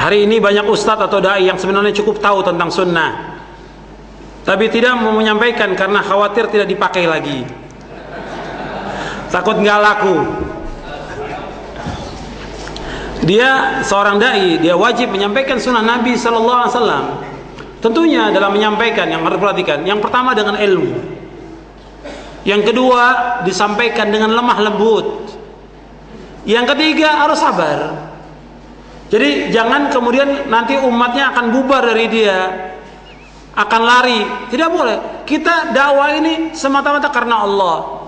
Hari ini banyak ustadz atau dai yang sebenarnya cukup tahu tentang sunnah, tapi tidak mau menyampaikan karena khawatir tidak dipakai lagi, takut nggak laku. Dia seorang dai, dia wajib menyampaikan sunnah Nabi Sallallahu Alaihi Wasallam. Tentunya dalam menyampaikan yang harus perhatikan, yang pertama dengan ilmu, yang kedua disampaikan dengan lemah lembut, yang ketiga harus sabar. Jadi jangan kemudian nanti umatnya akan bubar dari dia, akan lari. Tidak boleh. Kita dakwah ini semata-mata karena Allah.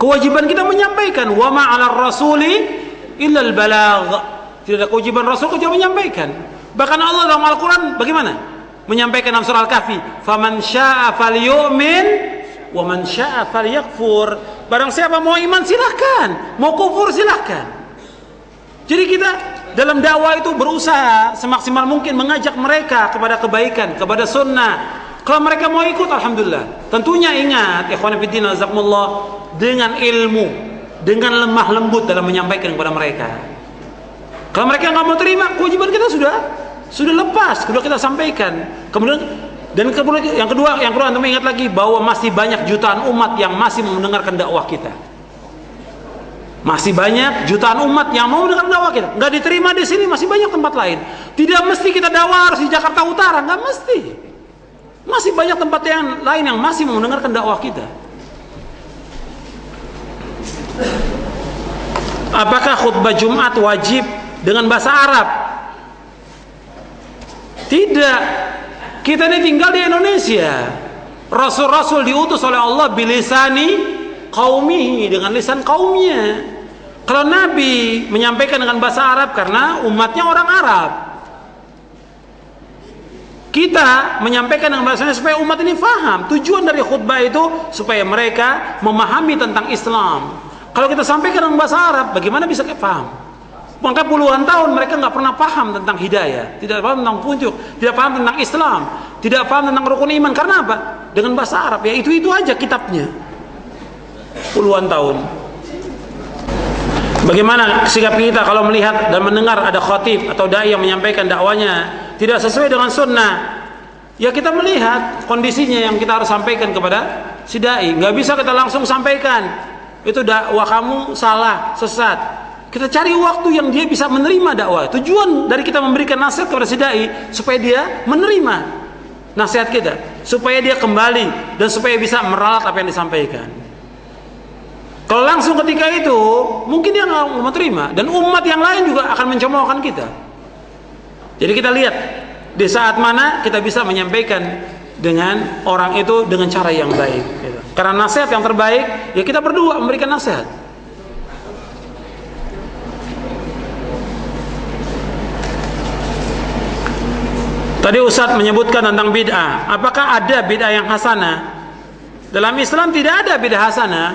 Kewajiban kita menyampaikan, wa ma 'alar rasuli illa al-balagh. Tidak ada kewajiban Rasul kecuali menyampaikan. Bahkan Allah dalam Al-Quran bagaimana? Menyampaikan dalam surah Al-Kahfi, faman syaa'a falyu'min wa man syaa'a falyakfur. Barang siapa mau iman silahkan, mau kufur silahkan. Jadi kita dalam dakwah itu berusaha semaksimal mungkin mengajak mereka kepada kebaikan, kepada sunnah. Kalau mereka mau ikut, alhamdulillah. Tentunya ingat, ikhwan fillah jazakumullah, dengan ilmu, dengan lemah lembut dalam menyampaikan kepada mereka. Kalau mereka nggak mau terima, kewajiban kita sudah lepas, sudah kita sampaikan. Kemudian yang kedua antum ingat lagi bahwa masih banyak jutaan umat yang masih mendengarkan dakwah kita. Masih banyak jutaan umat yang mau mendengar dakwah kita. Nggak diterima di sini, masih banyak tempat lain. Tidak mesti kita dakwah harus di Jakarta Utara, nggak mesti. Masih banyak tempat yang lain yang masih mau mendengarkan dakwah kita. Apakah khutbah Jumat wajib dengan bahasa Arab? Tidak. Kita ini tinggal di Indonesia. Rasul-rasul diutus oleh Allah bilisani qaumihi, dengan lisan kaumnya. Kalau Nabi menyampaikan dengan bahasa Arab karena umatnya orang Arab. Kita menyampaikan dengan bahasanya supaya umat ini faham. Tujuan dari khutbah itu supaya mereka memahami tentang Islam. Kalau kita sampaikan dengan bahasa Arab, bagaimana bisa paham? Maka puluhan tahun mereka nggak pernah paham tentang hidayah, tidak paham tentang petunjuk, tidak paham tentang Islam, tidak paham tentang rukun iman. Karena apa? Dengan bahasa Arab, ya itu aja kitabnya. Puluhan tahun. Bagaimana sikap kita kalau melihat dan mendengar ada khatib atau dai yang menyampaikan dakwanya tidak sesuai dengan sunnah? Ya kita melihat kondisinya yang kita harus sampaikan kepada si dai. Nggak bisa kita langsung sampaikan itu dakwah kamu salah, sesat. Kita cari waktu yang dia bisa menerima dakwah. Tujuan dari kita memberikan nasihat kepada si dai supaya dia menerima nasihat kita, supaya dia kembali dan supaya bisa meralat apa yang disampaikan. Kalau langsung ketika itu, mungkin dia nggak mau terima, dan umat yang lain juga akan mencemoohkan kita. Jadi kita lihat di saat mana kita bisa menyampaikan dengan orang itu dengan cara yang baik. Karena nasihat yang terbaik, ya kita berdua memberikan nasihat. Tadi Ustadz menyebutkan tentang bid'ah. Apakah ada bid'ah yang hasanah? Dalam Islam tidak ada bid'ah hasanah.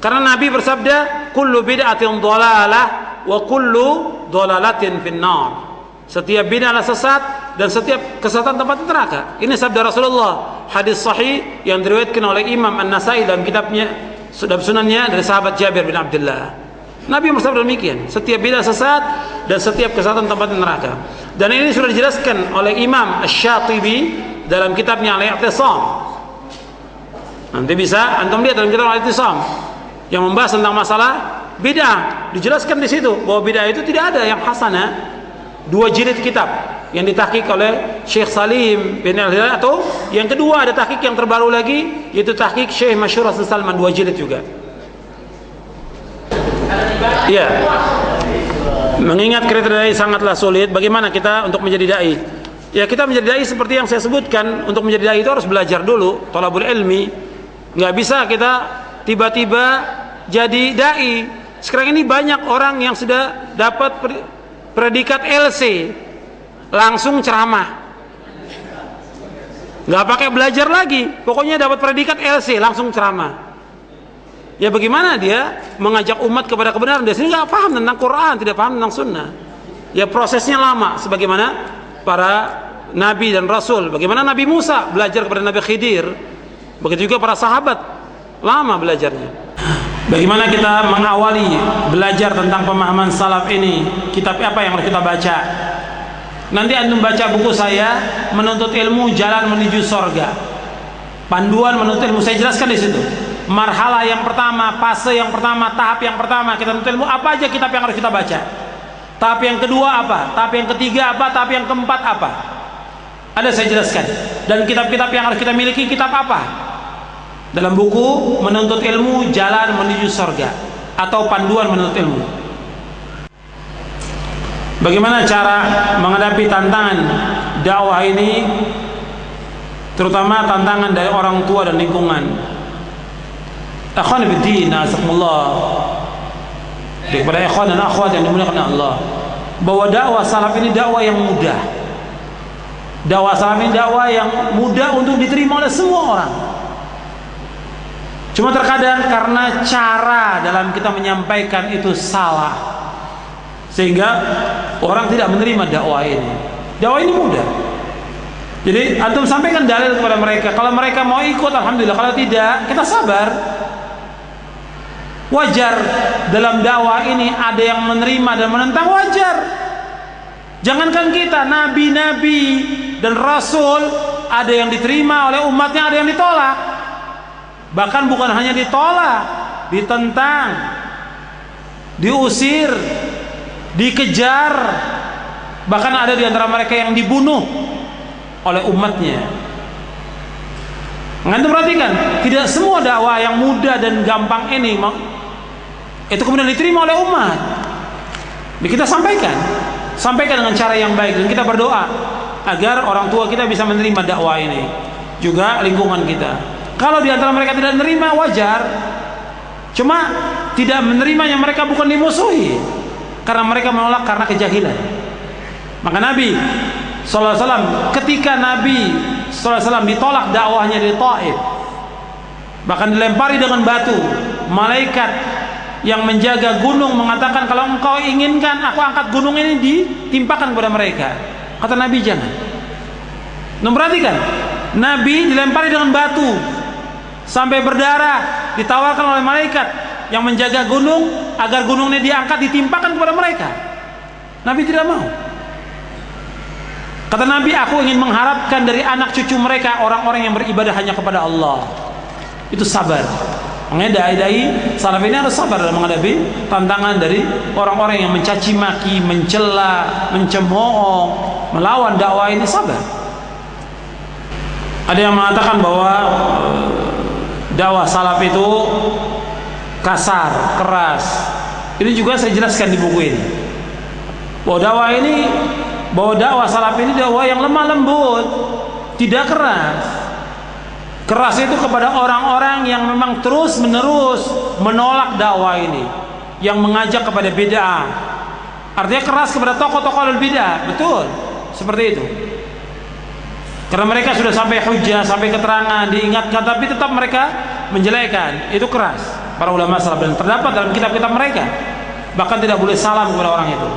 Karena Nabi bersabda, kullu bid'atin dhalalah wa kullu dhalalatin finnar. Setiap bid'ah adalah sesat dan setiap kesesatan tempat neraka. Ini sabda Rasulullah, hadis sahih yang diriwayatkan oleh Imam An-Nasai dalam kitabnya, dalam sunannya dari sahabat Jabir bin Abdullah. Nabi bersabda demikian, setiap bid'ah sesat dan setiap kesesatan tempat neraka. Dan ini sudah dijelaskan oleh Imam Asy-Syatibi dalam kitabnya Al-I'tisam. Nanti bisa antum lihat dalam kitab Al-I'tisam yang membahas tentang masalah bid'ah. Dijelaskan di situ bahwa bid'ah itu tidak ada yang hasanah. 2 jilid kitab yang ditahqiq oleh Syekh Salim bin Al-Hilal, atau yang kedua ada tahqiq yang terbaru lagi yaitu tahqiq Syekh Masyhur Hasan Salman, 2 jilid juga. Ya. Mengingat kriteria sangatlah sulit, bagaimana kita untuk menjadi dai? Ya kita menjadi dai seperti yang saya sebutkan. Untuk menjadi dai itu harus belajar dulu, thalabul ilmi. Nggak bisa kita tiba-tiba jadi dai. Sekarang ini banyak orang yang sudah dapat predikat LC langsung ceramah, nggak pakai belajar lagi, pokoknya dapat predikat LC langsung ceramah. Ya bagaimana dia mengajak umat kepada kebenaran? Dia sini nggak paham tentang Quran, tidak paham tentang Sunnah. Ya prosesnya lama, sebagaimana para Nabi dan Rasul. Bagaimana Nabi Musa belajar kepada Nabi Khidir, begitu juga para sahabat lama belajarnya. Bagaimana kita mengawali belajar tentang pemahaman salaf ini? Kitab apa yang harus kita baca? Nanti antum baca buku saya, Menuntut Ilmu Jalan Menuju Sorga. Panduan menuntut ilmu saya jelaskan di situ. Marhalah yang pertama, fase yang pertama, tahap yang pertama kita menuntut ilmu, apa aja kitab yang harus kita baca? Tahap yang kedua apa? Tahap yang ketiga apa? Tahap yang keempat apa? Ada saya jelaskan. Dan kitab-kitab yang harus kita miliki kitab apa? Dalam buku Menuntut Ilmu Jalan Menuju Sorga atau Panduan Menuntut Ilmu. Bagaimana cara menghadapi tantangan dakwah ini, terutama tantangan dari orang tua dan lingkungan. Akhwan fiddin, azakumullah, kepada ikhwan dan akhwat yang dimuliakan Allah, bahwa dakwah salaf ini dakwah yang mudah. Dakwah salaf ini dakwah yang mudah untuk diterima oleh semua orang. Cuma terkadang karena cara dalam kita menyampaikan itu salah, sehingga orang tidak menerima dakwah ini. Dakwah ini mudah. Jadi antum sampaikan dalil kepada mereka. Kalau mereka mau ikut, alhamdulillah. Kalau tidak, kita sabar. Wajar dalam dakwah ini ada yang menerima dan menentang, wajar. Jangankan kita, nabi-nabi dan rasul, ada yang diterima oleh umatnya, ada yang ditolak. Bahkan bukan hanya ditolak, ditentang, diusir, dikejar. Bahkan ada di antara mereka yang dibunuh oleh umatnya. Antum perhatikan, tidak semua dakwah yang mudah dan gampang ini itu kemudian diterima oleh umat. Kita sampaikan dengan cara yang baik, dan kita berdoa agar orang tua kita bisa menerima dakwah ini, juga lingkungan kita. Kalau di antara mereka tidak menerima, wajar. Cuma tidak menerimanya mereka bukan dimusuhi, karena mereka menolak karena kejahilan. Maka Nabi SAW, ketika Nabi SAW ditolak dakwahnya di Taif, bahkan dilempari dengan batu, malaikat yang menjaga gunung mengatakan, kalau engkau inginkan aku angkat gunung ini ditimpakan kepada mereka. Kata Nabi, jangan. Perhatikan, Nabi dilempari dengan batu sampai berdarah, ditawarkan oleh malaikat yang menjaga gunung agar gunung ini diangkat ditimpakan kepada mereka. Nabi tidak mau. Kata Nabi, aku ingin mengharapkan dari anak cucu mereka orang-orang yang beribadah hanya kepada Allah. Itu sabar. Makanya dai-dai salaf ini harus sabar dalam menghadapi tantangan dari orang-orang yang mencaci maki, mencela, mencemooh, melawan dakwah ini. Sabar. Ada yang mengatakan bahwa dakwah salaf itu kasar, keras. Ini juga saya jelaskan di buku ini. Bahwa dakwah salaf ini dakwah yang lemah lembut, tidak keras. Keras itu kepada orang-orang yang memang terus-menerus menolak dakwah ini, yang mengajak kepada bid'ah. Artinya keras kepada tokoh-tokoh bid'ah, betul, seperti itu. Karena mereka sudah sampai hujjah, sampai keterangan, diingatkan, tapi tetap mereka menjelekkan. Itu keras para ulama salaf, dan terdapat dalam kitab-kitab mereka. Bahkan tidak boleh salam kepada orang itu.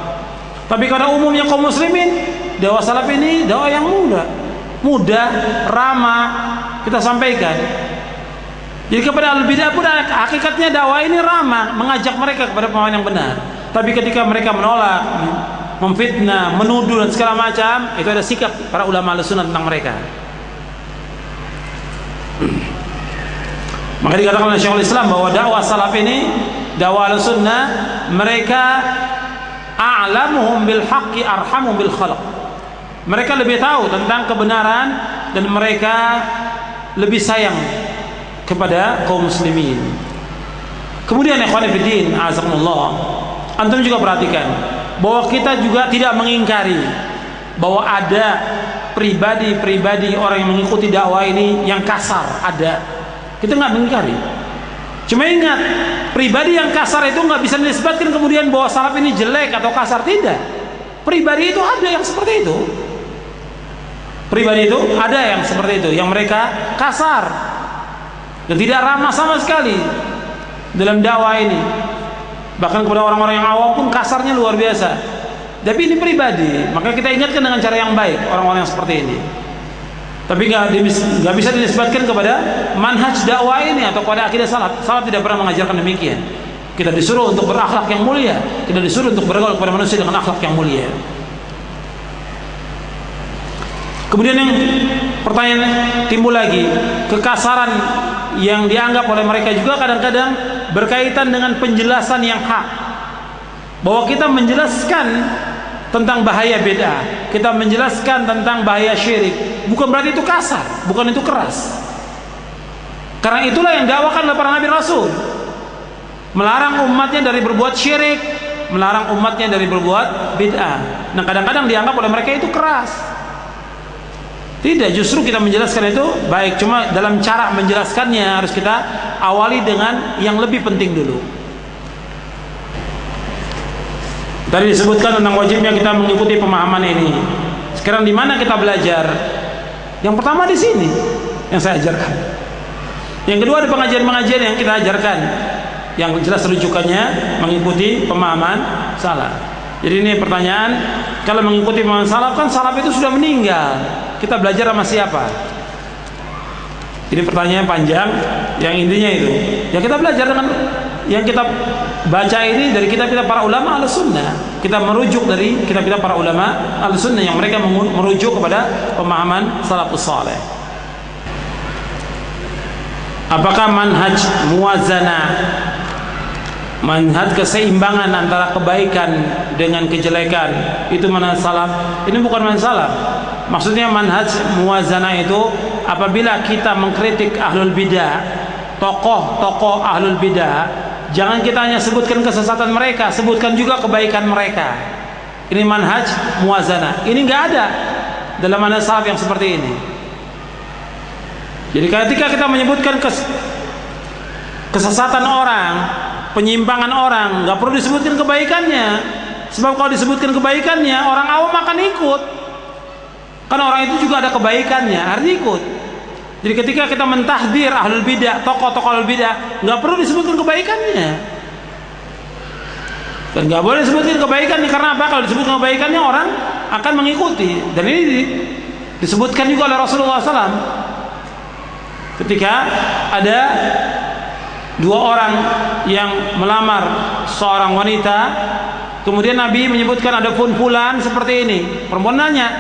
Tapi pada umumnya kaum muslimin, dakwah salaf ini dakwah yang mudah, ramah, kita sampaikan. Jadi kepada al-bid'ah pun hakikatnya dakwah ini ramah, mengajak mereka kepada pemahaman yang benar. Tapi ketika mereka menolak, memfitnah, menuduh dan segala macam, itu ada sikap para ulama al-sunnah tentang mereka. Maka dikatakan oleh Syekhul Islam bahwa dakwah salaf ini, dakwah al-sunnah, mereka a'lamuhum bil haqqi arhamuhum bil khalq. Mereka lebih tahu tentang kebenaran dan mereka lebih sayang kepada kaum muslimin. Kemudian ikhwan fillah, azakumullah, antum juga perhatikan bahwa kita juga tidak mengingkari bahwa ada pribadi-pribadi orang yang mengikuti dakwah ini yang kasar, ada. Kita nggak mengingkari. Cuma ingat, pribadi yang kasar itu nggak bisa dinisbatkan kemudian bahwa salaf ini jelek atau kasar, tidak. Pribadi itu ada yang seperti itu. Pribadi itu ada yang seperti itu, yang mereka kasar dan tidak ramah sama sekali dalam dakwah ini. Bahkan kepada orang-orang yang awam pun kasarnya luar biasa. Tapi ini pribadi, maka kita ingatkan dengan cara yang baik orang-orang yang seperti ini. Tapi nggak bisa dinisbatkan kepada manhaj dakwah ini atau kepada akidah salaf. Salaf tidak pernah mengajarkan demikian. Kita disuruh untuk berakhlak yang mulia, kita disuruh untuk bergaul kepada manusia dengan akhlak yang mulia. Kemudian yang pertanyaan timbul lagi, kekasaran yang dianggap oleh mereka juga kadang-kadang berkaitan dengan penjelasan yang hak. Bahwa kita menjelaskan tentang bahaya bid'ah, kita menjelaskan tentang bahaya syirik, bukan berarti itu kasar, bukan itu keras. Karena itulah yang dakwakan oleh para nabi rasul, melarang umatnya dari berbuat syirik, melarang umatnya dari berbuat bid'ah. Nah kadang-kadang dianggap oleh mereka itu keras. Tidak, justru kita menjelaskan itu baik, cuma dalam cara menjelaskannya harus kita awali dengan yang lebih penting dulu. Tadi disebutkan tentang wajibnya kita mengikuti pemahaman ini. Sekarang di mana kita belajar? Yang pertama di sini yang saya ajarkan. Yang kedua ada pengajian-pengajian yang kita ajarkan, yang jelas rujukannya mengikuti pemahaman salaf. Jadi ini pertanyaan, kalau mengikuti pemahaman salaf, kan salaf itu sudah meninggal. Kita belajar sama siapa? Ini pertanyaan panjang, yang intinya itu. Ya kita belajar dengan yang kita baca ini dari kitab-kitab para ulama Ahlussunnah. Kita merujuk dari kitab-kitab para ulama Ahlussunnah yang mereka merujuk kepada pemahaman salafus saleh. Apakah manhaj muwazanah, manhaj keseimbangan antara kebaikan dengan kejelekan itu manhaj salaf? Ini bukan manhaj salaf. Maksudnya manhaj muwazanah itu apabila kita mengkritik ahlul bidah, tokoh-tokoh ahlul bidah, jangan kita hanya sebutkan kesesatan mereka, sebutkan juga kebaikan mereka. Ini manhaj muwazanah. Ini nggak ada dalam manhaj salaf yang seperti ini. Jadi ketika kita menyebutkan kesesatan orang, penyimpangan orang, nggak perlu disebutkan kebaikannya. Sebab kalau disebutkan kebaikannya, orang awam akan ikut. Karena orang itu juga ada kebaikannya, harus ikut. Jadi ketika kita mentahdir ahlul bidah, tokoh-tokoh ahlul bidah, nggak perlu disebutkan kebaikannya. Dan nggak boleh disebutkan kebaikannya, karena apa? Kalau disebutkan kebaikannya, orang akan mengikuti. Dan ini disebutkan juga oleh Rasulullah SAW. Ketika ada dua orang yang melamar seorang wanita, kemudian Nabi menyebutkan ada pun fulan seperti ini. Perempuan nanya,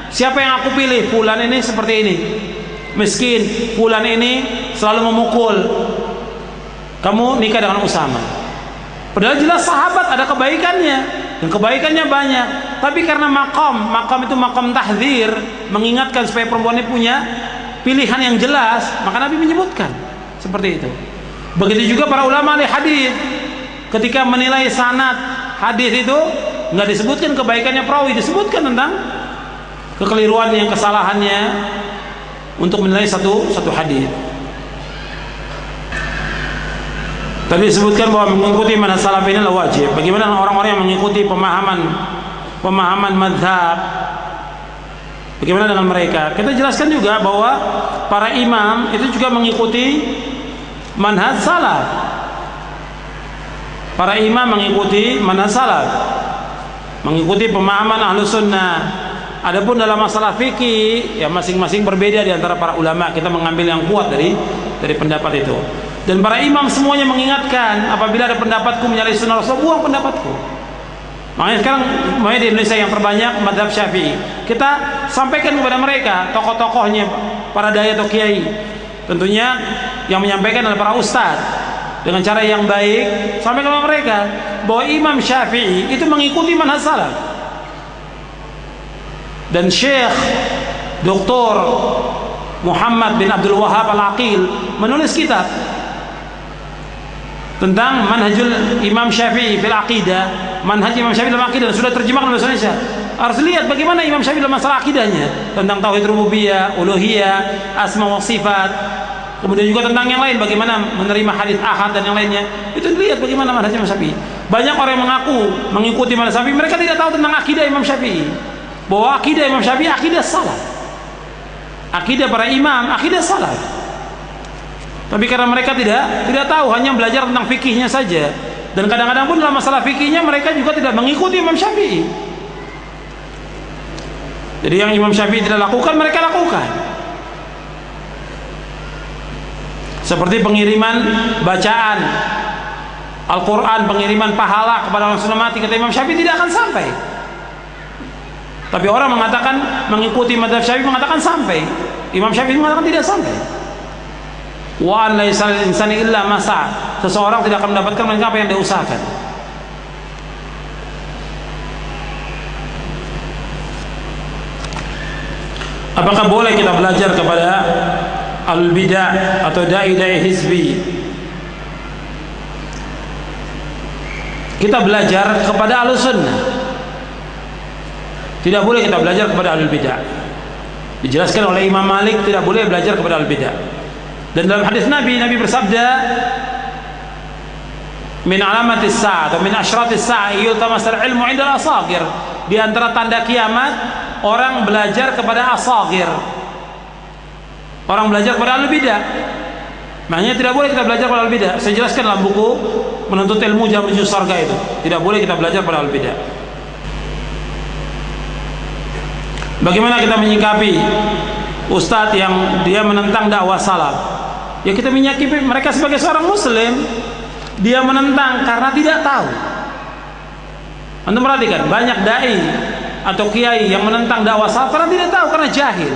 siapa yang aku pilih? Fulan ini seperti ini, miskin. Fulan ini selalu memukul. Kamu nikah dengan Usama. Padahal jelas sahabat ada kebaikannya, dan kebaikannya banyak. Tapi karena makam itu makam tahdzir, mengingatkan supaya perempuan ini punya pilihan yang jelas, maka Nabi menyebutkan seperti itu. Begitu juga para ulama ahli hadis, ketika menilai sanad hadis itu nggak disebutkan kebaikannya perawi, disebutkan tentang kekeliruannya, kesalahannya untuk menilai satu hadis. Tadi disebutkan bahwa mengikuti manhaj salaf ini adalah wajib. Bagaimana orang-orang yang mengikuti pemahaman mazhab? Bagaimana dengan mereka? Kita jelaskan juga bahwa para imam itu juga mengikuti manhaj salaf. Para imam mengikuti manhaj salaf, mengikuti pemahaman ahlus sunnah. Adapun dalam masalah fikih, ya masing-masing berbeda di antara para ulama. Kita mengambil yang kuat dari pendapat itu. Dan para imam semuanya mengingatkan, apabila ada pendapatku menyalahi sunnah Rasul, buang pendapatku. Makanya sekarang di Indonesia yang terbanyak mazhab Syafi'i. Kita sampaikan kepada mereka, tokoh-tokohnya, para dai atau kiai. Tentunya yang menyampaikan adalah para ustadz. Dengan cara yang baik, sampaikan kepada mereka bahwa Imam Syafi'i itu mengikuti manhaj salaf. Dan Syekh Dr. Muhammad bin Abdul Wahhab Al-Aqil menulis kitab tentang manhajul Imam Syafi'i fil aqidah, manhaj Imam Syafi'i dalam aqidah, sudah terjemahkan oleh bahasa Indonesia. Harus lihat bagaimana Imam Syafi'i dalam masalah akidahnya, tentang tauhid rububiyah, uluhiyah, asma wa sifat. Kemudian juga tentang yang lain, bagaimana menerima hadis ahad dan yang lainnya. Itu lihat bagaimana manhaj Imam Syafi'i. Banyak orang yang mengaku mengikuti manhaj Syafi'i, mereka tidak tahu tentang akidah Imam Syafi'i. Bahwa akidah Imam Syafi'i akidah salaf. Akidah para imam, akidah salaf. Tapi karena mereka tidak tahu, hanya belajar tentang fikihnya saja. Dan kadang-kadang pun dalam masalah fikihnya mereka juga tidak mengikuti Imam Syafi'i. Jadi yang Imam Syafi'i tidak lakukan, mereka lakukan. seperti pengiriman bacaan Al-Quran, pengiriman pahala kepada orang sudah mati, kata Imam Syafi'i tidak akan sampai. Tapi orang mengatakan mengikuti mazhab Syafi'i mengatakan sampai. Imam Syafi'i mengatakan tidak sampai. Wa an laisa lil insani illa ma sa'a. Seseorang tidak akan mendapatkan melainkan apa yang dia usahakan. Apakah boleh kita belajar kepada al-bidah atau dai-dai hizbi? Kita belajar kepada al-sunnah. Tidak boleh kita belajar kepada al-bidah. Dijelaskan oleh Imam Malik tidak boleh belajar kepada al-bidah. Dan dalam hadis Nabi bersabda, min alamatis sa'ah atau min asyratis sa'ah yultamasal ilmu 'inda al-asagir. Di antara tanda kiamat orang belajar kepada asagir. Orang belajar kepada al-bidah. Maknanya tidak boleh kita belajar kepada al-bidah. Saya jelaskan dalam buku Menuntut Ilmu Jalan Menuju Surga itu. Tidak boleh kita belajar kepada al-bidah. Bagaimana kita menyikapi ustadz yang dia menentang dakwah salaf? Ya kita menyikapi mereka sebagai seorang muslim. Dia menentang karena tidak tahu. Anda perhatikan banyak dai atau kiai yang menentang dakwah salaf karena tidak tahu, karena jahil.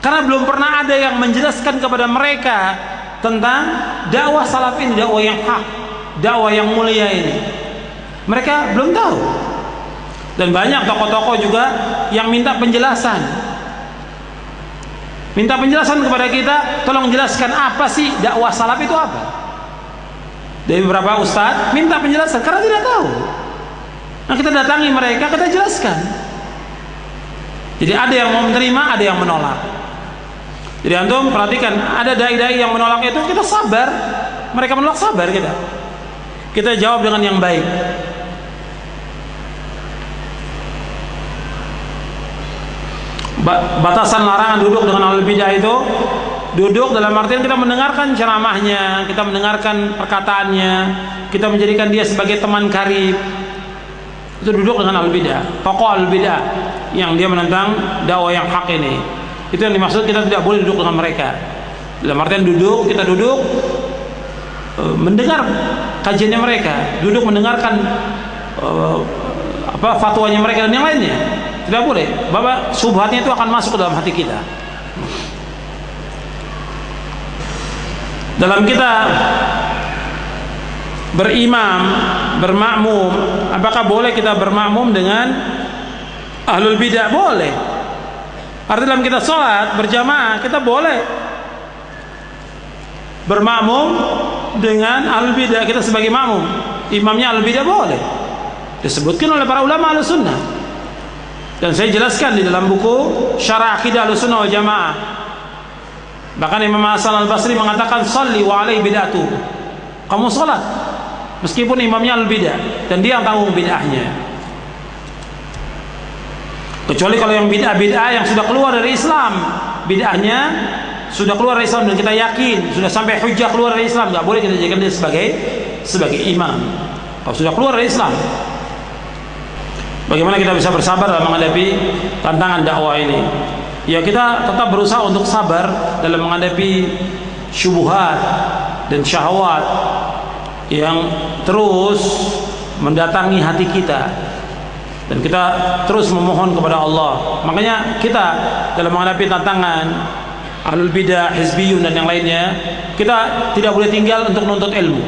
Karena belum pernah ada yang menjelaskan kepada mereka tentang dakwah salaf ini, dakwah yang hak, dakwah yang mulia ini. Mereka belum tahu. Dan banyak tokoh-tokoh juga yang minta penjelasan. Minta penjelasan kepada kita, tolong jelaskan apa sih dakwah salaf itu apa? Dari beberapa ustadz minta penjelasan karena tidak tahu. Nah, kita datangi mereka, kita jelaskan. Jadi ada yang mau menerima, ada yang menolak. Jadi antum perhatikan, ada dai-dai yang menolak itu, kita sabar. Mereka menolak, sabar kita. Kita jawab dengan yang baik. Batasan larangan duduk dengan ahli bidah itu, duduk dalam artian kita mendengarkan ceramahnya, kita mendengarkan perkataannya, kita menjadikan dia sebagai teman karib. Itu duduk dengan ahli bidah, tokoh ahli bidah yang dia menentang dakwah yang hak ini. Itu yang dimaksud, kita tidak boleh duduk dengan mereka. Dalam artian duduk, kita duduk mendengar kajiannya mereka, duduk mendengarkan fatwanya mereka dan yang lainnya. Tidak boleh. Bapak, subhatnya itu akan masuk ke dalam hati kita. Dalam kita berimam, bermakmum, apakah boleh kita bermakmum dengan ahlul bidah? Boleh. Artinya dalam kita sholat berjamaah, kita boleh bermakmum dengan ahlul bidah. Kita sebagai makmum, imamnya ahlul bidah, boleh. Disebutkan oleh para ulama ahlus sunnah. Dan saya jelaskan di dalam buku Syarah Aqidah Ahlussunnah wal Jamaah. Bahkan Imam Hasan Al-Basri mengatakan, "Shalli wa alaihi bid'atu." Kamu salat meskipun imamnya al-bidah dan dia yang tanggung bid'ahnya. Kecuali kalau yang bid'ah-bid'ah yang sudah keluar dari Islam, bid'ahnya sudah keluar dari Islam dan kita yakin sudah sampai hujjah keluar dari Islam, enggak boleh kita jadikan dia sebagai imam. Kalau sudah keluar dari Islam, bagaimana kita bisa bersabar dalam menghadapi tantangan dakwah ini? Ya kita tetap berusaha untuk sabar dalam menghadapi syubhat dan syahwat yang terus mendatangi hati kita. Dan kita terus memohon kepada Allah. Makanya kita dalam menghadapi tantangan ahlul bidah, hizbiyun dan yang lainnya, kita tidak boleh tinggal untuk menuntut ilmu.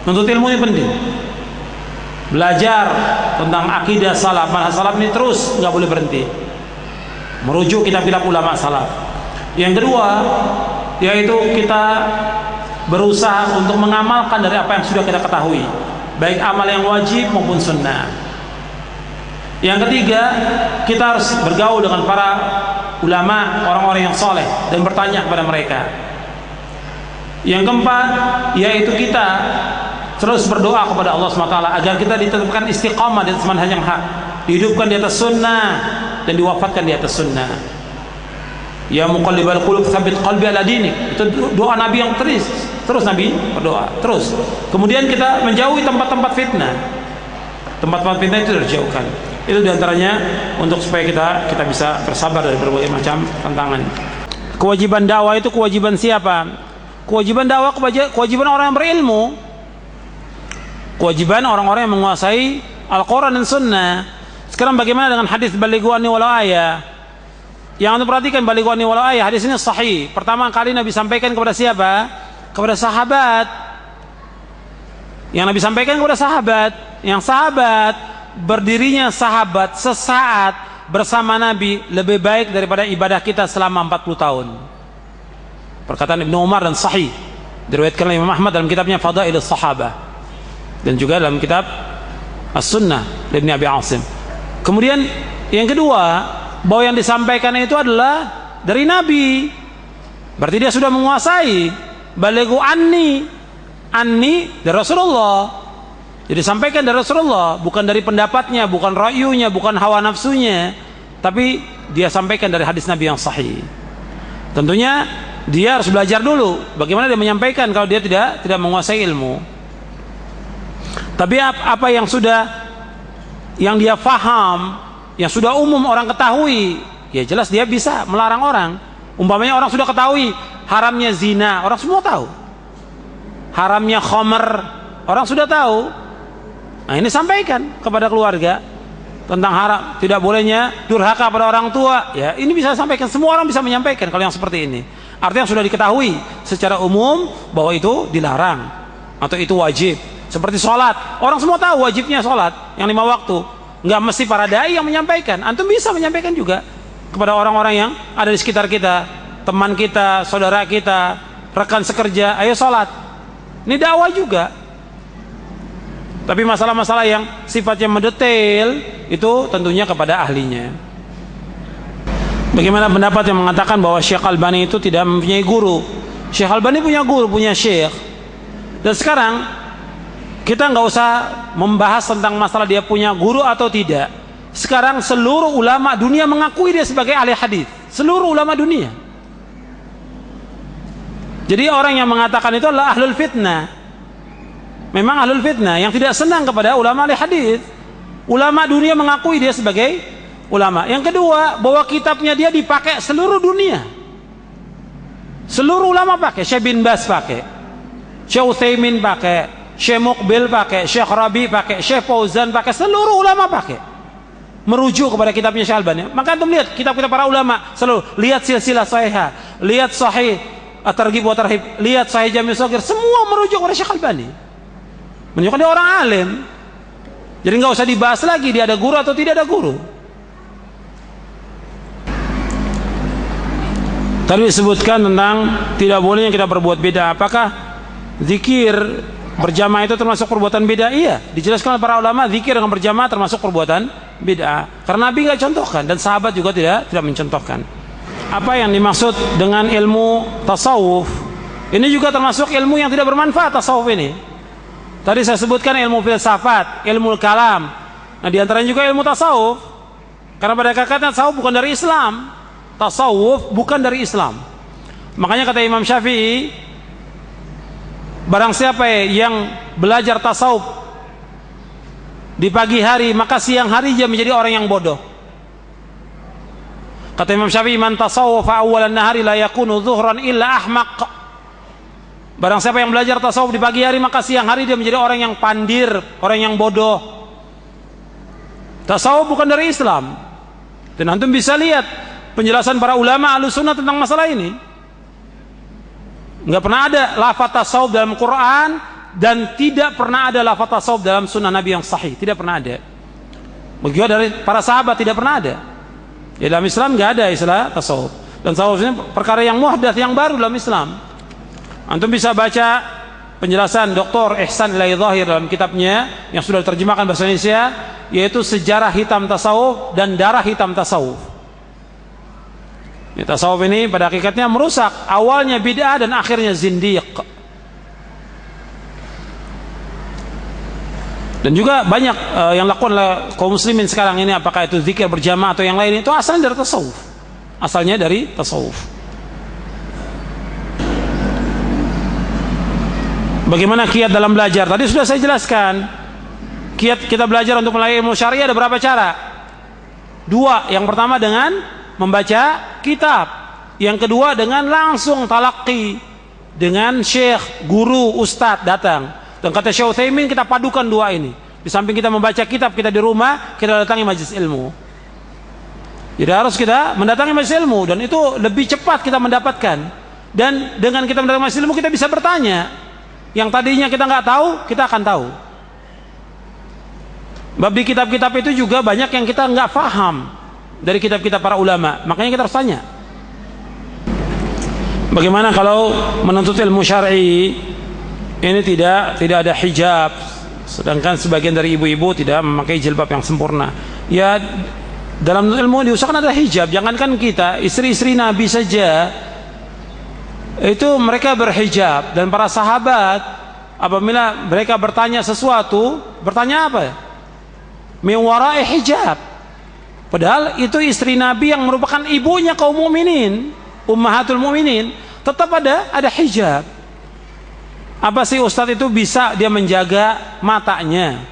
Menuntut ilmu ini penting. Belajar tentang akidah salaf, manhaj salaf ini terus, nggak boleh berhenti. Merujuk kitab-kitab ulama salaf. Yang kedua, yaitu kita berusaha untuk mengamalkan dari apa yang sudah kita ketahui, baik amal yang wajib maupun sunnah. Yang ketiga, kita harus bergaul dengan para ulama, orang-orang yang soleh, dan bertanya kepada mereka. Yang keempat, yaitu kita terus berdoa kepada Allah SWT agar kita ditetapkan istiqamah di atas manhaj yang hak, dihidupkan di atas sunnah dan diwafatkan di atas sunnah. Ya muqallibal qulub tsabbit qalbi ala dinik. Itu doa Nabi yang terus Nabi berdoa terus. Kemudian kita menjauhi tempat-tempat fitnah. Tempat-tempat fitnah itu dijauhkan. Itu diantaranya untuk supaya kita bisa bersabar dari berbagai macam tantangan. Kewajiban dakwah itu kewajiban siapa? kewajiban dakwah, kewajiban orang yang berilmu, kewajiban orang-orang yang menguasai Al-Quran dan Sunnah. Sekarang bagaimana dengan hadis balighu anni walau ayah? Yang anda perhatikan, balighu anni walau ayah, hadis ini sahih. Pertama kali Nabi sampaikan kepada siapa? Kepada sahabat. Yang Nabi sampaikan kepada sahabat. Yang sahabat, berdirinya sahabat sesaat bersama Nabi lebih baik daripada ibadah kita selama 40 tahun. Perkataan Ibnu Umar dan sahih, diriwayatkan oleh Imam Ahmad dalam kitabnya Fadailus Sahabah, dan juga dalam kitab As-Sunnah Ibnu Abi Asim. Kemudian yang kedua, bahwa yang disampaikan itu adalah dari Nabi, berarti dia sudah menguasai. Balighu anni dari Rasulullah. Jadi sampaikan dari Rasulullah, bukan dari pendapatnya, bukan ra'yunya, bukan hawa nafsunya, tapi dia sampaikan dari hadis Nabi yang sahih. Tentunya dia harus belajar dulu bagaimana dia menyampaikan kalau dia tidak menguasai ilmu. Tapi apa yang dia faham, yang sudah umum orang ketahui, ya jelas dia bisa melarang orang. Umpamanya orang sudah ketahui haramnya zina, orang semua tahu. Haramnya khamr, orang sudah tahu. Nah, ini sampaikan kepada keluarga tentang haram, tidak bolehnya durhaka pada orang tua. Ya, ini bisa sampaikan, semua orang bisa menyampaikan kalau yang seperti ini. Artinya sudah diketahui secara umum bahwa itu dilarang atau itu wajib. Seperti sholat, orang semua tahu wajibnya sholat yang 5 waktu. Nggak mesti para dai yang menyampaikan, antum bisa menyampaikan juga kepada orang-orang yang ada di sekitar kita, teman kita, saudara kita, rekan sekerja, ayo sholat. Ini dakwah juga. Tapi masalah-masalah yang sifatnya mendetail itu tentunya kepada ahlinya. Bagaimana pendapat yang mengatakan bahwa Syekh Albani itu tidak mempunyai guru? Syekh Albani punya guru, punya syekh. Dan sekarang kita nggak usah membahas tentang masalah dia punya guru atau tidak. Sekarang seluruh ulama dunia mengakui dia sebagai ahli hadis. Seluruh ulama dunia. Jadi orang yang mengatakan itu adalah ahlul fitnah. Memang ahlul fitnah yang tidak senang kepada ulama ahli hadis. Ulama dunia mengakui dia sebagai ulama. Yang kedua, bahwa kitabnya dia dipakai seluruh dunia. Seluruh ulama pakai. Syekh bin Baz pakai, Syekh Utsaimin pakai, Syekh Muqbil pakai, Syekh Rabi pakai, Syekh Fauzan pakai, seluruh ulama pakai. Merujuk kepada kitabnya Syekh Albani. Maka antum lihat kitab-kitab para ulama selalu, lihat silsilah sahihah, lihat sahih At-Targhib wa Tarhib, lihat sahih Jami' Shaghir, semua merujuk kepada Syekh Albani. Menunjukkan dia orang alim. Jadi nggak usah dibahas lagi dia ada guru atau tidak ada guru. Tadi disebutkan tentang tidak bolehnya kita berbuat beda. Apakah zikir berjamaah itu termasuk perbuatan beda? Iya, dijelaskan oleh para ulama, zikir dengan berjamaah termasuk perbuatan beda. Karena Nabi nggak contohkan dan sahabat juga tidak mencontohkan. Apa yang dimaksud dengan ilmu tasawuf? Ini juga termasuk ilmu yang tidak bermanfaat. Tasawuf ini tadi saya sebutkan ilmu filsafat, ilmu kalam. Nah, diantaranya juga ilmu tasawuf. Karena pada hakikatnya tasawuf bukan dari Islam. Tasawuf bukan dari Islam. Makanya kata Imam Syafi'i, barang siapa yang belajar tasawuf di pagi hari, maka siang hari dia menjadi orang yang bodoh. Kata Imam Syafi'i, man tasawwafa awwalan nahari la yakunu dhuhran illa ahmaq. Barang siapa yang belajar tasawuf di pagi hari, maka siang hari dia menjadi orang yang pandir, orang yang bodoh. Tasawuf bukan dari Islam. Dan antum bisa lihat penjelasan para ulama Ahlussunnah tentang masalah ini. Enggak pernah ada lafaz tasawuf dalam Quran dan tidak pernah ada lafaz tasawuf dalam sunnah Nabi yang sahih, tidak pernah ada. Begitu dari para sahabat tidak pernah ada. Ya, dalam Islam enggak ada istilah tasawuf. Dan tasawuf ini perkara yang muhdats, yang baru dalam Islam. Antum bisa baca penjelasan Dr. Ihsan Ilaihi Dhahir dalam kitabnya yang sudah diterjemahkan bahasa Indonesia, yaitu Sejarah Hitam Tasawuf dan Darah Hitam Tasawuf. Tasawuf ini pada hakikatnya merusak, awalnya bid'ah dan akhirnya zindiq. Dan juga banyak yang lakukan oleh kaum muslimin sekarang ini, apakah itu zikir berjamaah atau yang lain, itu asalnya dari tasawuf. Asalnya dari tasawuf. Bagaimana kiat dalam belajar? Tadi sudah saya jelaskan. Kiat kita belajar untuk melalui ilmu syariah ada berapa cara? 2. Yang pertama dengan membaca kitab. Yang kedua dengan langsung talaqi. dengan syekh, guru, ustadz datang. Dan kata Syekh Utsaimin, kita padukan dua ini. Di samping kita membaca kitab kita di rumah, kita datangi majelis ilmu. Jadi harus kita mendatangi majelis ilmu, dan itu lebih cepat kita mendapatkan. Dan dengan kita mendatangi majelis ilmu, kita bisa bertanya. Yang tadinya kita nggak tahu, kita akan tahu. Bab di kitab-kitab itu juga banyak yang kita nggak paham dari kitab-kitab para ulama. Makanya kita harus tanya. Bagaimana kalau menuntut ilmu syar'i ini tidak ada hijab, sedangkan sebagian dari ibu-ibu tidak memakai jilbab yang sempurna? Ya, dalam ilmu diusahakan ada hijab. Jangankan kita, istri-istri Nabi saja itu mereka berhijab. Dan para sahabat apabila mereka bertanya sesuatu, bertanya apa? Min wara'i hijab. Padahal itu istri Nabi yang merupakan ibunya kaum mukminin, ummahatul mukminin, tetap ada hijab. Apa sih ustadz itu bisa dia menjaga matanya?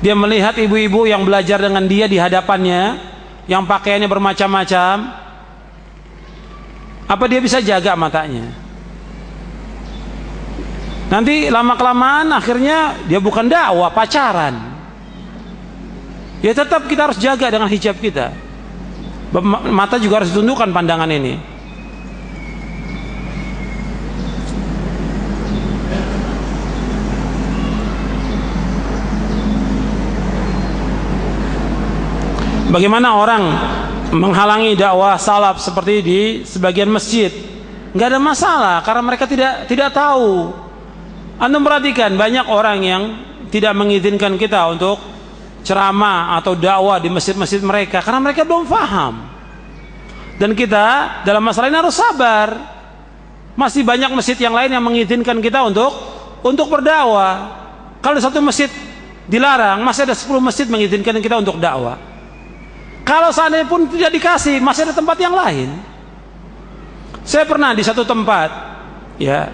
Dia melihat ibu-ibu yang belajar dengan dia di hadapannya, yang pakaiannya bermacam-macam. Apa dia bisa jaga matanya? Nanti lama-kelamaan akhirnya dia bukan dakwah, pacaran. Ya tetap kita harus jaga dengan hijab kita. Mata juga harus ditundukkan pandangan ini. Bagaimana orang menghalangi dakwah salaf seperti di sebagian masjid? Nggak ada masalah karena mereka tidak tahu. Anda perhatikan banyak orang yang tidak mengizinkan kita untuk ceramah atau dakwah di masjid-masjid mereka karena mereka belum paham. Dan kita dalam masalah ini harus sabar. Masih banyak masjid yang lain yang mengizinkan kita untuk berdakwah. Kalau di satu masjid dilarang, masih ada 10 masjid mengizinkan kita untuk dakwah. Kalau seandainya pun tidak dikasih, masih ada tempat yang lain. Saya pernah di satu tempat, ya,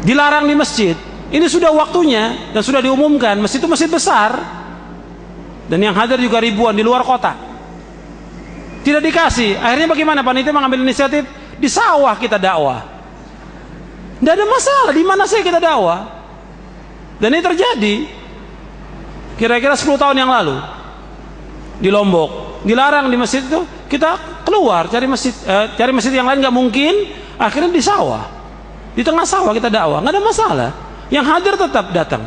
dilarang di masjid. Ini sudah waktunya dan sudah diumumkan. Masjid itu masjid besar, dan yang hadir juga ribuan di luar kota. Tidak dikasih. Akhirnya bagaimana? Panitia mengambil inisiatif, di sawah kita dakwah. Tidak ada masalah. Di mana saja kita dakwah. Dan ini terjadi kira-kira 10 tahun yang lalu. Di Lombok dilarang di masjid itu, kita keluar cari masjid yang lain, nggak mungkin. Akhirnya di sawah, di tengah sawah kita dakwah, nggak ada masalah. Yang hadir tetap datang.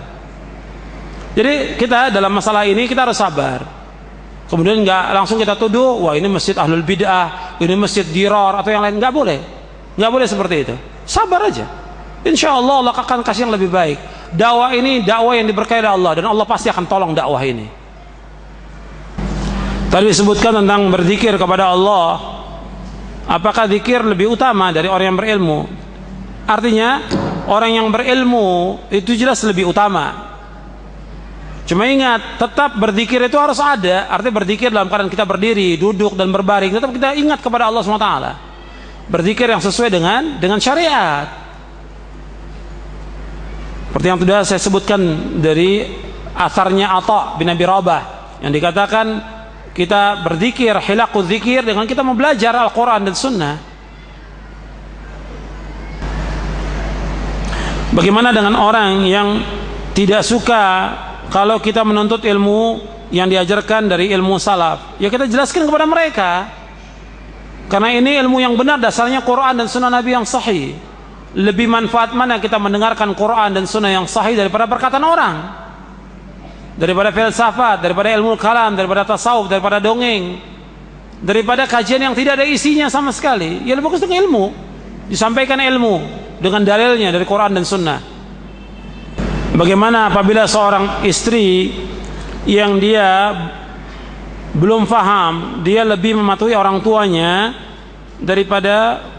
Jadi kita dalam masalah ini kita harus sabar. Kemudian nggak langsung kita tuduh, wah ini masjid ahlul bid'ah, ini masjid diror atau yang lain. Nggak boleh seperti itu. Sabar aja. Insya Allah Allah akan kasih yang lebih baik. Dakwah ini dakwah yang diberkahi oleh Allah, dan Allah pasti akan tolong dakwah ini. Tadi disebutkan tentang berzikir kepada Allah. Apakah zikir lebih utama dari orang yang berilmu? Artinya orang yang berilmu itu jelas lebih utama. Cuma ingat, tetap berzikir itu harus ada. Artinya berzikir dalam keadaan kita berdiri, duduk dan berbaring, tetap kita ingat kepada Allah SWT. Berzikir yang sesuai dengan syariat. Seperti yang sudah saya sebutkan dari asarnya Atha bin Abi Rabah, yang dikatakan kita berzikir, hilaqul zikir, dengan kita mau belajar Al-Quran dan Sunnah. Bagaimana dengan orang yang tidak suka kalau kita menuntut ilmu yang diajarkan dari ilmu salaf? Ya kita jelaskan kepada mereka, karena ini ilmu yang benar, dasarnya Quran dan Sunnah Nabi yang sahih. Lebih manfaat mana kita mendengarkan Quran dan Sunnah yang sahih daripada perkataan orang, daripada filsafat, daripada ilmu kalam, daripada tasawuf, daripada dongeng, daripada kajian yang tidak ada isinya sama sekali. Ya lebih bagus dengan ilmu, disampaikan ilmu dengan dalilnya dari Quran dan Sunnah. Bagaimana apabila seorang istri yang dia belum paham, dia lebih mematuhi orang tuanya daripada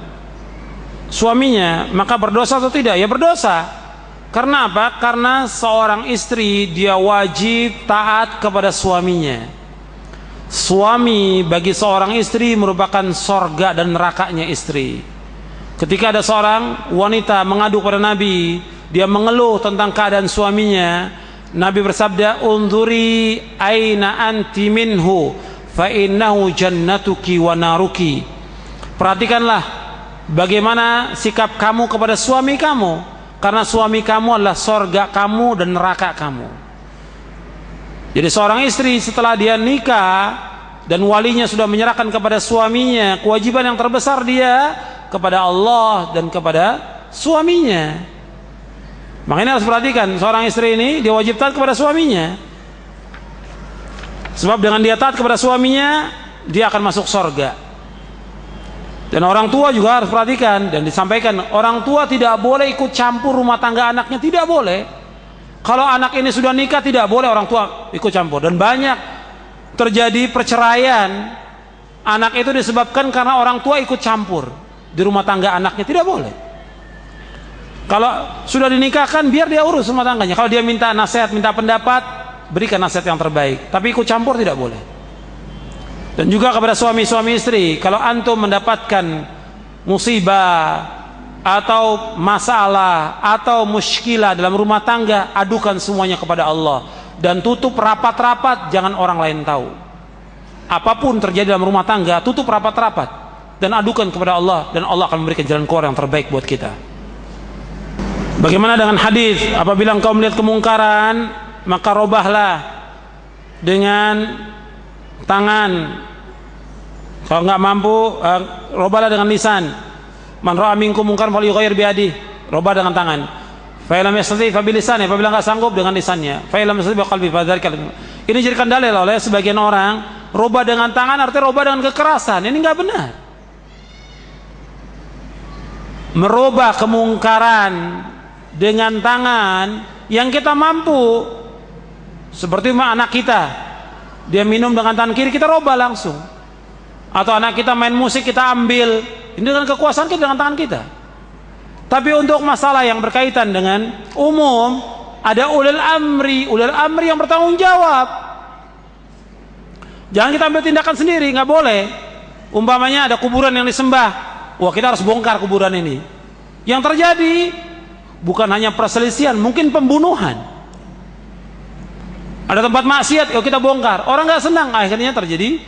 suaminya, maka berdosa atau tidak? Ya berdosa. Karena apa? Karena seorang istri dia wajib taat kepada suaminya. Suami bagi seorang istri merupakan sorga dan nerakanya istri. Ketika ada seorang wanita mengadu kepada Nabi, dia mengeluh tentang keadaan suaminya, Nabi bersabda, "Unzuri aina anti minhu fa innahu jannatuki wa naruki." Perhatikanlah bagaimana sikap kamu kepada suami kamu, karena suami kamu adalah sorga kamu dan neraka kamu. Jadi seorang istri setelah dia nikah dan walinya sudah menyerahkan kepada suaminya, kewajiban yang terbesar dia kepada Allah dan kepada suaminya. Makanya harus perhatikan, seorang istri ini dia wajib taat kepada suaminya. Sebab dengan dia taat kepada suaminya, dia akan masuk surga. Dan orang tua juga harus perhatikan dan disampaikan, orang tua tidak boleh ikut campur rumah tangga anaknya, tidak boleh. Kalau anak ini sudah nikah, tidak boleh orang tua ikut campur. Dan banyak terjadi perceraian anak itu disebabkan karena orang tua ikut campur di rumah tangga anaknya. Tidak boleh. Kalau sudah dinikahkan, biar dia urus rumah tangganya. Kalau dia minta nasihat, minta pendapat, berikan nasihat yang terbaik. Tapi ikut campur tidak boleh. Dan juga kepada suami-suami istri, kalau antum mendapatkan musibah atau masalah atau muskilah dalam rumah tangga, adukan semuanya kepada Allah. Dan tutup rapat-rapat, jangan orang lain tahu. Apapun terjadi dalam rumah tangga, tutup rapat-rapat dan adukan kepada Allah, dan Allah akan memberikan jalan keluar yang terbaik buat kita. Bagaimana dengan hadis, apabila engkau melihat kemungkaran, maka robahlah dengan tangan. Kalau enggak mampu, robahlah dengan lisan. Man ra'a minkum munkaran falyughayyir biyadihi, robah dengan tangan. Fa illam yastati fa bilisanih, apabila enggak sanggup dengan lisannya. Fa illam yastati bi qalbi fa dzalika. Ini dijadikan dalil oleh sebagian orang, robah dengan tangan artinya robah dengan kekerasan. Ini enggak benar. Merubah kemungkaran dengan tangan yang kita mampu, seperti anak kita, dia minum dengan tangan kiri, kita robah langsung. Atau anak kita main musik, kita ambil, ini dengan kekuasaan kita, dengan tangan kita. Tapi untuk masalah yang berkaitan dengan umum, ada ulil amri yang bertanggung jawab. Jangan kita ambil tindakan sendiri, nggak boleh. Umpamanya ada kuburan yang disembah, wah kita harus bongkar kuburan ini. Yang terjadi bukan hanya perselisihan, mungkin pembunuhan. Ada tempat maksiat, yuk kita bongkar. Orang nggak senang, akhirnya terjadi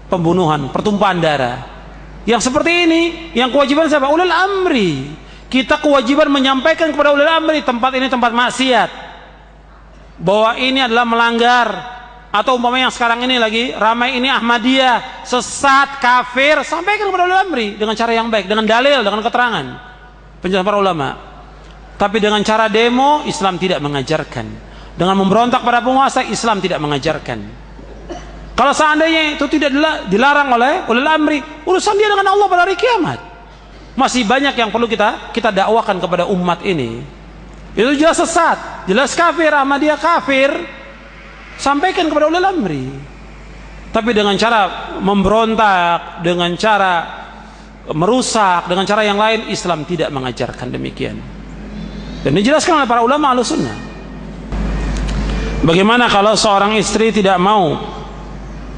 pembunuhan, pertumpahan darah. Yang seperti ini, yang kewajiban siapa? Ulil amri. Kita kewajiban menyampaikan kepada ulil amri, tempat ini tempat maksiat, bahwa ini adalah melanggar. Atau umpamanya yang sekarang ini lagi ramai ini Ahmadiyah, sesat, kafir, sampaikan kepada ulil amri dengan cara yang baik, dengan dalil, dengan keterangan penjelasan para ulama. Tapi dengan cara demo, Islam tidak mengajarkan. Dengan memberontak pada penguasa, Islam tidak mengajarkan. Kalau seandainya itu tidak dilarang oleh ulil amri, urusan dia dengan Allah pada hari kiamat. Masih banyak yang perlu kita dakwakan kepada umat ini. Itu jelas sesat, jelas kafir, Ahmadiyah kafir, sampaikan kepada ulil amri. Tapi dengan cara memberontak, dengan cara merusak, dengan cara yang lain, Islam tidak mengajarkan demikian. Dan dijelaskan oleh para ulama Ahlussunnah. Bagaimana kalau seorang istri tidak mau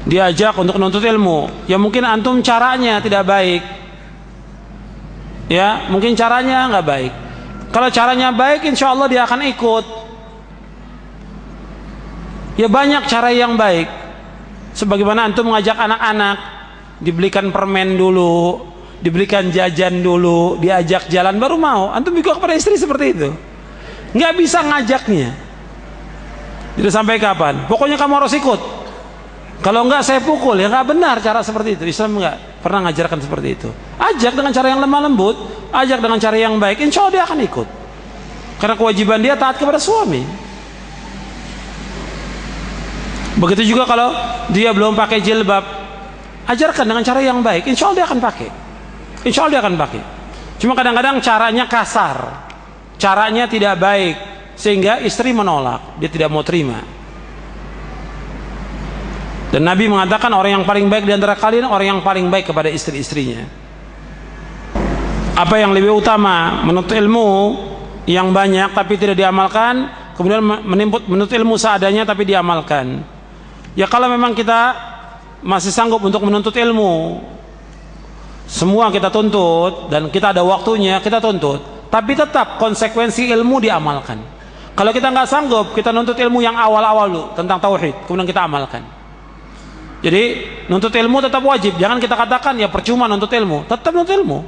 diajak untuk menuntut ilmu? Ya mungkin antum caranya tidak baik. Ya, mungkin caranya nggak baik. Kalau caranya baik, insya Allah dia akan ikut. Ya banyak cara yang baik. Sebagaimana antum mengajak anak-anak, dibelikan permen dulu, dibelikan jajan dulu, diajak jalan baru mau. Antum juga kepada istri seperti itu. Nggak bisa ngajaknya. Jadi sampai kapan? Pokoknya kamu harus ikut. Kalau enggak saya pukul, ya enggak benar cara seperti itu. Islam enggak pernah mengajarkan seperti itu. Ajak dengan cara yang lemah lembut, ajak dengan cara yang baik, insya Allah dia akan ikut. Karena kewajiban dia taat kepada suami. Begitu juga kalau dia belum pakai jilbab, ajarkan dengan cara yang baik, insya Allah dia akan pakai. Insya Allah dia akan pakai. Cuma kadang-kadang caranya kasar, caranya tidak baik, sehingga istri menolak, dia tidak mau terima. Dan Nabi mengatakan orang yang paling baik di antara kalian orang yang paling baik kepada istri-istrinya. Apa yang lebih utama? Menuntut ilmu yang banyak tapi tidak diamalkan, kemudian menuntut ilmu seadanya tapi diamalkan. Ya kalau memang kita masih sanggup untuk menuntut ilmu, semua kita tuntut dan kita ada waktunya, kita tuntut. Tapi tetap konsekuensi ilmu diamalkan. Kalau kita nggak sanggup, kita nuntut ilmu yang awal-awal dulu tentang tauhid, kemudian kita amalkan. Jadi nuntut ilmu tetap wajib. Jangan kita katakan ya percuma nuntut ilmu. Tetap nuntut ilmu.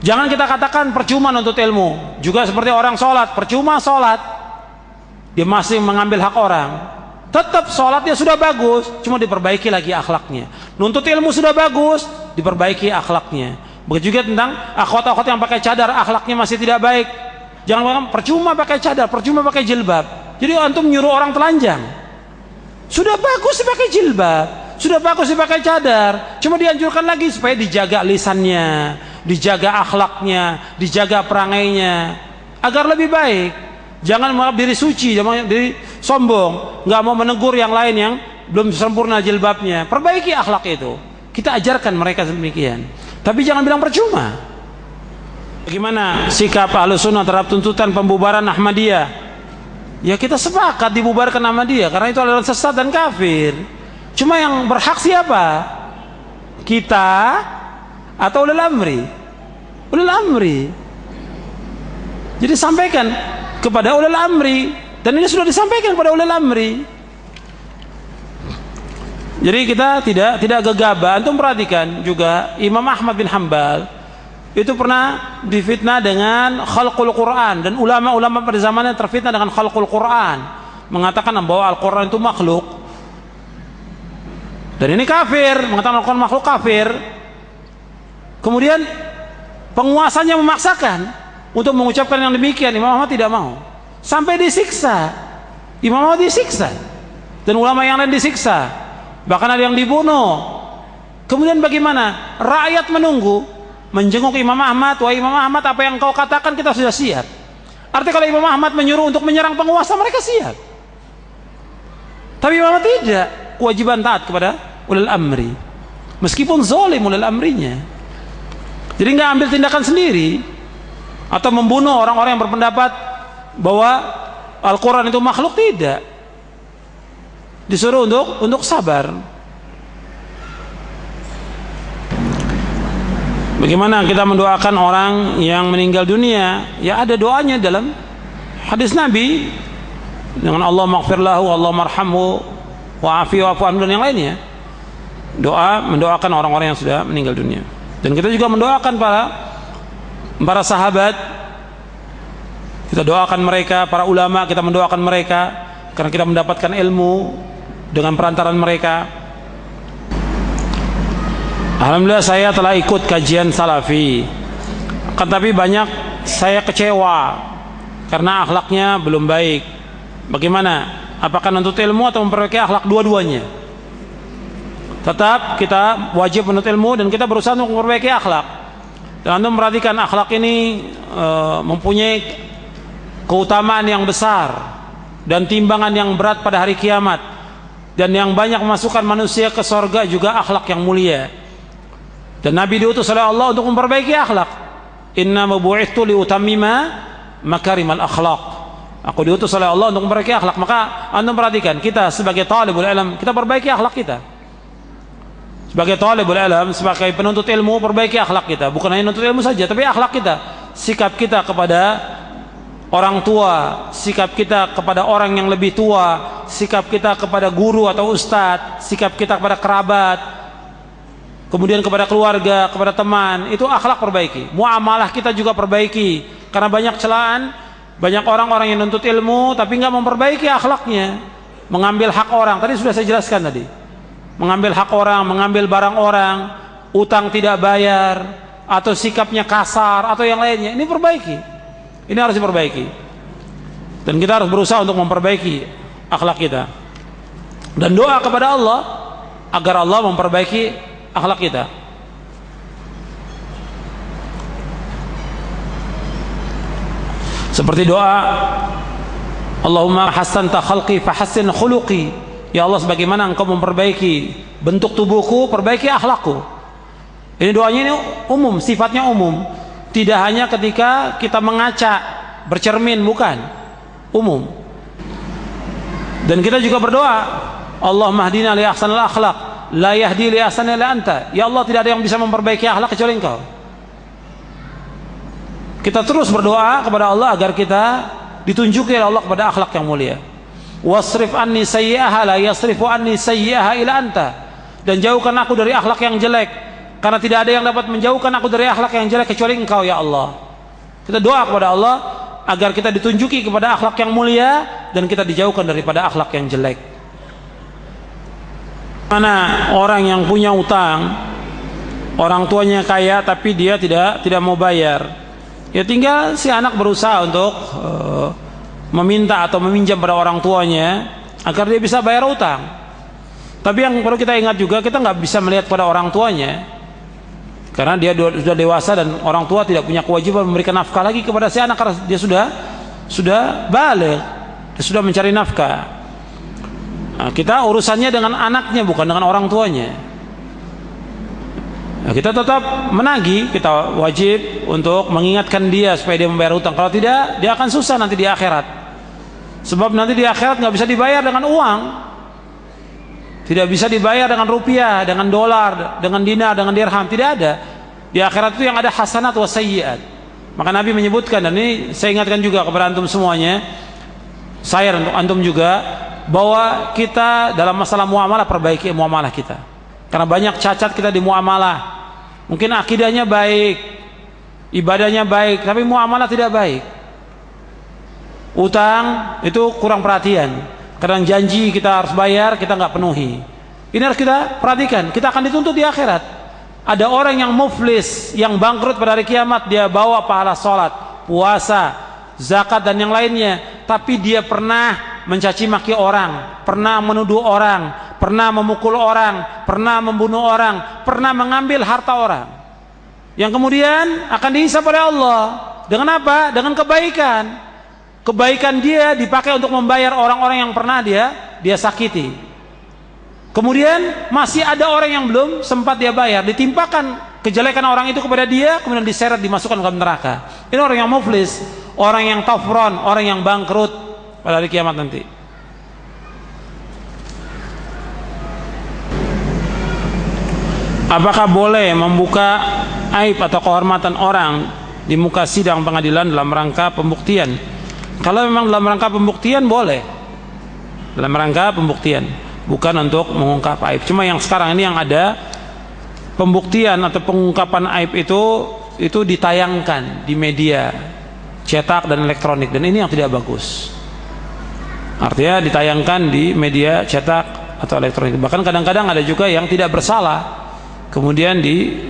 Jangan kita katakan percuma nuntut ilmu. Juga seperti orang sholat, percuma sholat, dia masih mengambil hak orang. Tetap sholatnya sudah bagus, cuma diperbaiki lagi akhlaknya. Nuntut ilmu sudah bagus, diperbaiki akhlaknya. Begitu juga tentang akhwat-akhwat yang pakai cadar, akhlaknya masih tidak baik. Jangan bilang percuma pakai cadar, percuma pakai jilbab. Jadi antum nyuruh orang telanjang. Sudah bagus dipakai jilbab, sudah bagus dipakai cadar, cuma dianjurkan lagi supaya dijaga lisannya, dijaga akhlaknya, dijaga perangainya agar lebih baik. Jangan menganggap diri suci, jangan diri sombong, nggak mau menegur yang lain yang belum sempurna jilbabnya. Perbaiki akhlak itu. Kita ajarkan mereka demikian. Tapi jangan bilang percuma. Bagaimana sikap Ahlussunnah terhadap tuntutan pembubaran Ahmadiyah? Ya kita sepakat dibubarkan Ahmadiyah karena itu adalah sesat dan kafir. Cuma yang berhak siapa? Kita atau ulil amri? Ulil amri. Jadi sampaikan kepada ulil amri, dan ini sudah disampaikan kepada ulil amri. Jadi kita tidak gegabah. Antum perhatikan juga Imam Ahmad bin Hanbal itu pernah difitnah dengan khalqul Quran, dan ulama-ulama pada zamannya terfitnah dengan khalqul Quran, mengatakan bahwa Al-Quran itu makhluk. Dan ini kafir, mengatakan Al-Quran makhluk, kafir. Kemudian penguasanya memaksakan untuk mengucapkan yang demikian. Imam Ahmad tidak mau, sampai disiksa. Imam Ahmad disiksa, dan ulama yang lain disiksa, bahkan ada yang dibunuh. Kemudian bagaimana? Rakyat menunggu, menjenguk Imam Ahmad. Wah Imam Ahmad, apa yang kau katakan kita sudah siap. Artinya kalau Imam Ahmad menyuruh untuk menyerang penguasa, mereka siap. Tapi Imam Ahmad tidak, kewajiban taat kepada ulil amri, meskipun zalim ulil amrinya. Jadi nggak ambil tindakan sendiri atau membunuh orang-orang yang berpendapat bahwa Al-Quran itu makhluk, tidak. Disuruh untuk sabar. Bagaimana kita mendoakan orang yang meninggal dunia? Ya ada doanya dalam hadis Nabi, dengan Allah maghfir lahu, Allah marhamhu, wa'afi wa'fu anhu, dan yang lainnya. Mendoakan orang-orang yang sudah meninggal dunia. Dan kita juga mendoakan para sahabat. Kita doakan mereka, para ulama kita mendoakan mereka, karena kita mendapatkan ilmu dengan perantaran mereka. Alhamdulillah saya telah ikut kajian salafi, tapi banyak saya kecewa karena akhlaknya belum baik. Bagaimana? Apakah menuntut ilmu atau memperbaiki akhlak? Dua-duanya. Tetap kita wajib menuntut ilmu dan kita berusaha untuk memperbaiki akhlak. Dan Anda memperhatikan akhlak ini mempunyai keutamaan yang besar dan timbangan yang berat pada hari kiamat, dan yang banyak memasukkan manusia ke surga juga akhlak yang mulia. Dan Nabi diutus oleh Allah untuk memperbaiki akhlak. Inna mabu'ithtu liutammima makarimal akhlak. Aku diutus oleh Allah untuk memperbaiki akhlak. Maka Anda perhatikan, kita sebagai talibul ilm, kita perbaiki akhlak kita. Sebagai talibul ilm, sebagai penuntut ilmu, perbaiki akhlak kita. Bukan hanya menuntut ilmu saja, tapi akhlak kita, sikap kita kepada orang tua, sikap kita kepada orang yang lebih tua, sikap kita kepada guru atau ustadz, sikap kita kepada kerabat, kemudian kepada keluarga, kepada teman, itu akhlak perbaiki. Muamalah kita juga perbaiki, karena banyak celaan, banyak orang-orang yang nuntut ilmu tapi nggak memperbaiki akhlaknya, mengambil hak orang. Tadi sudah saya jelaskan tadi, mengambil hak orang, mengambil barang orang, utang tidak bayar, atau sikapnya kasar, atau yang lainnya. Ini perbaiki, ini harus diperbaiki, dan kita harus berusaha untuk memperbaiki akhlak kita, dan doa kepada Allah agar Allah memperbaiki akhlak kita. Seperti doa Allahumma hassanta khalqi fahassin khuluqi. Ya Allah, sebagaimana engkau memperbaiki bentuk tubuhku, perbaiki akhlakku. Ini doanya ini umum, sifatnya umum. Tidak hanya ketika kita mengaca, bercermin, bukan. Umum. Dan kita juga berdoa, Allahumma hdina li ahsanil akhlaq, la yahdi li ahsani illa anta. Ya Allah, tidak ada yang bisa memperbaiki akhlak kecuali Engkau. Kita terus berdoa kepada Allah agar kita ditunjuki oleh Allah kepada akhlak yang mulia. Wasrif anni sayyi'aha la yasrifu anni sayyi'aha illa anta. Dan jauhkan aku dari akhlak yang jelek, karena tidak ada yang dapat menjauhkan aku dari akhlak yang jelek kecuali Engkau ya Allah. Kita doa kepada Allah agar kita ditunjuki kepada akhlak yang mulia dan kita dijauhkan daripada akhlak yang jelek. Mana orang yang punya utang, orang tuanya kaya tapi dia tidak mau bayar, ya tinggal si anak berusaha untuk meminta atau meminjam pada orang tuanya agar dia bisa bayar utang. Tapi yang perlu kita ingat juga, kita nggak bisa melihat pada orang tuanya karena dia sudah dewasa dan orang tua tidak punya kewajiban memberikan nafkah lagi kepada si anak karena dia sudah balik, dia sudah mencari nafkah. Nah, kita urusannya dengan anaknya bukan dengan orang tuanya. Nah, kita tetap menagih, kita wajib untuk mengingatkan dia supaya dia membayar hutang. Kalau tidak, dia akan susah nanti di akhirat. Sebab nanti di akhirat nggak bisa dibayar dengan uang, tidak bisa dibayar dengan rupiah, dengan dolar, dengan dinar, dengan dirham. Tidak ada. Di akhirat itu yang ada hasanat wa sayyiat. Maka Nabi menyebutkan, dan ini saya ingatkan juga kepada antum semuanya, saya dan untuk antum juga, bahwa kita dalam masalah muamalah perbaiki muamalah kita. Karena banyak cacat kita di muamalah. Mungkin akidahnya baik, ibadahnya baik, tapi muamalah tidak baik. Utang itu kurang perhatian. Kadang janji kita harus bayar, kita nggak penuhi. Ini harus kita perhatikan. Kita akan dituntut di akhirat. Ada orang yang muflis, yang bangkrut pada hari kiamat, dia bawa pahala sholat, puasa, zakat dan yang lainnya, tapi dia pernah mencaci maki orang, pernah menuduh orang, pernah memukul orang, pernah membunuh orang, pernah mengambil harta orang, yang kemudian akan dihisab oleh Allah dengan apa? Dengan kebaikan. Kebaikan dia dipakai untuk membayar orang-orang yang pernah dia sakiti. Kemudian masih ada orang yang belum sempat dia bayar, ditimpakan kejelekan orang itu kepada dia, kemudian diseret, dimasukkan ke neraka. Ini orang yang muflis, orang yang tafron, orang yang bangkrut pada hari kiamat nanti. Apakah boleh membuka aib atau kehormatan orang di muka sidang pengadilan dalam rangka pembuktian? Kalau memang dalam rangka pembuktian boleh, dalam rangka pembuktian, bukan untuk mengungkap aib. Cuma yang sekarang ini yang ada pembuktian atau pengungkapan aib itu ditayangkan di media cetak dan elektronik, dan ini yang tidak bagus. Artinya ditayangkan di media cetak atau elektronik. Bahkan kadang-kadang ada juga yang tidak bersalah kemudian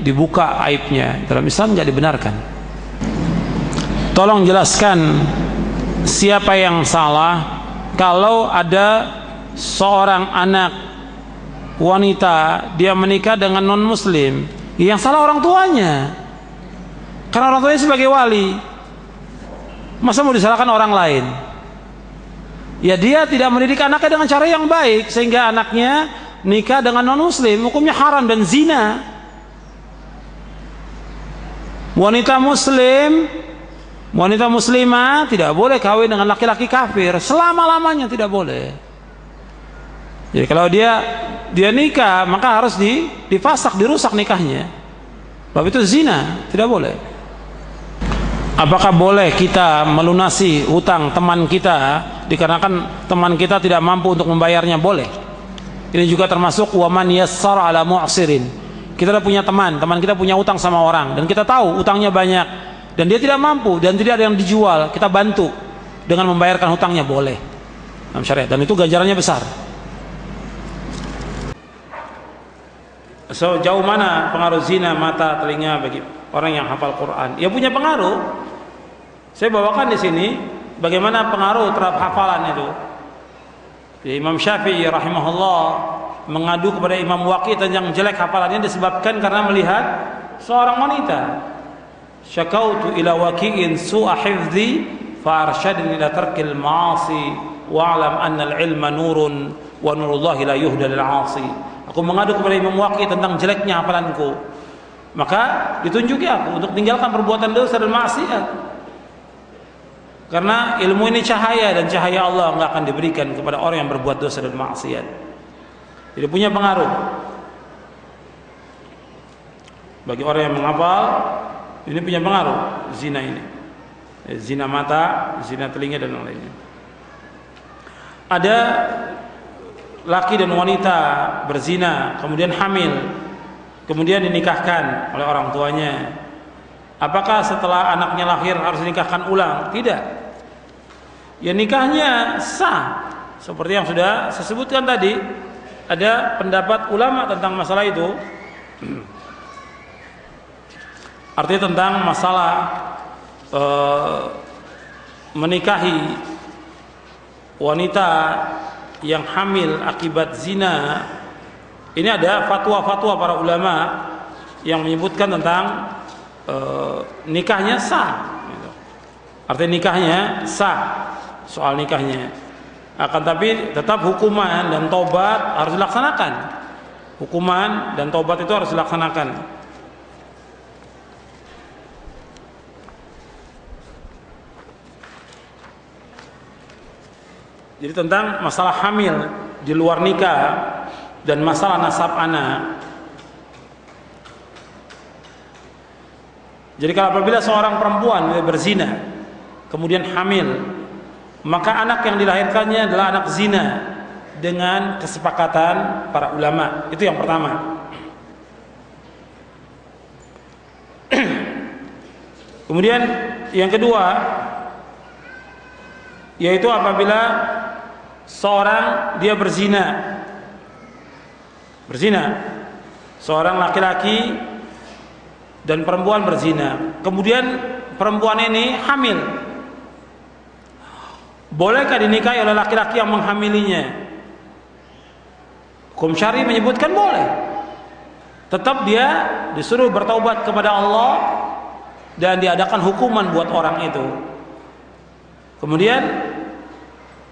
dibuka aibnya. Dalam Islam tidak dibenarkan. Tolong jelaskan siapa yang salah kalau ada seorang anak wanita dia menikah dengan non muslim. Yang salah orang tuanya, karena orang tuanya sebagai wali. Masa mau disalahkan orang lain? Ya dia tidak mendidik anaknya dengan cara yang baik, sehingga anaknya nikah dengan non muslim, hukumnya haram dan zina. Wanita muslimah tidak boleh kawin dengan laki-laki kafir selama-lamanya, tidak boleh. Jadi kalau dia nikah, maka harus difasak, dirusak nikahnya. Sebab itu zina, tidak boleh. Apakah boleh kita melunasi hutang teman kita dikarenakan teman kita tidak mampu untuk membayarnya? Boleh. Ini juga termasuk waman yassara ala mu'sirin. Kita punya teman kita punya utang sama orang dan kita tahu utangnya banyak dan dia tidak mampu dan tidak ada yang dijual, kita bantu dengan membayarkan hutangnya, boleh dalam syariat, dan itu ganjarannya besar. Sejauh mana pengaruh zina mata telinga bagi orang yang hafal Quran? Ya punya pengaruh. Saya bawakan di sini bagaimana pengaruh terhadap hafalan itu. Imam Syafi'i rahimahullah mengadu kepada Imam Waqi tentang jelek hafalannya disebabkan karena melihat seorang wanita. Syakautu ila Waqi'in su'a hifdzi fa arsyadni ila tarkil ma'asi wa'lam anna al-ilma nurun wa nurullahi la yuhda lil 'asi. Aku mengadu kepada Imam Waqi tentang jeleknya hafalanku, maka ditunjuki aku untuk tinggalkan perbuatan dosa dan maksiat, karena ilmu ini cahaya dan cahaya Allah nggak akan diberikan kepada orang yang berbuat dosa dan maksiat. Jadi punya pengaruh bagi orang yang menghafal. Ini punya pengaruh zina ini, zina mata, zina telinga dan lainnya. Ada laki dan wanita berzina kemudian hamil, kemudian dinikahkan oleh orang tuanya, apakah setelah anaknya lahir harus dinikahkan ulang? Tidak. Ya nikahnya sah. Seperti yang sudah saya sebutkan tadi, ada pendapat ulama tentang masalah itu. Artinya tentang masalah menikahi wanita yang hamil akibat zina. Ini ada fatwa-fatwa para ulama yang menyebutkan tentang nikahnya sah. Artinya nikahnya sah, soal nikahnya. Akan tapi tetap hukuman dan tobat harus dilaksanakan. Hukuman dan tobat itu harus dilaksanakan. Jadi tentang masalah hamil di luar nikah dan masalah nasab anak. Jadi kalau apabila seorang perempuan berzina kemudian hamil, maka anak yang dilahirkannya adalah anak zina dengan kesepakatan para ulama. Itu yang pertama. Kemudian yang kedua, yaitu apabila seorang dia berzina, seorang laki-laki dan perempuan berzina, kemudian perempuan ini hamil, bolehkah dinikahi oleh laki-laki yang menghamilinya? Hukum syar'i menyebutkan boleh. Tetap dia disuruh bertaubat kepada Allah dan diadakan hukuman buat orang itu. Kemudian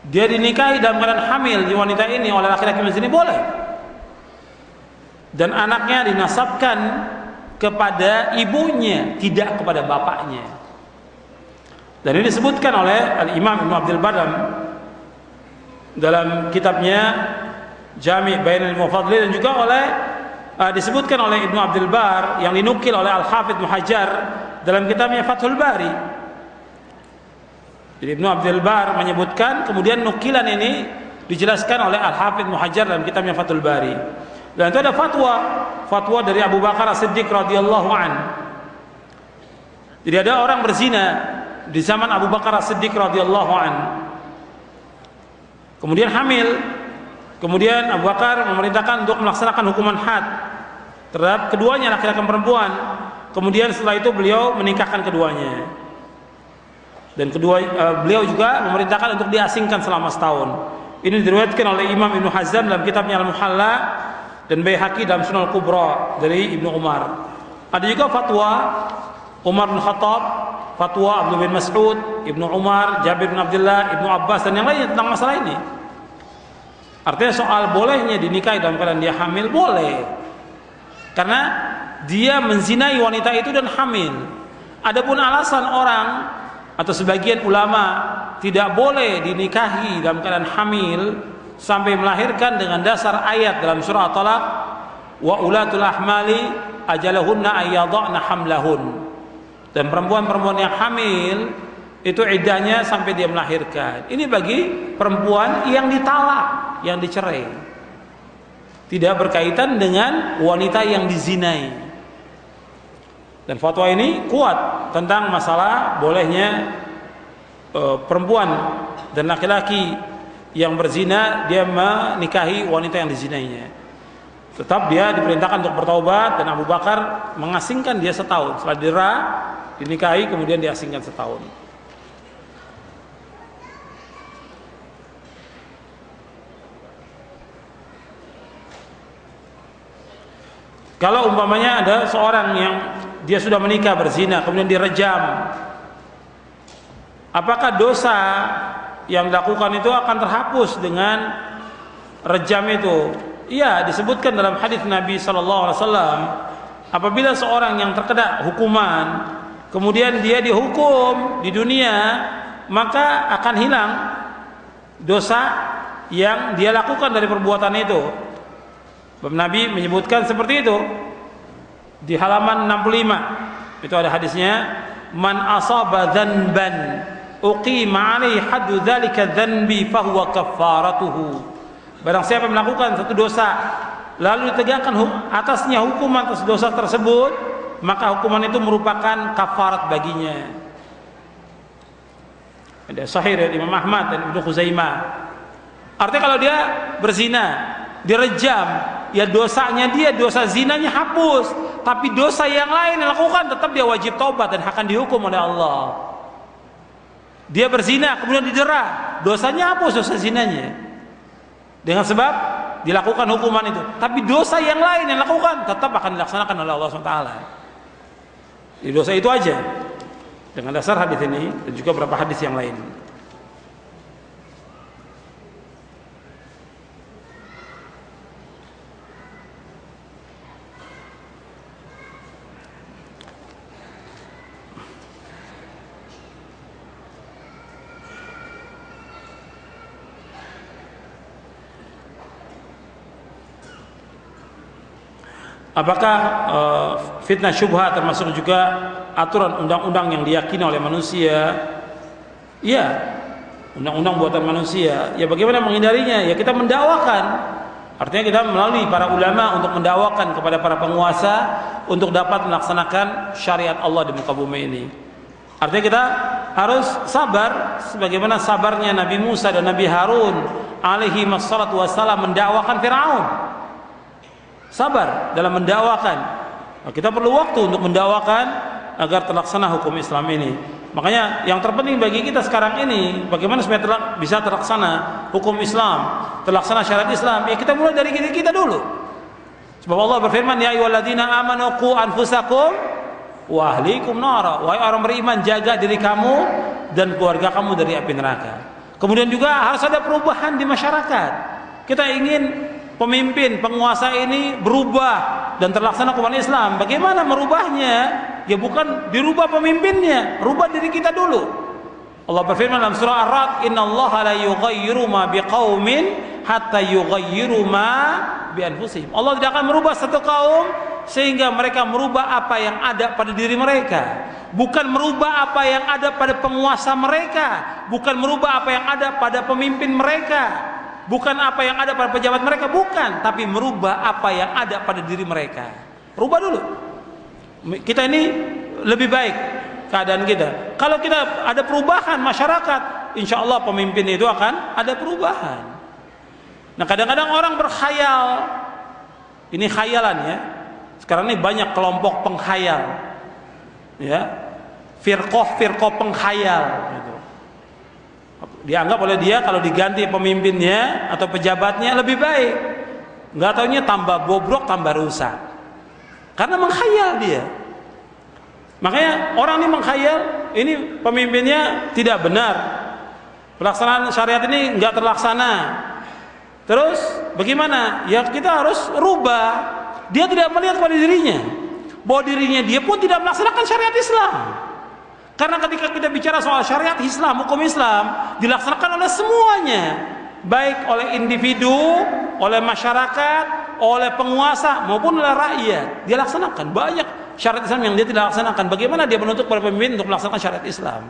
dia dinikahi dalam keadaan hamil di wanita ini oleh laki-laki berzina, boleh. Dan anaknya dinasabkan kepada ibunya, tidak kepada bapaknya. Dan ini disebutkan oleh Al-Imam Ibn Abdul Bar dalam kitabnya Jami' Bainal Mufaddalin, dan juga disebutkan oleh Ibn Abdul Bar yang dinukil oleh Al-Hafidz Muhajjar dalam kitabnya Fathul Bari. Jadi Ibn Abdul Bar menyebutkan, kemudian nukilan ini dijelaskan oleh Al-Hafidz Muhajjar dalam kitabnya Fathul Bari. Dan itu ada fatwa dari Abu Bakar As-Siddiq radhiyallahu an. Jadi ada orang berzina di zaman Abu Bakar As-Siddiq radhiyallahu an, kemudian hamil, kemudian Abu Bakar memerintahkan untuk melaksanakan hukuman had terhadap keduanya, laki-laki dan perempuan. Kemudian setelah itu beliau menikahkan keduanya, dan beliau juga memerintahkan untuk diasingkan selama setahun. Ini diriwayatkan oleh Imam Ibnu Hazm dalam kitabnya Al-Muhalla dan Baihaqi dalam Sunan Al-Kubra dari Ibnu Umar. Ada juga fatwa Umar bin Khattab, fatwa Abdullah bin Mas'ud, Ibnu Umar, Jabir bin Abdullah, Ibnu Abbas dan yang lainnya tentang masalah ini. Artinya soal bolehnya dinikahi dalam keadaan dia hamil, boleh. Karena dia menzinai wanita itu dan hamil. Adapun alasan orang atau sebagian ulama tidak boleh dinikahi dalam keadaan hamil sampai melahirkan dengan dasar ayat dalam surah At-Talaq, wa ulatul ahmali ajalahunna ayyadhna hamlahun. Dan perempuan-perempuan yang hamil itu iddahnya sampai dia melahirkan. Ini bagi perempuan yang ditalak, yang dicerai, tidak berkaitan dengan wanita yang dizinai. Dan fatwa ini kuat tentang masalah bolehnya perempuan dan laki-laki yang berzina dia menikahi wanita yang dizinainya. Tetap dia diperintahkan untuk bertaubat, dan Abu Bakar mengasingkan dia setahun. Setelah dinikahi kemudian diasingkan setahun. Kalau umpamanya ada seorang yang dia sudah menikah berzina kemudian direjam, apakah dosa yang dilakukan itu akan terhapus dengan rejam itu? Iya, disebutkan dalam hadis Nabi SAW, apabila seorang yang terkena hukuman kemudian dia dihukum di dunia, maka akan hilang dosa yang dia lakukan dari perbuatan itu. Nabi menyebutkan seperti itu di halaman 65. Itu ada hadisnya, man asaba dzanban uqima alaihi haddu dzalika dzanbi fahuwa kaffaratuhu. Barang siapa melakukan satu dosa lalu ditegakkan atasnya hukuman atas dosa tersebut, maka hukuman itu merupakan kafarat baginya. Ada sahih dari Imam Ahmad dan Ibnu Khuzaimah. Artinya kalau dia berzina, direjam, ya dosanya dia, dosa zinanya hapus, tapi dosa yang lain yang lakukan tetap dia wajib taubat dan akan dihukum oleh Allah. Dia berzina kemudian didera, dosanya hapus, dosa zinanya, dengan sebab dilakukan hukuman itu, tapi dosa yang lain yang lakukan tetap akan dilaksanakan oleh Allah SWT. Jadi dosa itu aja, dengan dasar hadis ini dan juga beberapa hadis yang lain. Apakah fitnah syubhat termasuk juga aturan undang-undang yang diyakini oleh manusia? Ya, undang-undang buatan manusia. Ya bagaimana menghindarinya? Ya kita mendakwakan. Artinya kita melalui para ulama untuk mendakwakan kepada para penguasa untuk dapat melaksanakan syariat Allah di muka bumi ini. Artinya kita harus sabar sebagaimana sabarnya Nabi Musa dan Nabi Harun alaihi wassalatu wassalam mendakwakan Firaun. Sabar dalam mendakwakan. Nah, kita perlu waktu untuk mendakwakan agar terlaksana hukum Islam ini. Makanya yang terpenting bagi kita sekarang ini, bagaimana supaya bisa terlaksana hukum Islam, terlaksana syariat Islam. Ya kita mulai dari diri kita dulu. Sebab Allah berfirman, ya ayyuhalladzina amanu qu anfusakum wa ahlikum nara. Wahai orang beriman, jaga diri kamu dan keluarga kamu dari api neraka. Kemudian juga harus ada perubahan di masyarakat. Kita ingin pemimpin, penguasa ini berubah dan terlaksana hukuman Islam. Bagaimana merubahnya? Ya bukan dirubah pemimpinnya, rubah diri kita dulu. Allah berfirman dalam surah Ar-Ra'd, "Innallaha la yughayyiru ma biqaumin hatta yughayyiru ma bi anfusihim." Allah tidak akan merubah satu kaum sehingga mereka merubah apa yang ada pada diri mereka. Bukan merubah apa yang ada pada penguasa mereka, bukan merubah apa yang ada pada pemimpin mereka, bukan apa yang ada pada pejabat mereka, bukan, tapi merubah apa yang ada pada diri mereka. Rubah dulu. Kita ini lebih baik keadaan kita. Kalau kita ada perubahan masyarakat, insya Allah pemimpin itu akan ada perubahan. Nah kadang-kadang orang berkhayal, ini khayalan ya. Sekarang ini banyak kelompok penghayal, ya, firqoh penghayal. Gitu. Dianggap oleh dia kalau diganti pemimpinnya atau pejabatnya lebih baik. Nggak taunya tambah bobrok, tambah rusak. Karena menghayal dia. Makanya orang ini menghayal, ini pemimpinnya tidak benar. Pelaksanaan syariat ini nggak terlaksana. Terus bagaimana? Ya kita harus rubah. Dia tidak melihat pada dirinya, bahwa dirinya dia pun tidak melaksanakan syariat Islam. Karena ketika kita bicara soal syariat Islam, hukum Islam dilaksanakan oleh semuanya, baik oleh individu, oleh masyarakat, oleh penguasa maupun oleh rakyat. Dia laksanakan banyak syariat Islam yang dia tidak laksanakan. Bagaimana dia menuntut para pemimpin untuk melaksanakan syariat Islam?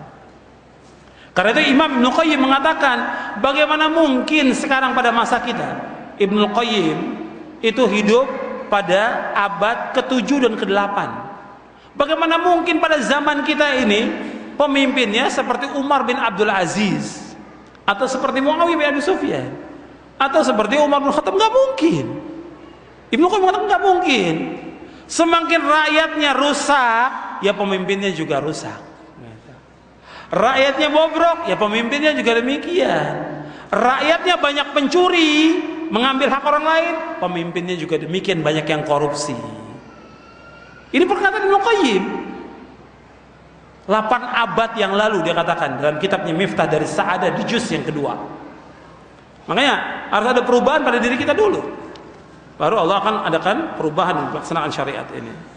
Karena itu Imam Ibnu Qayyim mengatakan, bagaimana mungkin sekarang pada masa kita, Ibnu Qayyim itu hidup pada abad ke-7 dan ke-8. Bagaimana mungkin pada zaman kita ini pemimpinnya seperti Umar bin Abdul Aziz, atau seperti Muawiyah bin Abi Sufyan, atau seperti Umar bin Khattab? Nggak mungkin. Ibnu Qayyim mengatakan nggak mungkin. Semakin rakyatnya rusak, ya pemimpinnya juga rusak. Rakyatnya bobrok, ya pemimpinnya juga demikian. Rakyatnya banyak pencuri, mengambil hak orang lain, pemimpinnya juga demikian, banyak yang korupsi. Ini perkataan Ibnu Qayyim 8 abad yang lalu, dia katakan dalam kitabnya Miftah dari Sa'adah di juz yang kedua. Makanya harus ada perubahan pada diri kita dulu, baru Allah akan adakan perubahan pelaksanaan syariat ini.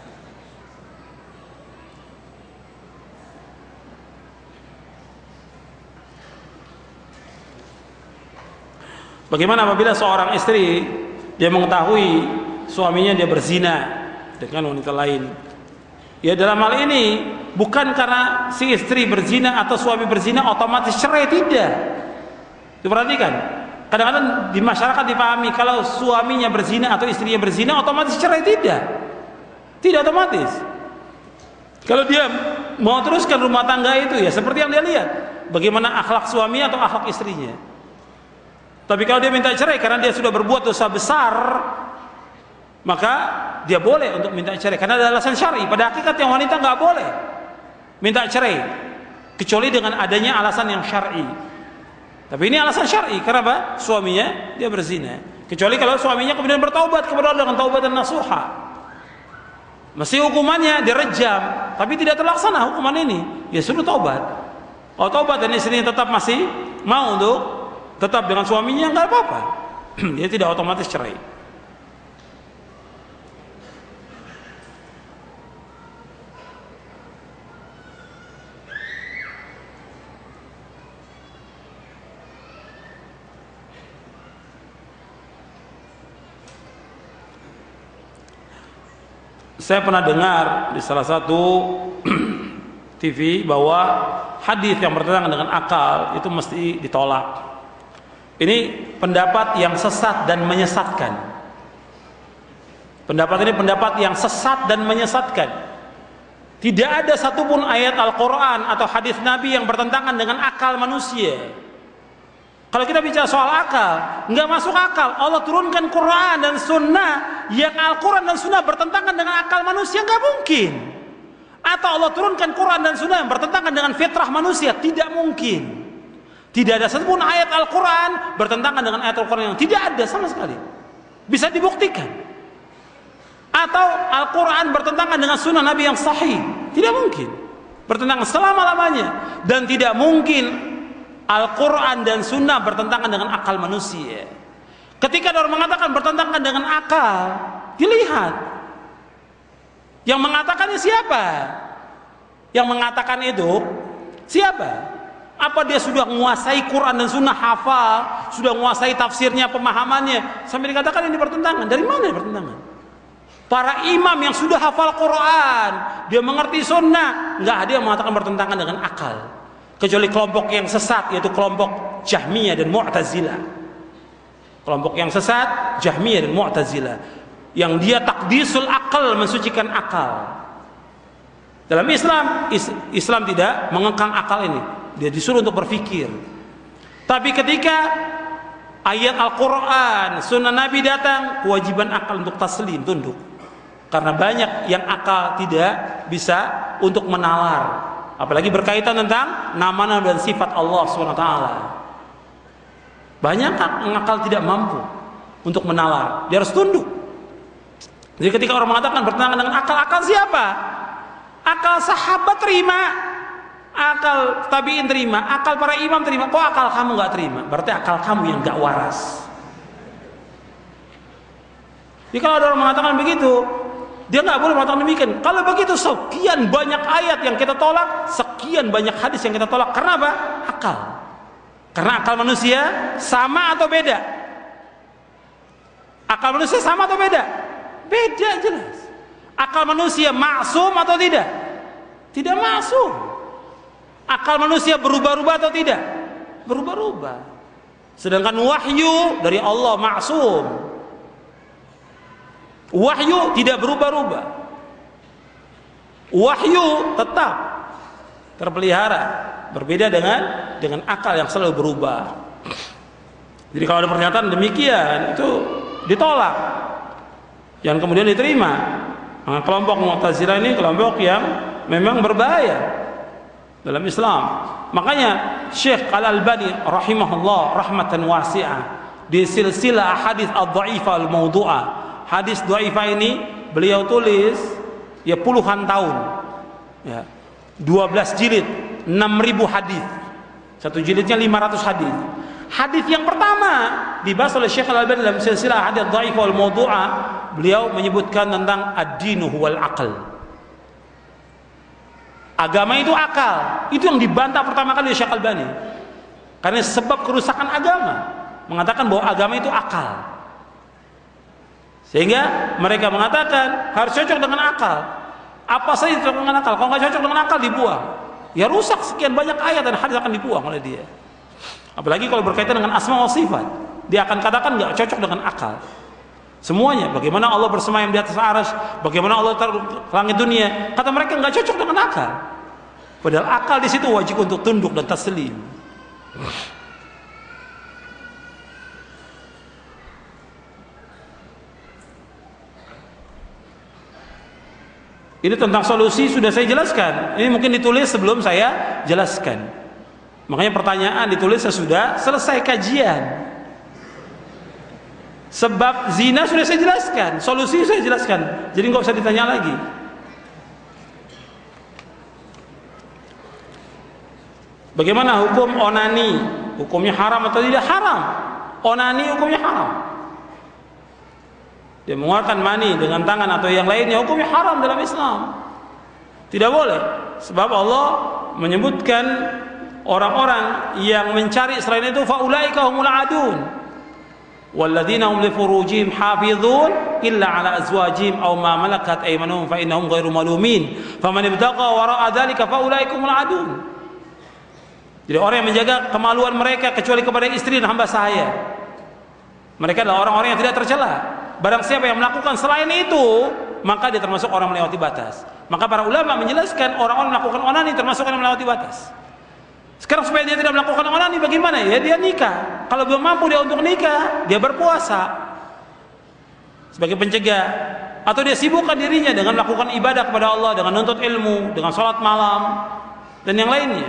Bagaimana apabila seorang istri dia mengetahui suaminya dia berzina dengan wanita lain? Ya dalam hal ini bukan karena si istri berzina atau suami berzina otomatis cerai, tidak. Diperhatikan. Kadang-kadang di masyarakat dipahami kalau suaminya berzina atau istrinya berzina otomatis cerai. Tidak otomatis. Kalau dia mau teruskan rumah tangga itu ya seperti yang dia lihat, bagaimana akhlak suami atau akhlak istrinya. Tapi kalau dia minta cerai karena dia sudah berbuat dosa besar, maka dia boleh untuk minta cerai karena ada alasan syar'i. Pada hakikatnya wanita nggak boleh minta cerai kecuali dengan adanya alasan yang syar'i. Tapi ini alasan syar'i, kenapa? Suaminya dia berzina. Kecuali kalau suaminya kemudian bertaubat kepada Allah dengan taubatan nasuha. Mesti hukumannya direjam, tapi tidak terlaksana hukuman ini. Ya suruh taubat. Oh taubat dan istrinya tetap masih mau untuk tetap dengan suaminya, nggak apa-apa. Dia tidak otomatis cerai. Saya pernah dengar di salah satu TV bahwa hadis yang bertentangan dengan akal itu mesti ditolak. Ini pendapat yang sesat dan menyesatkan. Pendapat ini pendapat yang sesat dan menyesatkan. Tidak ada satupun ayat Al-Quran atau hadis Nabi yang bertentangan dengan akal manusia. Kalau kita bicara soal akal, nggak masuk akal. Allah turunkan Quran dan Sunnah yang Al-Quran dan Sunnah bertentangan dengan akal manusia, nggak mungkin. Atau Allah turunkan Quran dan Sunnah yang bertentangan dengan fitrah manusia, tidak mungkin. Tidak ada satupun ayat Al-Quran bertentangan dengan ayat Al-Quran yang tidak ada sama sekali. Bisa dibuktikan. Atau Al-Quran bertentangan dengan Sunnah Nabi yang sahih, tidak mungkin. Bertentangan selama-lamanya. Dan tidak mungkin Al-Quran dan Sunnah bertentangan dengan akal manusia. Ketika orang mengatakan bertentangan dengan akal, dilihat yang mengatakannya siapa. Yang mengatakan itu siapa? Apa dia sudah menguasai Quran dan Sunnah, hafal, sudah menguasai tafsirnya, pemahamannya, sampai dikatakan ini bertentangan? Dari mana bertentangan? Para imam yang sudah hafal Quran, dia mengerti Sunnah, nggak ada yang mengatakan bertentangan dengan akal. Kecuali kelompok yang sesat, yaitu kelompok Jahmiyah dan Mu'tazilah. Kelompok yang sesat, Jahmiyah dan Mu'tazilah, yang dia takdisul akal, mensucikan akal. Dalam Islam tidak mengekang akal ini. Dia disuruh untuk berpikir. Tapi ketika ayat Al-Quran, Sunnah Nabi datang, kewajiban akal untuk taslim, tunduk. Karena banyak yang akal tidak bisa untuk menalar. Apalagi berkaitan tentang nama-nama dan sifat Allah SWT. Banyak yang akal tidak mampu untuk menalar. Dia harus tunduk. Jadi ketika orang mengatakan bertentangan dengan akal, akal siapa? Akal sahabat terima, akal tabi'in terima, akal para imam terima. Kok akal kamu gak terima? Berarti akal kamu yang gak waras. Jadi kalau ada orang mengatakan begitu, dia nggak boleh mengatakan demikian. Kalau begitu sekian banyak ayat yang kita tolak, sekian banyak hadis yang kita tolak. Karena apa? Akal. Karena akal manusia sama atau beda? Akal manusia sama atau beda? Beda jelas. Akal manusia maksum atau tidak? Tidak maksum. Akal manusia berubah-ubah atau tidak? Berubah-ubah. Sedangkan wahyu dari Allah maksum. Wahyu tidak berubah-ubah. Wahyu tetap terpelihara, berbeda dengan akal yang selalu berubah. Jadi kalau ada pernyataan demikian itu ditolak, yang kemudian diterima. Nah, kelompok Mu'tazilah ini kelompok yang memang berbahaya dalam Islam. Makanya Syekh Al-Albani rahimahullah rahmatan wasi'ah di silsilah hadis ad-dha'ifah al-mawdu'ah, hadis dhaifah ini beliau tulis ya puluhan tahun ya, 12 jilid, 6.000 hadis, satu jilidnya 500 hadis. Hadis yang pertama dibahas oleh Syekh Al-Albani dalam silsilah hadis dhaifah wal mawdu'ah, beliau menyebutkan tentang ad-dinu huwal aql. Agama itu akal. Itu yang dibantah pertama kali oleh Syekh Al-Albani. Karena sebab kerusakan agama, mengatakan bahwa agama itu akal. Sehingga mereka mengatakan harus cocok dengan akal. Apa saja cocok dengan akal. Kalau nggak cocok dengan akal dibuang. Ya rusak, sekian banyak ayat dan hadis akan dibuang oleh dia. Apalagi kalau berkaitan dengan asma wa sifat. dia akan katakan nggak cocok dengan akal. Semuanya, bagaimana Allah bersemayam di atas arsy, bagaimana Allah taruh langit dunia, kata mereka nggak cocok dengan akal. Padahal akal di situ wajib untuk tunduk dan taslim. Ini tentang solusi sudah saya jelaskan. Ini mungkin ditulis sebelum saya jelaskan. Makanya pertanyaan ditulis sesudah selesai kajian. Sebab zina sudah saya jelaskan, solusi saya jelaskan. Jadi nggak usah ditanya lagi. Bagaimana hukum onani? Hukumnya haram atau tidak? Haram. Onani hukumnya haram. Dia mengeluarkan mani dengan tangan atau yang lainnya, hukumnya haram dalam Islam. Tidak boleh. Sebab Allah menyebutkan orang-orang yang mencari selain itu, faulaika humul adun walladzina hum li furujihim hafizun illa ala azwajihim aw ma malakat aymanuhum fa innahum ghairu malumin faman ibtaqa wara'a dzalika faulaika humul adun. Jadi orang yang menjaga kemaluan mereka kecuali kepada istri dan hamba sahaya, mereka adalah orang-orang yang tidak tercela. Barang siapa yang melakukan selain itu, maka dia termasuk orang melewati batas. Maka para ulama menjelaskan orang-orang melakukan onani termasuk orang melewati batas. Sekarang supaya dia tidak melakukan onani bagaimana? Ya dia nikah. Kalau belum mampu dia untuk nikah, dia berpuasa sebagai pencegah. Atau dia sibukkan dirinya dengan melakukan ibadah kepada Allah, dengan menuntut ilmu, dengan sholat malam dan yang lainnya.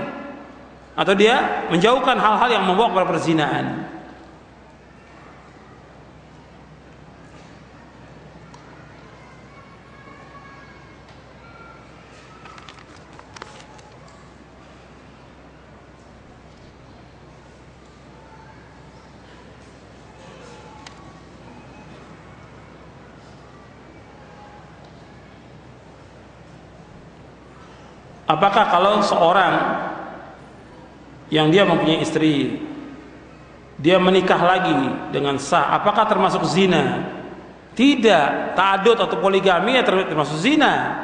Atau dia menjauhkan hal-hal yang membawa kepada perzinaan. Apakah kalau seorang yang dia mempunyai istri, dia menikah lagi dengan sah, apakah termasuk zina? Tidak. Ta'adud atau poligami ya termasuk zina.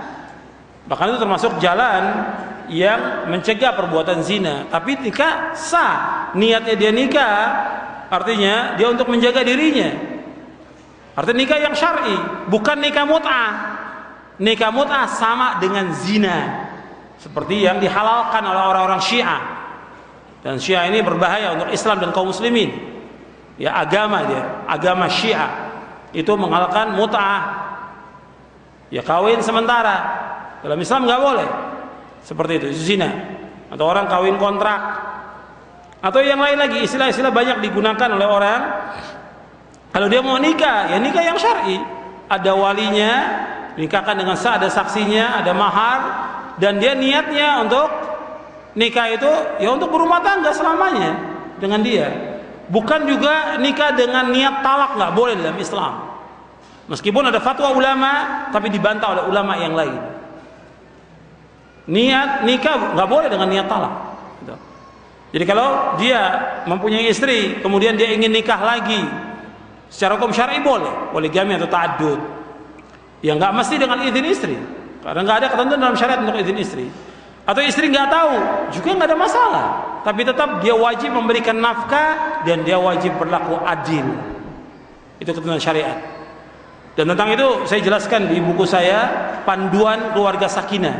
Bahkan itu termasuk jalan yang mencegah perbuatan zina. Tapi nikah sah, niatnya dia nikah, artinya dia untuk menjaga dirinya. Artinya nikah yang syar'i, bukan nikah mut'ah. Nikah mut'ah sama dengan zina, seperti yang dihalalkan oleh orang-orang Syiah. Dan Syiah ini berbahaya untuk Islam dan kaum muslimin. Ya, agama dia, agama Syiah itu menghalalkan mut'ah. Ya, kawin sementara. Dalam Islam nggak boleh. Seperti itu zina. Atau orang kawin kontrak. Atau yang lain lagi, istilah-istilah banyak digunakan oleh orang. Kalau dia mau nikah, ya nikah yang syar'i. Ada walinya, nikahkan dengan sah, ada saksinya, ada mahar. Dan dia niatnya untuk nikah itu ya untuk berumah tangga selamanya dengan dia. Bukan juga nikah dengan niat talak, nggak boleh dalam Islam. Meskipun ada fatwa ulama, tapi dibantah oleh ulama yang lain. Niat nikah nggak boleh dengan niat talak. Jadi kalau dia mempunyai istri, kemudian dia ingin nikah lagi, secara hukum syar'i boleh, poligami atau ta'addud. Ya nggak mesti dengan izin istri. Karena nggak ada ketentuan dalam syariat untuk izin istri. Atau istri nggak tahu, juga nggak ada masalah. Tapi tetap dia wajib memberikan nafkah dan dia wajib berlaku adil. Itu ketentuan syariat. Dan tentang itu saya jelaskan di buku saya Panduan Keluarga Sakinah.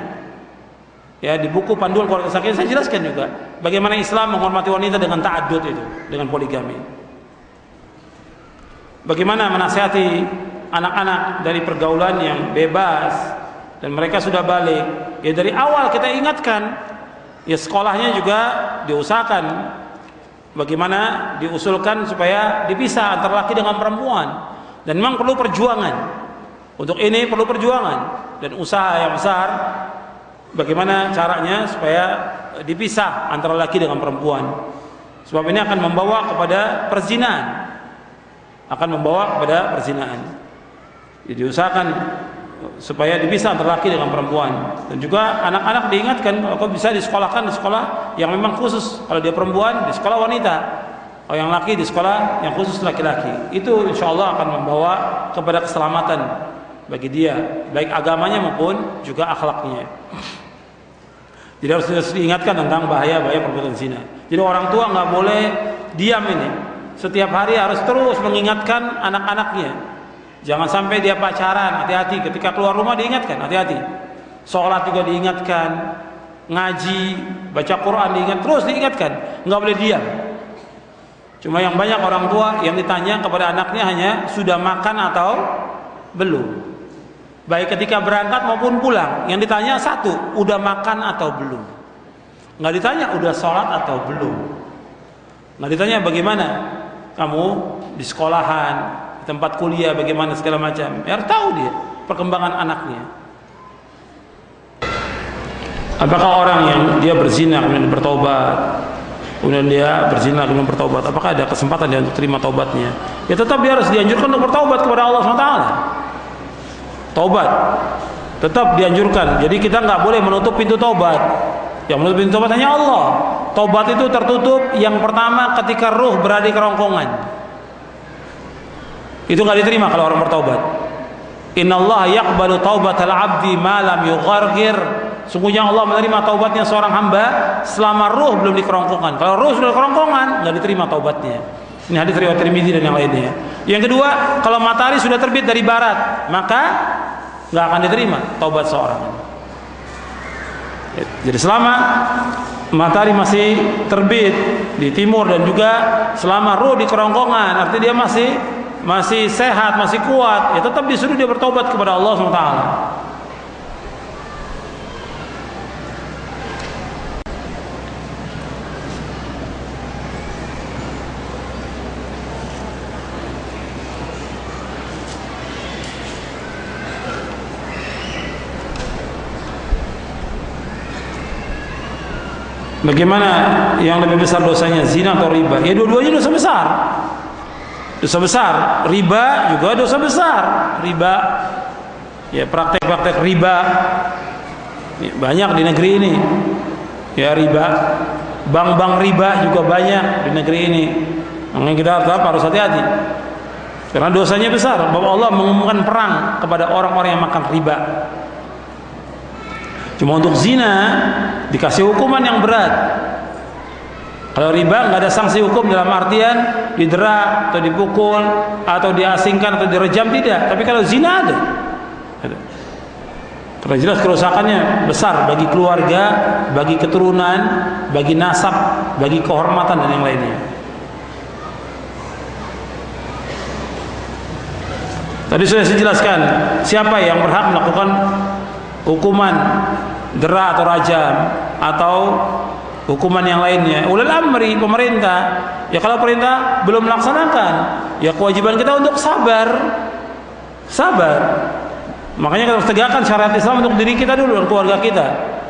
Ya, di buku Panduan Keluarga Sakinah saya jelaskan juga bagaimana Islam menghormati wanita dengan ta'addud itu, dengan poligami. Bagaimana menasihati anak-anak dari pergaulan yang bebas. Dan mereka sudah balik. Ya dari awal kita ingatkan, ya sekolahnya juga diusahakan bagaimana diusulkan supaya dipisah antara laki dengan perempuan. Dan memang perlu perjuangan. Untuk ini perlu perjuangan dan usaha yang besar. Bagaimana caranya supaya dipisah antara laki dengan perempuan. Sebab ini akan membawa kepada perzinahan. Akan membawa kepada perzinahan. Jadi diusahakan supaya dipisah antara laki dengan perempuan. Dan juga anak-anak diingatkan kalau bisa disekolahkan di sekolah yang memang khusus. Kalau dia perempuan di sekolah wanita, kalau yang laki di sekolah yang khusus laki-laki. Itu insya Allah akan membawa kepada keselamatan bagi dia, baik agamanya maupun juga akhlaknya. Jadi harus diingatkan tentang bahaya-bahaya perbuatan zina. Jadi orang tua nggak boleh diam ini. setiap hari harus terus mengingatkan anak-anaknya. Jangan sampai dia pacaran, hati-hati. Ketika keluar rumah diingatkan, hati-hati. Sholat juga diingatkan, ngaji, baca Quran terus diingatkan, nggak boleh diam. Cuma yang banyak orang tua yang ditanya kepada anaknya hanya sudah makan atau belum. Baik ketika berangkat maupun pulang, yang ditanya satu, udah makan atau belum. Nggak ditanya udah sholat atau belum. Nggak ditanya bagaimana kamu di sekolahan, di tempat kuliah, bagaimana segala macam. Ya harus tahu dia perkembangan anaknya. Apakah orang yang dia berzina kemudian bertobat, kemudian dia berzina kemudian bertobat, apakah ada kesempatan dia untuk terima taubatnya? Ya tetap dia harus dianjurkan untuk bertobat kepada Allah SWT. Taubat tetap dianjurkan. Jadi kita nggak boleh menutup pintu taubat. Yang menutup pintu taubat hanya Allah. Taubat itu tertutup yang pertama ketika ruh berada di kerongkongan. Itu nggak diterima kalau orang bertaubat. Innallaha yaqbalu taubatal 'abdi ma lam yughargir. Sungguhnya Allah menerima taubatnya seorang hamba selama ruh belum di kerongkongan. Kalau ruh sudah di kerongkongan, nggak diterima taubatnya. Ini hadis riwayat Tirmidzi dan yang lainnya. Yang kedua, kalau matahari sudah terbit dari barat, maka nggak akan diterima taubat seorang. Jadi selama matahari masih terbit di timur dan juga selama ruh di kerongkongan, artinya dia masih sehat, masih kuat, ya tetap disuruh dia bertobat kepada Allah SWT. Bagaimana yang lebih besar dosanya, zina atau riba? Ya dua-duanya dosa besar. Dosa besar. Riba juga dosa besar. Riba, ya praktek-praktek riba ya, banyak di negeri ini. Ya riba, bank-bank riba juga banyak di negeri ini. Makanya kita harus hati-hati. Karena dosanya besar. Bahwa Allah mengumumkan perang kepada orang-orang yang makan riba. Cuma untuk zina dikasih hukuman yang berat. Kalau riba nggak ada sanksi hukum dalam artian didera atau dipukul atau diasingkan atau direjam, tidak. Tapi kalau zina ada. Karena jelas kerusakannya besar bagi keluarga, bagi keturunan, bagi nasab, bagi kehormatan dan yang lainnya. Tadi sudah saya jelaskan siapa yang berhak melakukan hukuman dera atau rajam atau hukuman yang lainnya. Ulul amri, pemerintah. Ya kalau perintah belum melaksanakan, ya kewajiban kita untuk sabar. Makanya kita harus tegakkan syariat Islam untuk diri kita dulu dan keluarga kita.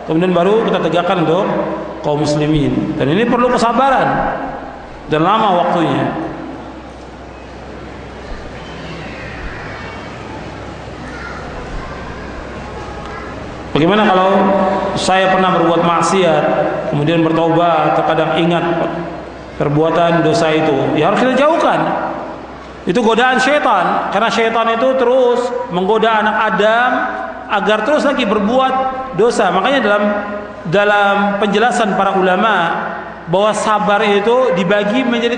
Kemudian baru kita tegakkan untuk kaum muslimin. Dan ini perlu kesabaran dan lama waktunya. Bagaimana kalau saya pernah berbuat maksiat, kemudian bertobat, terkadang ingat perbuatan dosa itu, ya harus kita jauhkan. Itu godaan syaitan, karena syaitan itu terus menggoda anak Adam agar terus lagi berbuat dosa. Makanya dalam penjelasan para ulama bahwa sabar itu dibagi menjadi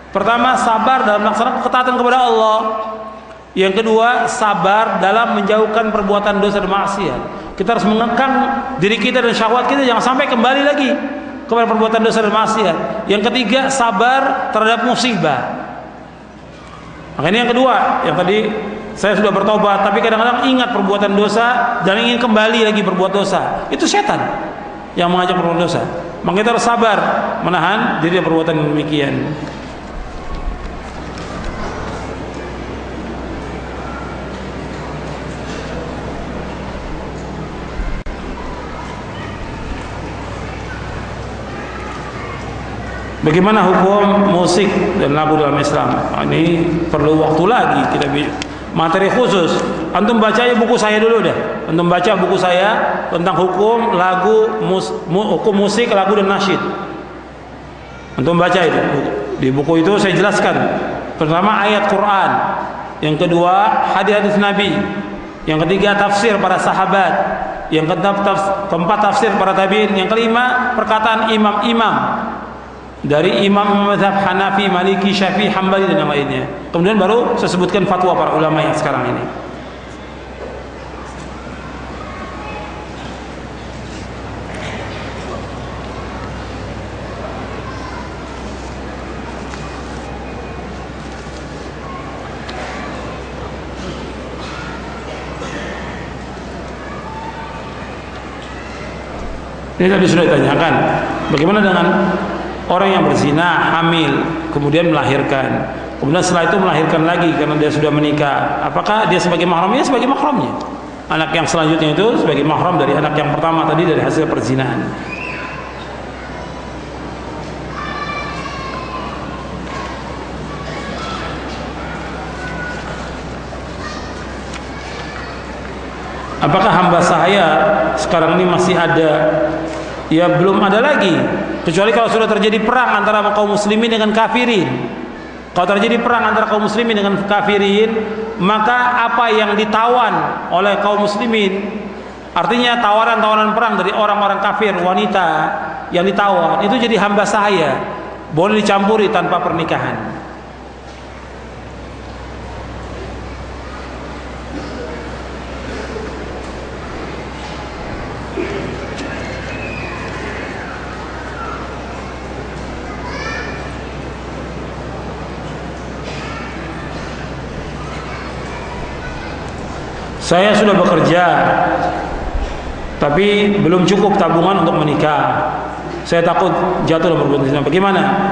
3. Pertama, sabar dalam melaksanakan ketaatan kepada Allah. Yang kedua, sabar dalam menjauhkan perbuatan dosa dan maksiat. Kita harus mengekang diri kita dan syahwat kita jangan sampai kembali lagi kepada perbuatan dosa dan maksiat. Yang ketiga, sabar terhadap musibah. Makanya yang kedua, yang tadi saya sudah bertobat tapi kadang-kadang ingat perbuatan dosa dan ingin kembali lagi berbuat dosa. Itu setan yang mengajak berbuat dosa. Maka kita harus sabar menahan diri dari perbuatan demikian. Bagaimana hukum musik dan lagu dalam Islam? Ini perlu waktu lagi kita materi khusus. Antum baca buku saya dulu dah. Antum baca buku saya tentang hukum lagu, hukum musik, lagu dan nasyid. Antum baca itu. Di buku itu saya jelaskan. Pertama ayat Quran, yang kedua hadis-hadis Nabi, yang ketiga tafsir para sahabat, yang keempat tafsir para tabi'in, yang kelima perkataan imam-imam dari imam mazhab Hanafi, Maliki, Syafi'i, Hambali dan yang lainnya. Kemudian baru saya sebutkan fatwa para ulama yang sekarang ini. Ini tadi sudah ditanyakan, bagaimana dengan orang yang berzina, hamil, kemudian melahirkan, kemudian setelah itu melahirkan lagi karena dia sudah menikah, apakah dia sebagai mahramnya? Sebagai mahramnya. Anak yang selanjutnya itu sebagai mahram dari anak yang pertama tadi dari hasil perzinahan. Apakah hamba sahaya sekarang ini masih ada? Ya belum ada lagi, kecuali kalau sudah terjadi perang antara kaum muslimin dengan kafirin. Kalau terjadi perang antara kaum muslimin dengan kafirin, maka apa yang ditawan oleh kaum muslimin, artinya tawaran-tawaran perang dari orang-orang kafir, wanita yang ditawan, itu jadi hamba sahaya, boleh dicampuri tanpa pernikahan. Saya sudah bekerja, tapi belum cukup tabungan untuk menikah. Saya takut jatuh dalam perbuatan zina. Bagaimana?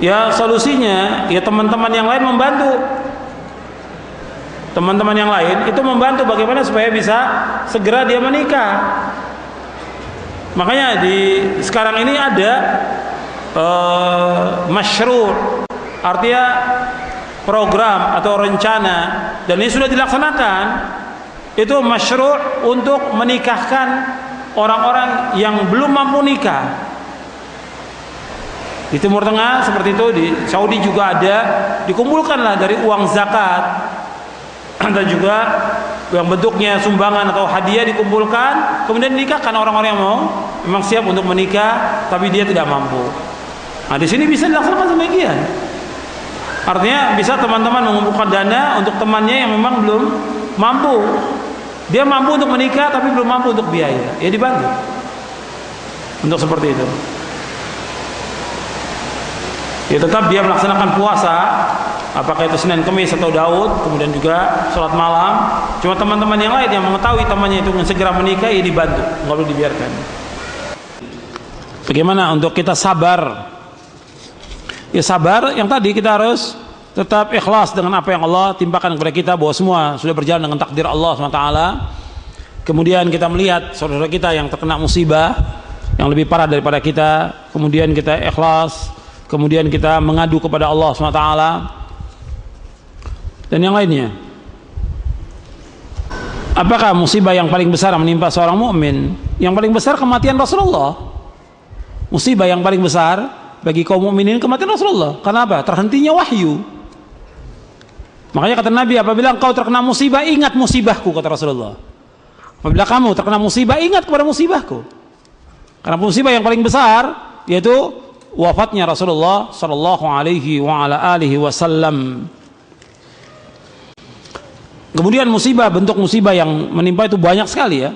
Ya solusinya, ya teman-teman yang lain membantu. Teman-teman yang lain itu membantu bagaimana supaya bisa segera dia menikah. Makanya di sekarang ini ada masyru', artinya program atau rencana, dan ini sudah dilaksanakan. Itu masyru' untuk menikahkan orang-orang yang belum mampu nikah. Di Timur Tengah seperti itu, di Saudi juga ada, dikumpulkanlah dari uang zakat dan juga yang bentuknya sumbangan atau hadiah dikumpulkan, kemudian dinikahkan orang-orang yang mau memang siap untuk menikah tapi dia tidak mampu. Nah, di sini bisa dilaksanakan demikian. Artinya bisa teman-teman mengumpulkan dana untuk temannya yang memang belum mampu. Dia mampu untuk menikah tapi belum mampu untuk biaya, ya dibantu untuk seperti itu. Ya tetap dia melaksanakan puasa, apakah itu Senin, Kamis atau Daud, kemudian juga sholat malam. Cuma teman-teman yang lain yang mengetahui temannya itu segera menikah, ya dibantu, nggak perlu dibiarkan. Bagaimana untuk kita sabar? Ya sabar, yang tadi kita harus tetap ikhlas dengan apa yang Allah timpakan kepada kita, bahwa semua sudah berjalan dengan takdir Allah SWT. Kemudian kita melihat saudara kita yang terkena musibah yang lebih parah daripada kita, kemudian kita ikhlas, kemudian kita mengadu kepada Allah SWT dan yang lainnya. Apakah musibah yang paling besar yang menimpa seorang mukmin? Yang paling besar kematian Rasulullah. Musibah yang paling besar bagi kaum mukminin kematian Rasulullah. Karena apa? Terhentinya wahyu. Makanya kata Nabi, apabila engkau terkena musibah, ingat musibahku, kata Rasulullah. Apabila kamu terkena musibah, ingat kepada musibahku. Karena musibah yang paling besar yaitu wafatnya Rasulullah sallallahu alaihi wa ala alihi wasallam. Kemudian musibah, bentuk musibah yang menimpa itu banyak sekali ya.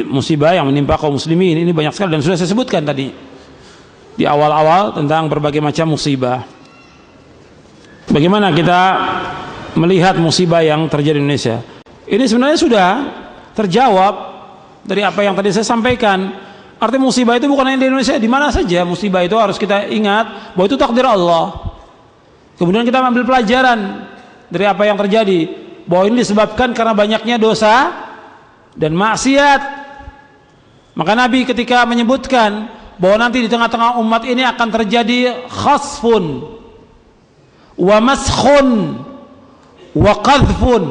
Musibah yang menimpa kaum muslimin ini banyak sekali, dan sudah saya sebutkan tadi di awal-awal tentang berbagai macam musibah. Bagaimana kita melihat musibah yang terjadi di Indonesia? Ini sebenarnya sudah terjawab dari apa yang tadi saya sampaikan. Artinya musibah itu bukan hanya di Indonesia, di mana saja musibah itu harus kita ingat bahwa itu takdir Allah. Kemudian kita ambil pelajaran dari apa yang terjadi, bahwa ini disebabkan karena banyaknya dosa dan maksiat. Maka Nabi ketika menyebutkan bahwa nanti di tengah-tengah umat ini akan terjadi khasfun wa maskhun wa qadhfun.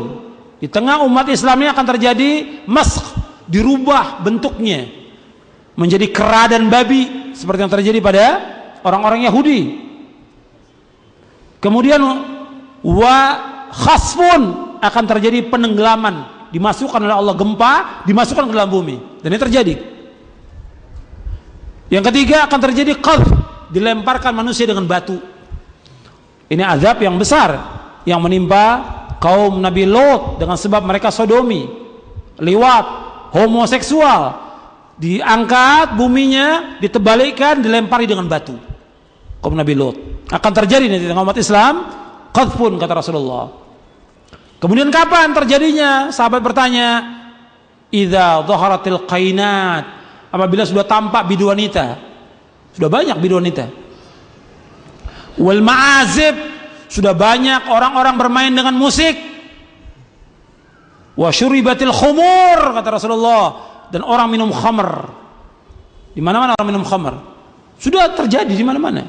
Di tengah umat Islam ini akan terjadi maskh, dirubah bentuknya menjadi kera dan babi seperti yang terjadi pada orang-orang Yahudi. Kemudian wa khasfun, akan terjadi penenggelaman, dimasukkan oleh Allah, gempa dimasukkan ke dalam bumi, dan ini terjadi. Yang ketiga akan terjadi qadhf, dilemparkan manusia dengan batu. Ini azab yang besar yang menimpa kaum Nabi Lot dengan sebab mereka sodomi, liwat, homoseksual. Diangkat buminya, ditebalikkan, dilempari dengan batu. Kaum Nabi Lot. Akan terjadi nanti dengan umat Islam qadfun, kata Rasulullah. Kemudian kapan terjadinya? Sahabat bertanya, idza dhaharatil qainat, apabila sudah tampak bidu wanita. Sudah banyak bidu wanita. Wal ma'azib, sudah banyak orang-orang bermain dengan musik. Wa syuribatil khumur, kata Rasulullah, dan orang minum khamr. Di mana-mana orang minum khamr. Sudah terjadi di mana-mana.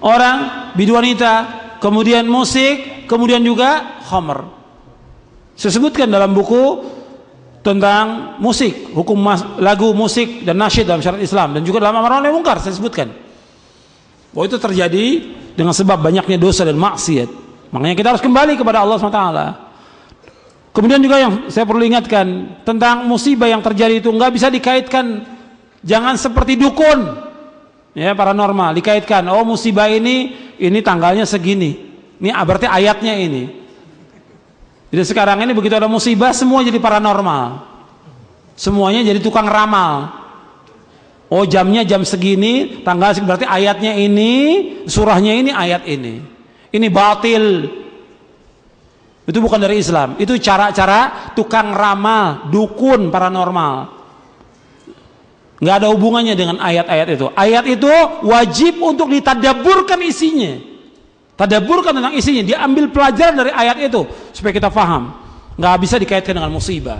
Orang bidu wanita, kemudian musik, kemudian juga khamr. Saya sebutkan dalam buku tentang musik, hukum lagu, musik dan nasyid dalam syariat Islam, dan juga dalam amar ma'ruf nahi munkar saya sebutkan bahwa itu terjadi dengan sebab banyaknya dosa dan maksiat. Makanya kita harus kembali kepada Allah SWT. Kemudian juga yang saya perlu ingatkan tentang musibah yang terjadi itu nggak bisa dikaitkan, jangan seperti dukun, ya, paranormal, dikaitkan, oh musibah ini tanggalnya segini, ini berarti ayatnya ini. Jadi sekarang ini begitu ada musibah semua jadi paranormal, semuanya jadi tukang ramal. Oh jamnya jam segini, tanggal segini, berarti ayatnya ini, surahnya ini, ayat ini batil. Itu bukan dari Islam, itu cara-cara tukang ramal, dukun, paranormal. Nggak ada hubungannya dengan ayat-ayat itu. Ayat itu wajib untuk ditadaburkan isinya, tadaburkan tentang isinya, diambil pelajaran dari ayat itu supaya kita paham. Nggak bisa dikaitkan dengan musibah.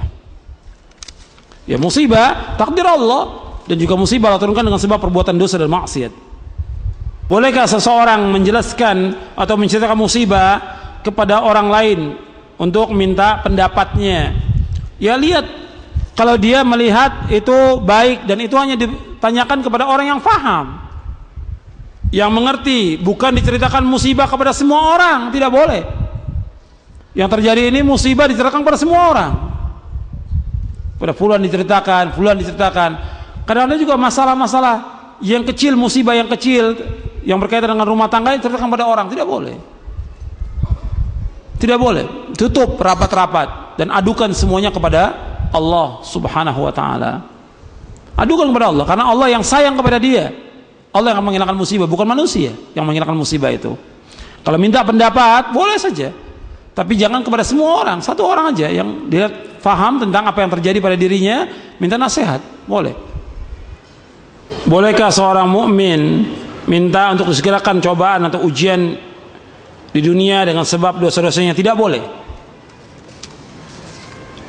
Ya musibah takdir Allah, dan juga musibah Allah turunkan dengan sebab perbuatan dosa dan maksiat. Bolehkah seseorang menjelaskan atau menceritakan musibah kepada orang lain untuk minta pendapatnya? Ya lihat, kalau dia melihat itu baik dan itu hanya ditanyakan kepada orang yang faham, yang mengerti, bukan diceritakan musibah kepada semua orang, tidak boleh. Yang terjadi ini musibah diceritakan kepada semua orang, pada fulan diceritakan, fulan diceritakan. Kadang-kadang juga masalah-masalah yang kecil, musibah yang kecil yang berkaitan dengan rumah tangga diceritakan pada orang, tidak boleh. Tidak boleh. Tutup rapat-rapat dan adukan semuanya kepada Allah Subhanahu wa taala. Adukan kepada Allah, karena Allah yang sayang kepada dia. Allah yang akan menghilangkan musibah, bukan manusia yang menghilangkan musibah itu. Kalau minta pendapat boleh saja, tapi jangan kepada semua orang. Satu orang aja yang dia faham tentang apa yang terjadi pada dirinya, minta nasihat, boleh. Bolehkah seorang mukmin minta untuk disegerakan cobaan atau ujian di dunia dengan sebab dosa-dosanya? Tidak boleh.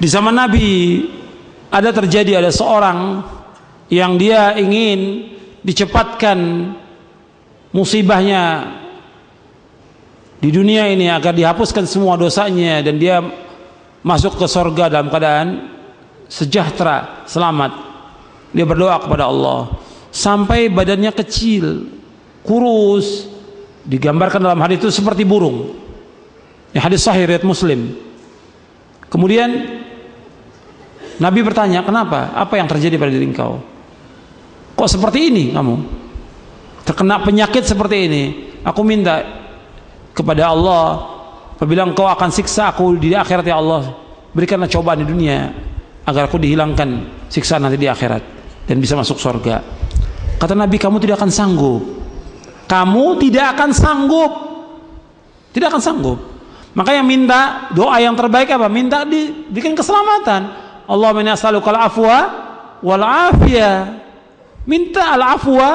Di zaman Nabi ada seorang yang dia ingin dicepatkan musibahnya di dunia ini agar dihapuskan semua dosanya dan dia masuk ke surga dalam keadaan sejahtera, selamat. Dia berdoa kepada Allah sampai badannya kecil, kurus, digambarkan dalam hadis itu seperti burung. Ini hadis sahih riwayat Muslim. Kemudian Nabi bertanya, kenapa? Apa yang terjadi pada diri engkau? Kok seperti ini kamu? Terkena penyakit seperti ini. Aku minta kepada Allah, apabila engkau akan siksa aku di akhirat, ya Allah, berikanlah cobaan di dunia agar aku dihilangkan siksa nanti di akhirat dan bisa masuk surga. Kata Nabi, kamu tidak akan sanggup. Kamu tidak akan sanggup. Tidak akan sanggup. Makanya minta doa yang terbaik apa? Minta diberikan keselamatan. Allahumma inni as'aluka al-afwa wal afiyah. Minta al-afwa,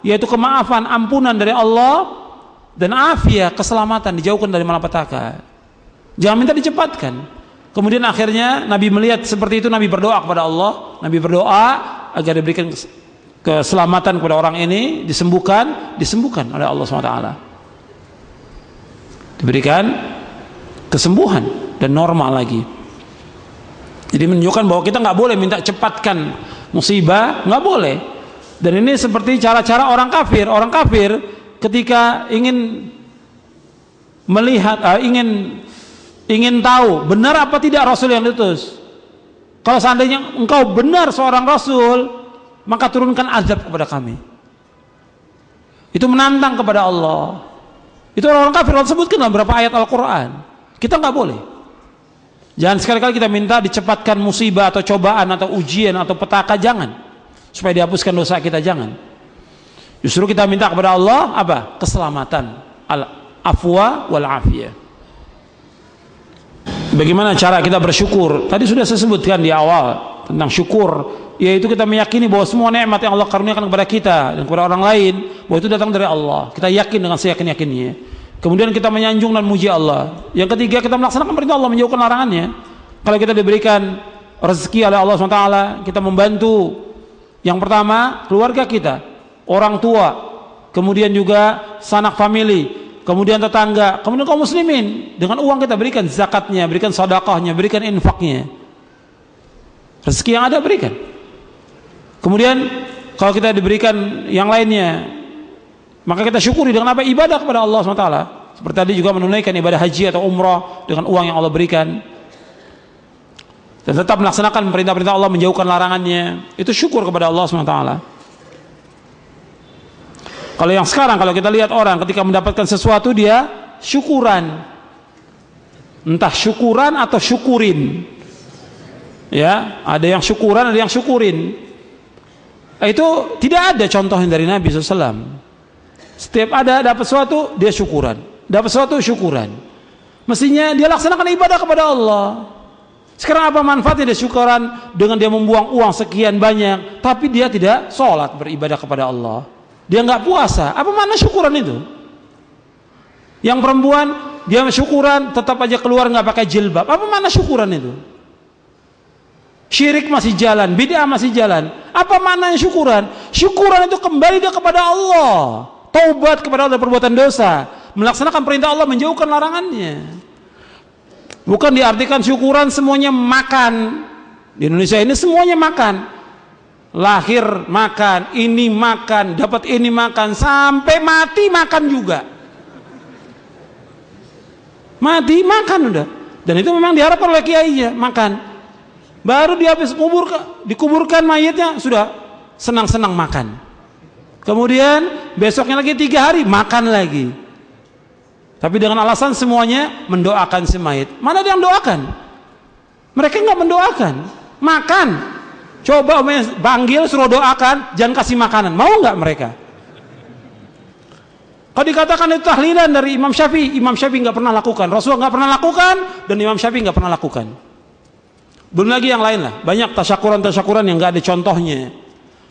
yaitu kemaafan, ampunan dari Allah, dan afiyah, keselamatan, dijauhkan dari malapetaka. Jangan minta dicepatkan. Kemudian akhirnya Nabi melihat seperti itu, Nabi berdoa kepada Allah. Nabi berdoa agar diberikan keselamatan kepada orang ini, disembuhkan oleh Allah SWT. Diberikan kesembuhan dan normal lagi. Jadi menunjukkan bahwa kita nggak boleh minta cepatkan musibah, nggak boleh. Dan ini seperti cara-cara orang kafir. Orang kafir ketika ingin melihat, ingin tahu benar apa tidak Rasul yang diutus. Kalau seandainya engkau benar seorang Rasul, maka turunkan azab kepada kami. Itu menantang kepada Allah. Itu orang-orang kafir Allah sebutkan dalam beberapa ayat Al-Quran. Kita nggak boleh. Jangan sekali-kali kita minta dicepatkan musibah atau cobaan atau ujian atau petaka, jangan. Supaya dihapuskan dosa kita, jangan. Justru kita minta kepada Allah apa? Keselamatan, al-afwa wal afiyah. Bagaimana cara kita bersyukur? Tadi sudah saya sebutkan di awal tentang syukur, yaitu kita meyakini bahwa semua nikmat yang Allah karuniakan kepada kita dan kepada orang lain, bahwa itu datang dari Allah. Kita yakin dengan seyakin-yakinnya. Kemudian kita menyanjung dan muji Allah. Yang ketiga, kita melaksanakan perintah Allah, menjauhkan larangannya. Kalau kita diberikan rezeki oleh Allah SWT, kita membantu yang pertama keluarga kita, orang tua, kemudian juga sanak famili, kemudian tetangga, kemudian kaum muslimin. Dengan uang kita berikan zakatnya, berikan sedekahnya, berikan infaknya. Rezeki yang ada berikan. Kemudian kalau kita diberikan yang lainnya, maka kita syukuri dengan apa? Ibadah kepada Allah SWT. Seperti tadi juga menunaikan ibadah haji atau umrah dengan uang yang Allah berikan. Dan tetap melaksanakan perintah-perintah Allah, menjauhkan larangannya. Itu syukur kepada Allah SWT. Kalau yang sekarang, kalau kita lihat orang ketika mendapatkan sesuatu, dia syukuran. Entah syukuran atau syukurin. Ya, ada yang syukuran, ada yang syukurin. Itu tidak ada contohnya dari Nabi SAW. Setiap ada dapat sesuatu, dia syukuran. Dapat sesuatu, syukuran. Mestinya dia laksanakan ibadah kepada Allah. Sekarang apa manfaatnya dia syukuran dengan dia membuang uang sekian banyak, tapi dia tidak sholat beribadah kepada Allah. Dia nggak puasa. Apa mana syukuran itu? Yang perempuan dia syukuran tetap aja keluar nggak pakai jilbab. Apa mana syukuran itu? Syirik masih jalan, bid'ah masih jalan. Apa maknanya syukuran? Syukuran itu kembali dia kepada Allah. Taubat kepada Allah dari perbuatan dosa, melaksanakan perintah Allah, menjauhkan larangannya. Bukan diartikan syukuran semuanya makan. Di Indonesia ini semuanya makan. Lahir makan, ini makan, dapat ini makan, sampai mati makan juga. Mati makan udah. Dan itu memang diharapkan oleh kiainya, makan. Baru dia habis dikuburkan mayatnya, sudah senang-senang makan. Kemudian besoknya lagi 3 hari makan lagi. Tapi dengan alasan semuanya mendoakan si mayit. Mana dia yang doakan? Mereka nggak mendoakan, makan. Coba panggil suruh doakan, jangan kasih makanan. Mau nggak mereka? Kalau dikatakan itu tahlilan dari Imam Syafi'i, Imam Syafi'i nggak pernah lakukan, Rasulullah nggak pernah lakukan, dan Imam Syafi'i nggak pernah lakukan. Belum lagi yang lain lah, banyak tasyakuran yang nggak ada contohnya.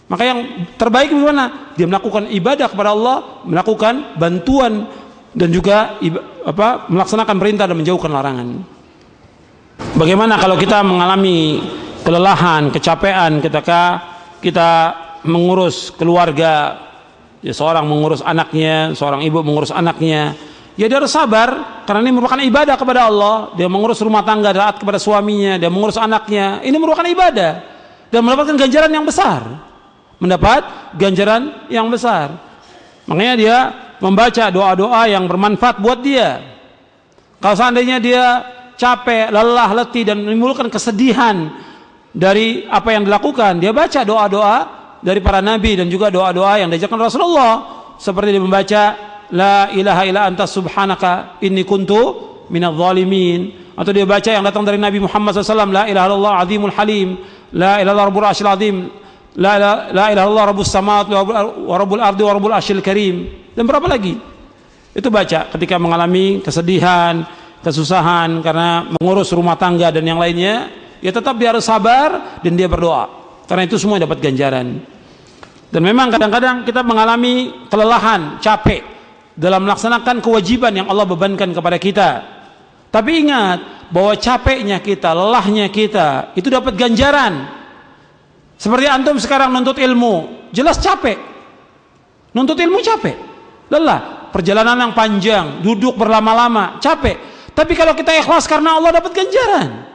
Maka yang terbaik bagaimana? Dia melakukan ibadah kepada Allah, melakukan bantuan dan juga melaksanakan perintah dan menjauhkan larangan. Bagaimana kalau kita mengalami kelelahan, kecapean ketika kita mengurus keluarga, ya seorang mengurus anaknya, seorang ibu mengurus anaknya, ya dia harus sabar karena ini merupakan ibadah kepada Allah. Dia mengurus rumah tangga, taat kepada suaminya, dia mengurus anaknya, ini merupakan ibadah dan mendapatkan ganjaran yang besar. Mendapat ganjaran yang besar. Makanya dia membaca doa-doa yang bermanfaat buat dia. Kalau seandainya dia capek, lelah, letih dan menimbulkan kesedihan dari apa yang dilakukan, dia baca doa-doa dari para nabi dan juga doa-doa yang diajarkan Rasulullah, seperti dia membaca la ilaha illa anta subhanaka inni kuntu minadz zalimin, atau dia baca yang datang dari Nabi Muhammad SAW, la ilaha illallah azimul halim, la ilaha illallah rabbul arsyil azim, la ilaha illallah rabbus samawati wa rabbul ardi wa rabbul arsyil karim, dan berapa lagi. Itu baca ketika mengalami kesedihan, kesusahan karena mengurus rumah tangga dan yang lainnya, ya tetap dia harus sabar dan dia berdoa, karena itu semua dapat ganjaran. Dan memang kadang-kadang kita mengalami kelelahan, capek dalam melaksanakan kewajiban yang Allah bebankan kepada kita. Tapi ingat bahwa capeknya kita, lelahnya kita itu dapat ganjaran. Seperti antum sekarang nuntut ilmu, jelas capek. Nuntut ilmu capek, lelah, perjalanan yang panjang, duduk berlama-lama, capek. Tapi kalau kita ikhlas karena Allah, dapat ganjaran.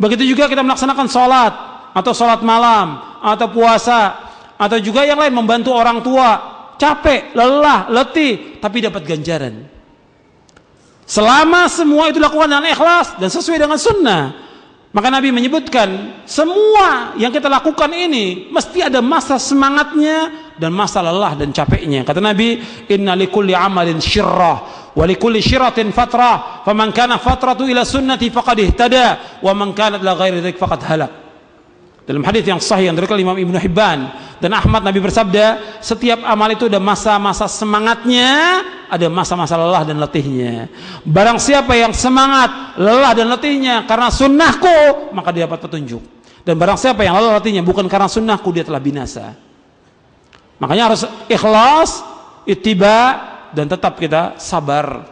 Begitu juga kita melaksanakan sholat, atau sholat malam, atau puasa, atau juga yang lain, membantu orang tua, capek, lelah, letih, tapi dapat ganjaran. Selama semua itu dilakukan dengan ikhlas dan sesuai dengan sunnah. Maka Nabi menyebutkan semua yang kita lakukan ini mesti ada masa semangatnya dan masa lelah dan capeknya. Kata Nabi, inna likulli amalin syirrah wa likulli syirratin fatrah, faman kana fatratu ila sunnati faqad ihtada wa man kanat la ghairi dzalik faqad halak. Dalam hadis yang sahih yang diriwayatkan Imam Ibnu Hibban dan Ahmad, Nabi bersabda, setiap amal itu ada masa-masa semangatnya, ada masa-masa lelah dan letihnya. Barang siapa yang semangat, lelah dan letihnya karena sunnahku, maka dia dapat petunjuk. Dan barang siapa yang lelah letihnya bukan karena sunnahku, dia telah binasa. Makanya harus ikhlas, ittiba, dan tetap kita sabar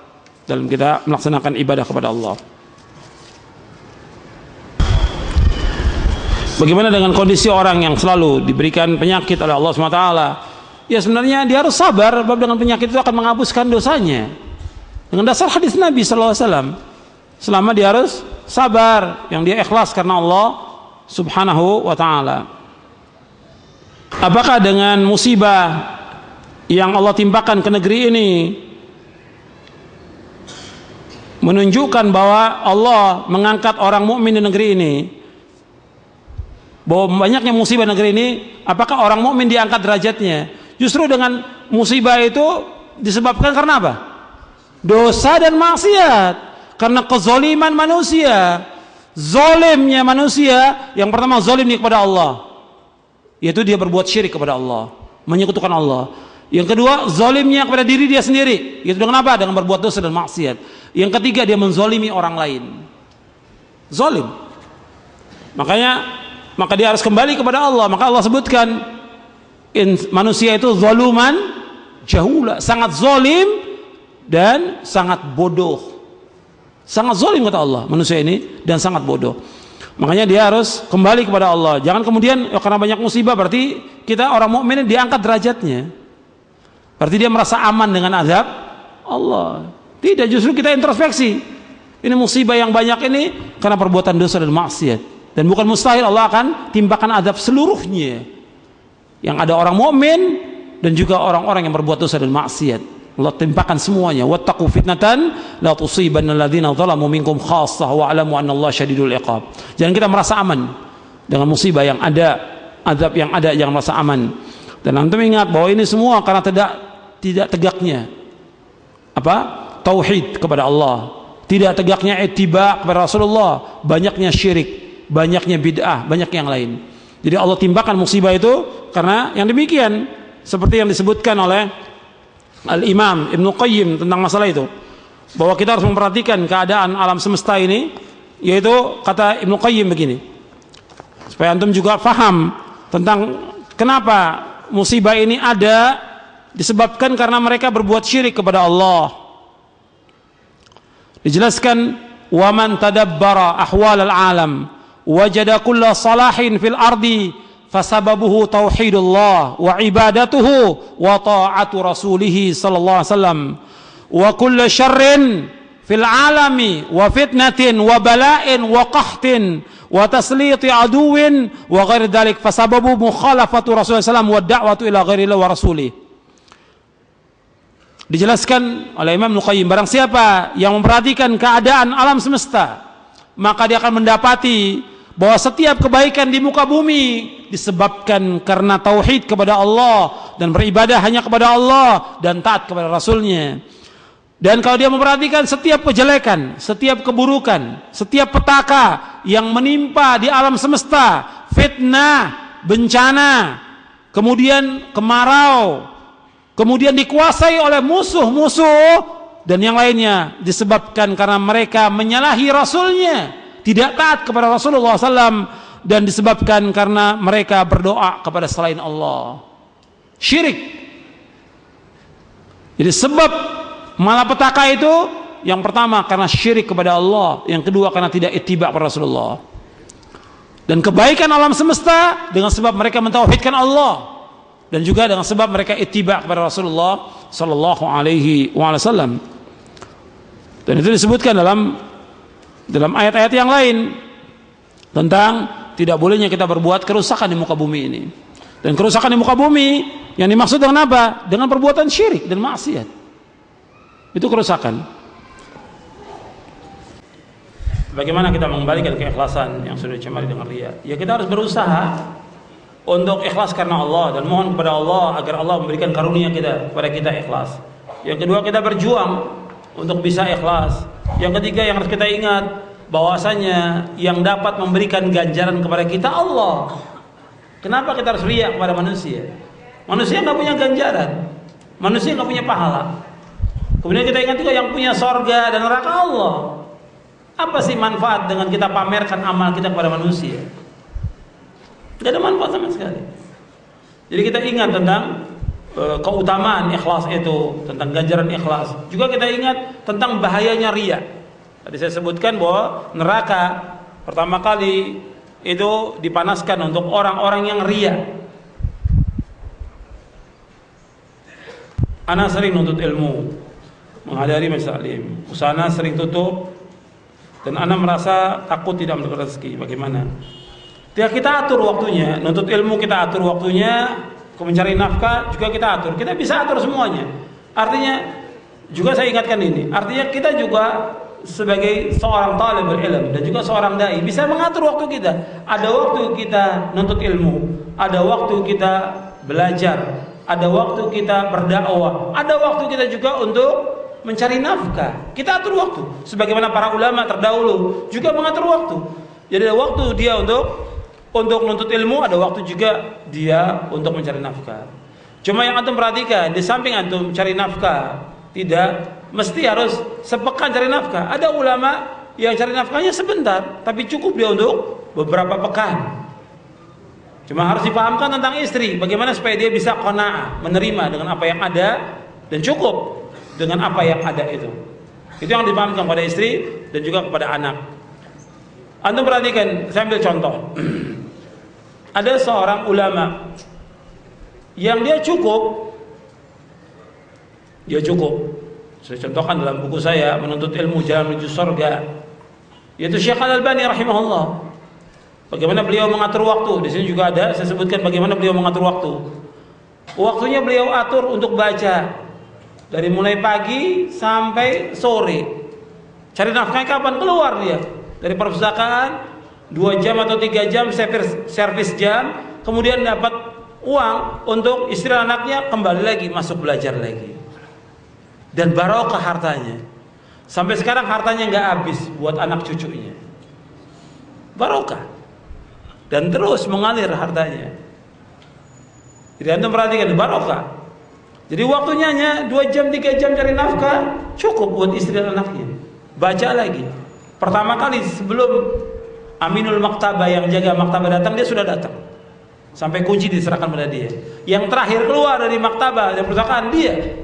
dalam kita melaksanakan ibadah kepada Allah. Bagaimana dengan kondisi orang yang selalu diberikan penyakit oleh Allah SWT? Ya sebenarnya dia harus sabar, sebab dengan penyakit itu akan menghapuskan dosanya. Dengan dasar hadis Nabi SAW, selama dia harus sabar, yang dia ikhlas karena Allah Subhanahu wa ta'ala. Apakah dengan musibah yang Allah timpakan ke negeri ini menunjukkan bahwa Allah mengangkat orang mukmin di negeri ini? Bahwa banyaknya musibah negeri ini, apakah orang mukmin diangkat derajatnya? Justru dengan musibah itu disebabkan karena apa? Dosa dan maksiat. Karena kezaliman manusia, zalimnya manusia. Yang pertama, zalimnya kepada Allah, yaitu dia berbuat syirik kepada Allah, menyekutukan Allah. Yang kedua, zalimnya kepada diri dia sendiri, yaitu dengan apa? Dengan berbuat dosa dan maksiat. Yang ketiga, dia menzalimi orang lain. Zalim. Maka dia harus kembali kepada Allah. Maka Allah sebutkan manusia itu zaluman jahula, sangat zalim dan sangat bodoh. Sangat zalim kata Allah manusia ini, dan sangat bodoh. Makanya dia harus kembali kepada Allah. Jangan kemudian karena banyak musibah berarti kita orang mukmin diangkat derajatnya, berarti dia merasa aman dengan azab Allah. Tidak, justru kita introspeksi. Ini musibah yang banyak ini karena perbuatan dosa dan maksiat. Dan bukan mustahil Allah akan timpakan azab seluruhnya. Yang ada orang mukmin dan juga orang-orang yang berbuat dosa dan maksiat. Allah timpakan semuanya. Wattaqu fitnatan la tusibanna alladziina zalamu minkum khassah wa'lamu anna Allah syadidul iqab. Jangan kita merasa aman dengan musibah yang ada, azab yang ada, jangan merasa aman. Dan antum ingat bahwa ini semua karena tidak tegaknya tauhid kepada Allah, tidak tegaknya ittiba kepada Rasulullah, banyaknya syirik, banyaknya bid'ah, banyak yang lain. Jadi Allah timpakan musibah itu karena yang demikian, seperti yang disebutkan oleh Al-Imam Ibnu Qayyim tentang masalah itu, bahwa kita harus memperhatikan keadaan alam semesta ini, yaitu kata Ibnu Qayyim begini, supaya antum juga faham tentang kenapa musibah ini ada, disebabkan karena mereka berbuat syirik kepada Allah. Dijelaskan, wa man tadabbara ahwal al-alam wajada kulla salahin fil ardi fasababuhu tauhidullah wa ibadatuhu wa ta'atu rasulih sallallahu alaihi wasallam wa kulla syarrin fil alami wa fitnatin wa bala'in wa qahtin wa tasliti aduwin wa ghairi dhalik fasababu mukhalafatu rasulullah sallallahu alaihi wasallam wa da'watu ila ghairillahi wa rasulih. Dijelaskan oleh Imam Al-Qayyim, barang siapa yang memperhatikan keadaan alam semesta, maka dia akan mendapati bahwa setiap kebaikan di muka bumi disebabkan karena tauhid kepada Allah dan beribadah hanya kepada Allah dan taat kepada Rasulnya. Dan kalau dia memperhatikan setiap kejelekan, setiap keburukan, setiap petaka yang menimpa di alam semesta, fitnah, bencana, kemudian kemarau, kemudian dikuasai oleh musuh-musuh dan yang lainnya, disebabkan karena mereka menyalahi Rasulnya, tidak taat kepada Rasulullah SAW, dan disebabkan karena mereka berdoa kepada selain Allah, syirik. Jadi sebab malapetaka itu, yang pertama karena syirik kepada Allah, yang kedua karena tidak ittiba kepada Rasulullah. Dan kebaikan alam semesta dengan sebab mereka mentauhidkan Allah, dan juga dengan sebab mereka ittiba kepada Rasulullah sallallahu alaihi wasallam. Dan itu disebutkan dalam ayat-ayat yang lain tentang tidak bolehnya kita berbuat kerusakan di muka bumi ini. Dan kerusakan di muka bumi yang dimaksud dengan apa? Dengan perbuatan syirik dan maksiat. Itu kerusakan. Bagaimana kita mengembalikan keikhlasan yang sudah dicemari dengan riya? Ya kita harus berusaha untuk ikhlas karena Allah dan mohon kepada Allah agar Allah memberikan karunia kepada kita ikhlas. Yang kedua, kita berjuang untuk bisa ikhlas. Yang ketiga yang harus kita ingat bahwasanya yang dapat memberikan ganjaran kepada kita Allah. Kenapa kita harus riya kepada manusia? Manusia nggak punya ganjaran, manusia nggak punya pahala. Kemudian kita ingat juga yang punya sorga dan neraka Allah. Apa sih manfaat dengan kita pamerkan amal kita kepada manusia? Tidak ada manfaat sama sekali. Jadi kita ingat tentang keutamaan ikhlas itu, tentang ganjaran ikhlas. Juga kita ingat tentang bahayanya riya. Tadi saya sebutkan bahwa neraka pertama kali itu dipanaskan untuk orang-orang yang riya. Ana sering nuntut ilmu, menghadiri majelis taklim. Usaha ana sering tutup dan ana merasa takut tidak mendapat rezeki. Bagaimana? Ya kita atur waktunya, nuntut ilmu kita atur waktunya, mencari nafkah juga kita atur. Kita bisa atur semuanya. Artinya juga saya ingatkan ini, artinya kita juga sebagai seorang talibul ilm dan juga seorang dai bisa mengatur waktu kita. Ada waktu kita nuntut ilmu, ada waktu kita belajar, ada waktu kita berdakwah, ada waktu kita juga untuk mencari nafkah. Kita atur waktu. Sebagaimana para ulama terdahulu juga mengatur waktu. Jadi ada waktu dia untuk nuntut ilmu, ada waktu juga dia untuk mencari nafkah. Cuma yang antum perhatikan, di samping antum cari nafkah, tidak mesti harus sepekan cari nafkah. Ada ulama yang cari nafkahnya sebentar, tapi cukup dia untuk beberapa pekan. Cuma harus dipahamkan tentang istri, bagaimana supaya dia bisa qanaah, menerima dengan apa yang ada dan cukup dengan apa yang ada itu. Itu yang dipahamkan pada istri dan juga kepada anak. Antum perhatikan, saya ambil contoh. Ada seorang ulama yang dia cukup. Saya contohkan dalam buku saya Menuntut Ilmu Jalan Menuju Surga, yaitu Syekh Al-Albani rahimahullah. Bagaimana beliau mengatur waktu. Di sini juga ada saya sebutkan bagaimana beliau mengatur waktu. Waktunya beliau atur untuk baca dari mulai pagi sampai sore. Cari nafkahnya kapan? Keluar dia dari perpustakaan 2 jam atau 3 jam servis jam, kemudian dapat uang untuk istri anaknya, kembali lagi masuk belajar lagi. Dan barokah hartanya. Sampai sekarang hartanya nggak habis buat anak cucunya. Barokah. Dan terus mengalir hartanya. Jadi antum perhatikan, barokah. Jadi waktunya hanya 2 jam 3 jam cari nafkah, cukup buat istri dan anaknya. Baca lagi. Pertama kali sebelum Aminul Maktabah yang jaga maktabah datang, dia sudah datang. Sampai kunci diserahkan pada dia. Yang terakhir keluar dari maktabah dan perpustakaan dia.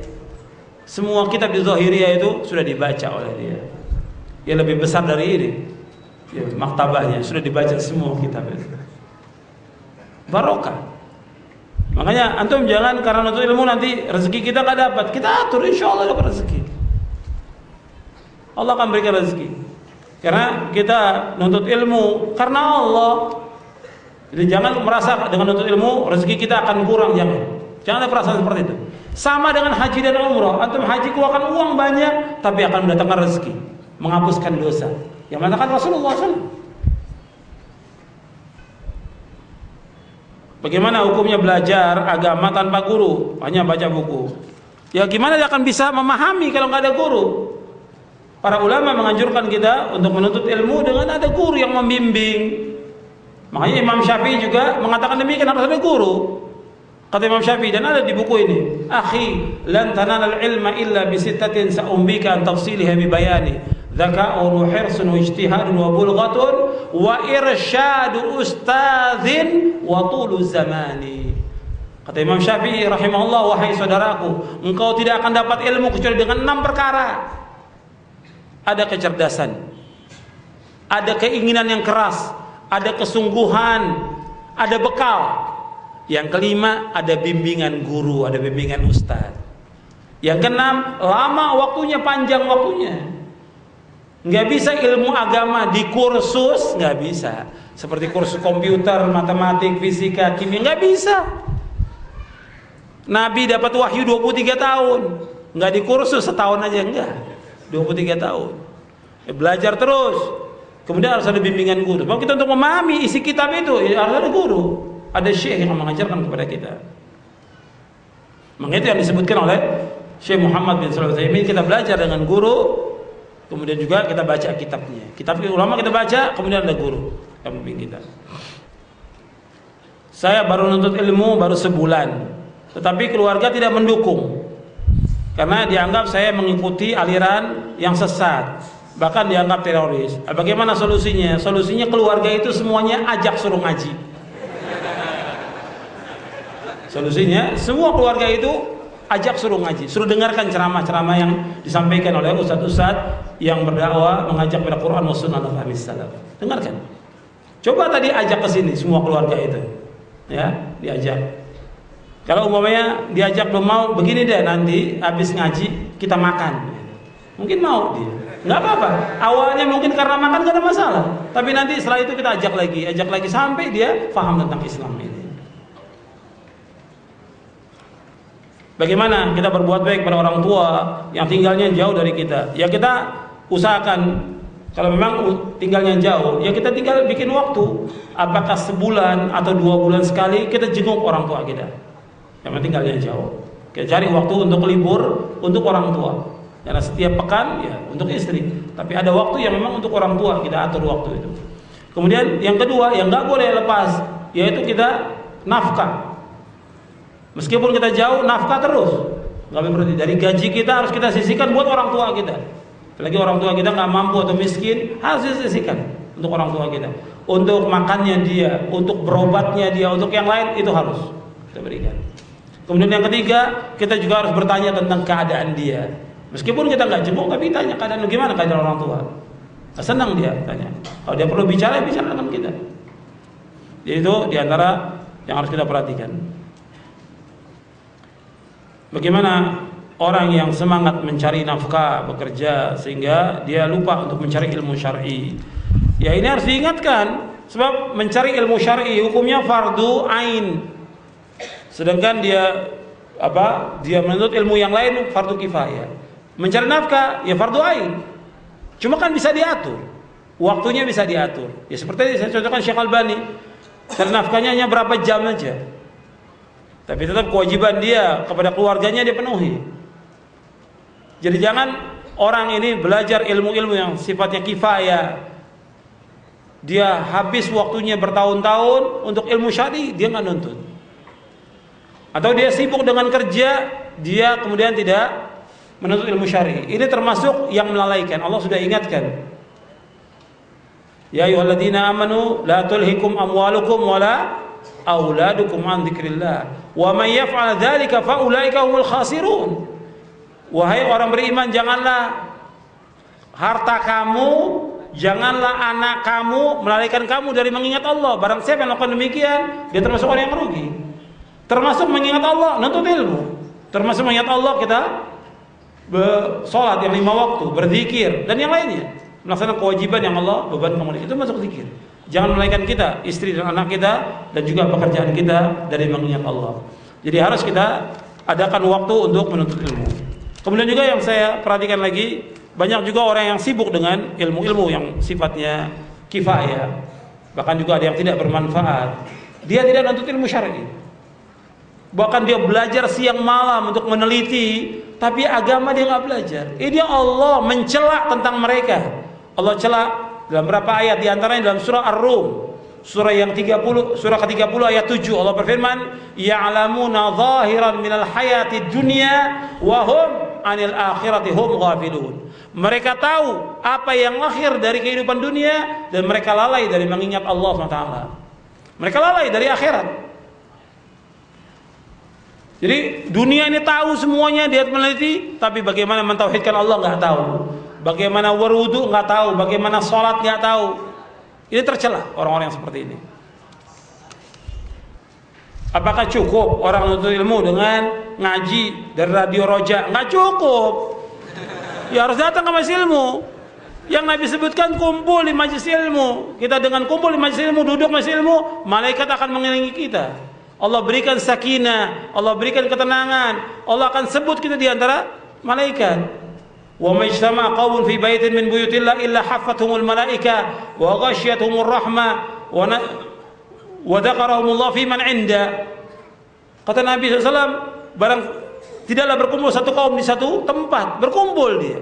Semua kitab di Zahiriyah itu sudah dibaca oleh dia. Yang lebih besar dari ini, ya, maktabahnya sudah dibaca semua kitab itu. Barokah. Makanya antum jangan karena nuntut ilmu nanti rezeki kita nggak dapat. Kita atur, insya Allah dapat rezeki. Allah akan berikan rezeki. Karena kita nuntut ilmu karena Allah. Jadi jangan merasa dengan nuntut ilmu rezeki kita akan kurang, jangan ada perasaan seperti itu. Sama dengan haji dan umrah. Antum haji keluarkan uang banyak, tapi akan mendatangkan rezeki, menghapuskan dosa. Yang mengatakan Rasulullah SAW. Bagaimana hukumnya belajar agama tanpa guru, hanya baca buku? Ya gimana dia akan bisa memahami kalau nggak ada guru? Para ulama menganjurkan kita untuk menuntut ilmu dengan ada guru yang membimbing. Makanya Imam Syafi'i juga mengatakan demikian, harus ada guru. Kata Imam Syafi'i, dan ada di buku ini, akhi lan tanalal ilma illa bisittatin sa'umbika an tafsiliha bi bayani dzaka'un wa hirsun wa ijtihadun wa bulghatun wa irsyadu ustadzin wa tulu zamani. Kata Imam Syafi'i rahimahullah, wahai saudaraku, engkau tidak akan dapat ilmu kecuali dengan 6 perkara. Ada kecerdasan, ada keinginan yang keras, ada kesungguhan, ada bekal. Yang kelima, ada bimbingan guru, ada bimbingan ustaz. Yang keenam, lama waktunya, panjang waktunya. Nggak bisa ilmu agama di kursus, nggak bisa. Seperti kursus komputer, matematik, fisika, kimia, nggak bisa. Nabi dapat wahyu 23 tahun, nggak di kursus setahun aja, enggak. 23 tahun. Belajar terus. Kemudian harus ada bimbingan guru. Kalau kita untuk memahami isi kitab itu, ya harus ada guru. ada syekh yang mengajarkan kepada kita. Maka itu yang disebutkan oleh Syekh Muhammad bin Shalih Al-Utsaimin, kita belajar dengan guru, kemudian juga kita baca kitabnya. Kitab ulama kita baca, kemudian ada guru yang membimbing kita. Saya baru menuntut ilmu baru sebulan, tetapi keluarga tidak mendukung karena dianggap saya mengikuti aliran yang sesat, bahkan dianggap teroris. Bagaimana solusinya? Solusinya keluarga itu semuanya ajak suruh ngaji. Solusinya semua keluarga itu ajak suruh ngaji, suruh dengarkan ceramah-ceramah yang disampaikan oleh ustadz-ustadz yang berdakwah mengajak pada Quran wa sunnah al-fahmi salaf. Dengarkan. Coba tadi ajak ke sini semua keluarga itu. Ya, diajak. Kalau umpamanya diajak belum mau, begini deh, nanti habis ngaji kita makan. Mungkin mau dia. Enggak apa-apa. Awalnya mungkin karena makan enggak ada masalah. Tapi nanti setelah itu kita ajak lagi sampai dia paham tentang Islam ini. Bagaimana kita berbuat baik pada orang tua yang tinggalnya jauh dari kita? Ya kita usahakan, kalau memang tinggalnya jauh, ya kita tinggal bikin waktu. Apakah sebulan atau 2 bulan sekali kita jenguk orang tua kita yang tinggalnya jauh. Kita cari waktu untuk libur untuk orang tua. Karena setiap pekan ya untuk istri. Tapi ada waktu yang memang untuk orang tua, kita atur waktu itu. Kemudian yang kedua yang nggak boleh lepas, yaitu kita nafkah. Meskipun kita jauh, nafkah terus. Nggak boleh berhenti. Dari gaji kita harus kita sisihkan buat orang tua kita. Apalagi orang tua kita nggak mampu atau miskin, harus disisihkan untuk orang tua kita. Untuk makannya dia, untuk berobatnya dia, untuk yang lain itu harus kita berikan. Kemudian yang ketiga, kita juga harus bertanya tentang keadaan dia. Meskipun kita nggak jenguk, tapi tanya keadaan gimana keadaan orang tua. Senang dia tanya. Kalau dia perlu bicara, bicara dengan kita. Jadi itu diantara yang harus kita perhatikan. Bagaimana orang yang semangat mencari nafkah, bekerja, sehingga dia lupa untuk mencari ilmu syar'i. Ya ini harus diingatkan, sebab mencari ilmu syar'i hukumnya fardu ain. Sedangkan dia menuntut ilmu yang lain fardu kifayah. Mencari nafkah ya fardu ain. Cuma kan bisa diatur. Waktunya bisa diatur. Ya seperti saya contohkan Syekh Albani. Cari nafkahnya hanya berapa jam aja. Tapi tetap kewajiban dia kepada keluarganya dia penuhi. Jadi jangan orang ini belajar ilmu-ilmu yang sifatnya kifayah. Dia habis waktunya bertahun-tahun untuk ilmu syar'i, dia nggak nuntut. Atau dia sibuk dengan kerja, dia kemudian tidak menuntut ilmu syar'i. Ini termasuk yang melalaikan. Allah sudah ingatkan. Ya ayyuhalladzina amanu la tulhikum amwalukum wala auladukum an dzikrillah wa may yaf'al dzalika fa ulaika humul khasirun. Wahai orang beriman, janganlah harta kamu, janganlah anak kamu melalaikan kamu dari mengingat Allah. Barang siapa yang melakukan demikian, dia termasuk orang yang merugi. Termasuk mengingat Allah, nuntut ilmu. Termasuk mengingat Allah kita sholat yang 5 waktu, berzikir dan yang lainnya. Melaksanakan kewajiban yang Allah bebankan kepada kita, itu masuk zikir. Jangan melalaikan kita, istri dan anak kita, dan juga pekerjaan kita dari mengingat Allah. Jadi harus kita adakan waktu untuk menuntut ilmu. Kemudian juga yang saya perhatikan lagi, banyak juga orang yang sibuk dengan ilmu-ilmu yang sifatnya kifayah. Bahkan juga ada yang tidak bermanfaat. Dia tidak menuntut ilmu syar'i. Bahkan dia belajar siang malam untuk meneliti, tapi agama dia nggak belajar. Ini Allah mencela tentang mereka. Allah cela dalam berapa ayat, di antaranya dalam surah Ar-Rum, surah yang 30, surah ke-30 ayat 7. Allah berfirman, "Ya'lamuna zahiran minal hayati dunya wa hum 'anil akhirati hum ghafilun." Mereka tahu apa yang lahir dari kehidupan dunia dan mereka lalai dari mengingat Allah SWT. Mereka lalai dari akhirat. Jadi dunia ini tahu semuanya, dia meneliti, tapi bagaimana mentauhidkan Allah nggak tahu. Bagaimana berwudu nggak tahu, bagaimana sholat nggak tahu. Ini tercela orang-orang yang seperti ini. Apakah cukup orang menuntut ilmu dengan ngaji dari radio Roja? Nggak cukup. Ya harus datang ke majelis ilmu. Yang Nabi sebutkan kumpul di majelis ilmu. Kita dengan kumpul di majelis ilmu, duduk majelis ilmu, malaikat akan mengelilingi kita. Allah berikan sakinah, Allah berikan ketenangan. Allah akan sebut kita di antara malaikat. Wa majtama qaumun fi baitin min buyutillah illa haffathumul malaika wa ghasyiyatuhumur rahmah wa dzakarahumullah fi man 'inda. Kata Nabi SAW, barang tidaklah berkumpul satu kaum di satu tempat, berkumpul dia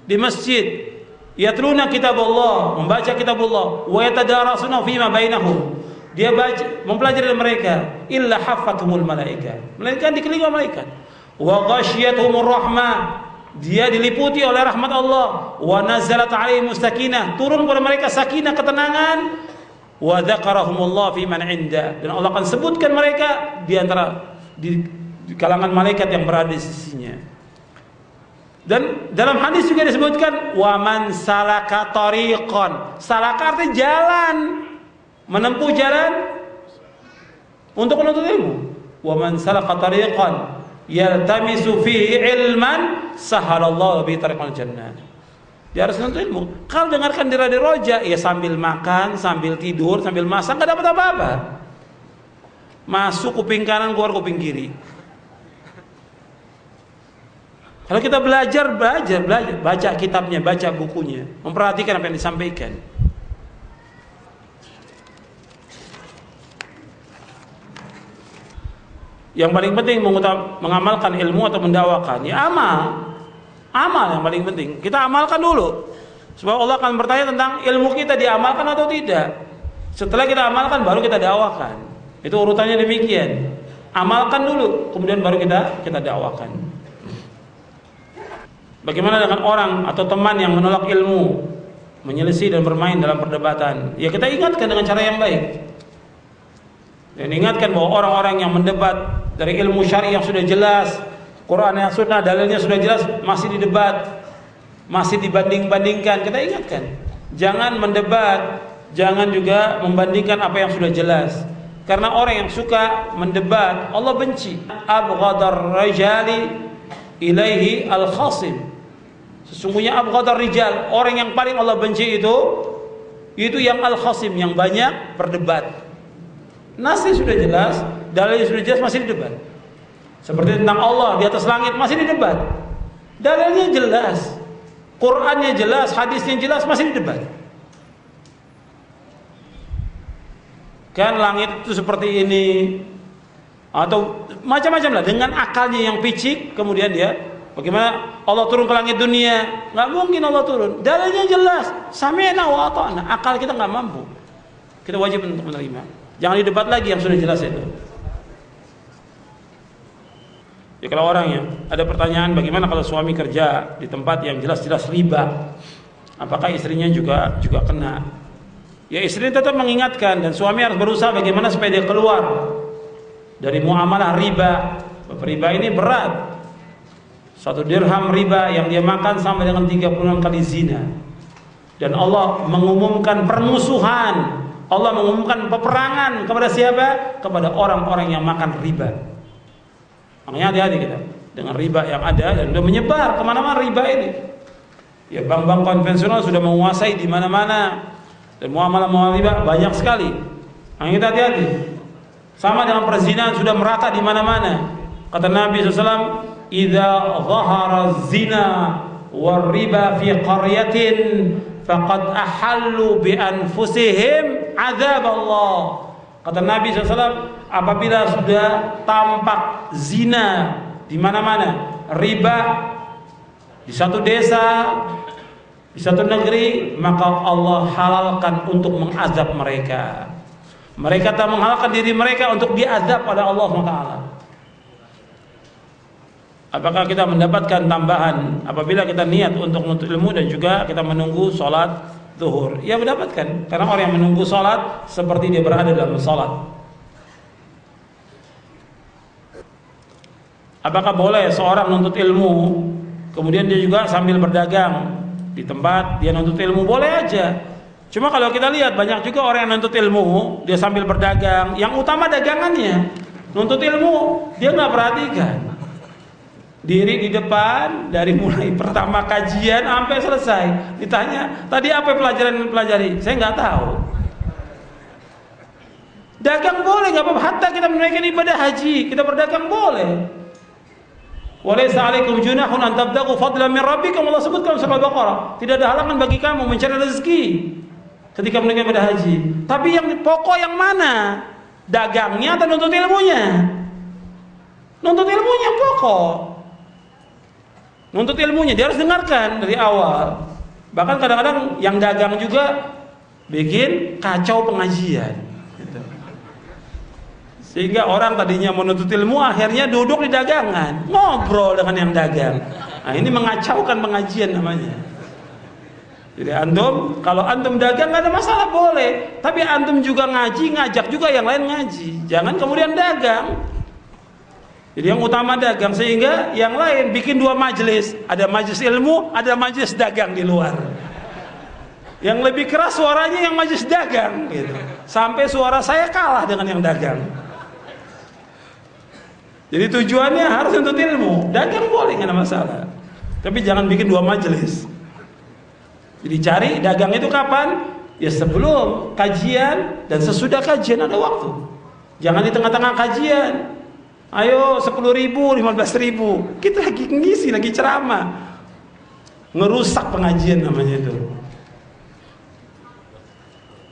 di masjid, yatluna kitab Allah, membaca kitab Allah, wa yatadarasuna fima bainahum, dia baca, mempelajari dari mereka, illa haffathumul malaika, melainkan dikelilingi malaikat, wa ghasyiyatuhumur rahmah, dia diliputi oleh rahmat Allah, wa nazalat alaihimus sakinah, turun kepada mereka sakinah, ketenangan, wa dzakarahumullah fi man 'inda, dan Allah akan sebutkan mereka di antara di kalangan malaikat yang berada di sisinya. Dan dalam hadis juga disebutkan wa man salaka tariqan, salaka artinya jalan, menempuh jalan untuk menuntut ilmu. Wa man salaka tariqan yaltamisu fihi ilman sahalallahu bi tariqal jannah. Dia harus menuntut ilmu. Kalau dengarkan di radio Roja, ya sambil makan, sambil tidur, sambil masak, nggak dapat apa-apa. Masuk kuping kanan, keluar kuping kiri. Kalau kita belajar, baca kitabnya, baca bukunya, memperhatikan apa yang disampaikan. Yang paling penting mengamalkan ilmu atau mendakwakan, ya amal yang paling penting. Kita amalkan dulu, sebab Allah akan bertanya tentang ilmu kita diamalkan atau tidak. Setelah kita amalkan, baru kita dakwakan. Itu urutannya demikian. Amalkan dulu, kemudian baru kita dakwakan. Bagaimana dengan orang atau teman yang menolak ilmu, menyelisih dan bermain dalam perdebatan? Ya kita ingatkan dengan cara yang baik. Dan ingatkan bahwa orang-orang yang mendebat dari ilmu syar'i yang sudah jelas, Quran yang sunnah, dalilnya sudah jelas, masih didebat, masih dibanding-bandingkan, kita ingatkan. Jangan mendebat, jangan juga membandingkan apa yang sudah jelas. Karena orang yang suka mendebat, Allah benci. Abghadar rajali ilaihi al-khasim. Sesungguhnya abghadar rijal, orang yang paling Allah benci itu yang al-khasim, yang banyak berdebat. Nasnya sudah jelas, dalilnya sudah jelas, masih didebat. Seperti tentang Allah di atas langit, masih didebat. Dalilnya jelas, Qurannya jelas, hadisnya jelas, masih didebat. Kan langit itu seperti ini, atau macam-macam lah, dengan akalnya yang picik. Kemudian dia, bagaimana Allah turun ke langit dunia? Nggak mungkin Allah turun. Dalilnya jelas, sami'na wa ata'na. Akal kita nggak mampu. Kita wajib untuk menerima. Jangan didebat lagi yang sudah jelas itu. Ya, kalau orangnya ada pertanyaan, bagaimana kalau suami kerja di tempat yang jelas-jelas riba, apakah istrinya juga kena? Ya, istri tetap mengingatkan, dan suami harus berusaha bagaimana supaya dia keluar dari muamalah riba. Riba ini berat. 1 dirham riba yang dia makan sama dengan 36 kali zina. Dan Allah mengumumkan permusuhan, Allah mengumumkan peperangan kepada siapa? Kepada orang-orang yang makan riba. Makanya hati-hati kita dengan riba yang ada, dan sudah menyebar kemana-mana riba ini. Ya, bank-bank konvensional sudah menguasai di mana-mana, dan muamalah riba banyak sekali. Makanya kita hati-hati. Sama dengan perzinahan, sudah merata di mana-mana. Kata Nabi SAW, "Idza dhahara zina war riba fi qaryatin faqad ahallu bi anfusihim azab Allah." Kata Nabi SAW, apabila sudah tampak zina di mana-mana, riba di satu desa, di satu negeri, maka Allah halalkan untuk mengazab mereka. Mereka tak menghalalkan diri mereka untuk diazab oleh Allah SWT. Apakah kita mendapatkan tambahan apabila kita niat untuk menuntut ilmu dan juga kita menunggu sholat zuhur? Ya, mendapatkan, karena orang yang menunggu sholat seperti dia berada dalam sholat. Apakah boleh seorang menuntut ilmu kemudian dia juga sambil berdagang di tempat dia nuntut ilmu? Boleh aja. Cuma kalau kita lihat banyak juga orang yang nuntut ilmu dia sambil berdagang, yang utama dagangannya. Nuntut ilmu dia nggak perhatikan. Diri di depan dari mulai pertama kajian sampai selesai. Ditanya, tadi apa pelajaran yang pelajari? Saya nggak tahu. Dagang boleh, nggak apa-apa. Hatta kita menunaikan ibadah haji, kita berdagang boleh. Walaysa 'alaikum junahun an tabtaghu fadlan min rabbikum, Allah sebutkan surah Al-Baqarah. Tidak ada halangan bagi kamu mencari rezeki ketika mereka pada haji. Tapi yang pokok yang mana? Dagangnya atau nuntut ilmunya? Nuntut ilmunya pokok. Nuntut ilmunya dia harus dengarkan dari awal. Bahkan kadang-kadang yang dagang juga bikin kacau pengajian gitu. Sehingga orang tadinya menuntut ilmu akhirnya duduk di dagangan, ngobrol dengan yang dagang. Nah, ini mengacaukan pengajian namanya. Jadi antum, kalau antum dagang nggak ada masalah, boleh. Tapi antum juga ngaji, ngajak juga yang lain ngaji. Jangan kemudian dagang. Jadi yang utama dagang, sehingga yang lain bikin dua majelis. Ada majelis ilmu, ada majelis dagang di luar. Yang lebih keras suaranya yang majelis dagang gitu. Sampai suara saya kalah dengan yang dagang. Jadi tujuannya harus untuk ilmu. Dagang boleh, nggak ada masalah. Tapi jangan bikin dua majelis. Jadi cari dagang itu kapan? Ya sebelum kajian dan sesudah kajian ada waktu. Jangan di tengah-tengah kajian. Ayo 10.000, 15.000. Kita lagi ngisi, lagi ceramah. Ngerusak pengajian namanya itu.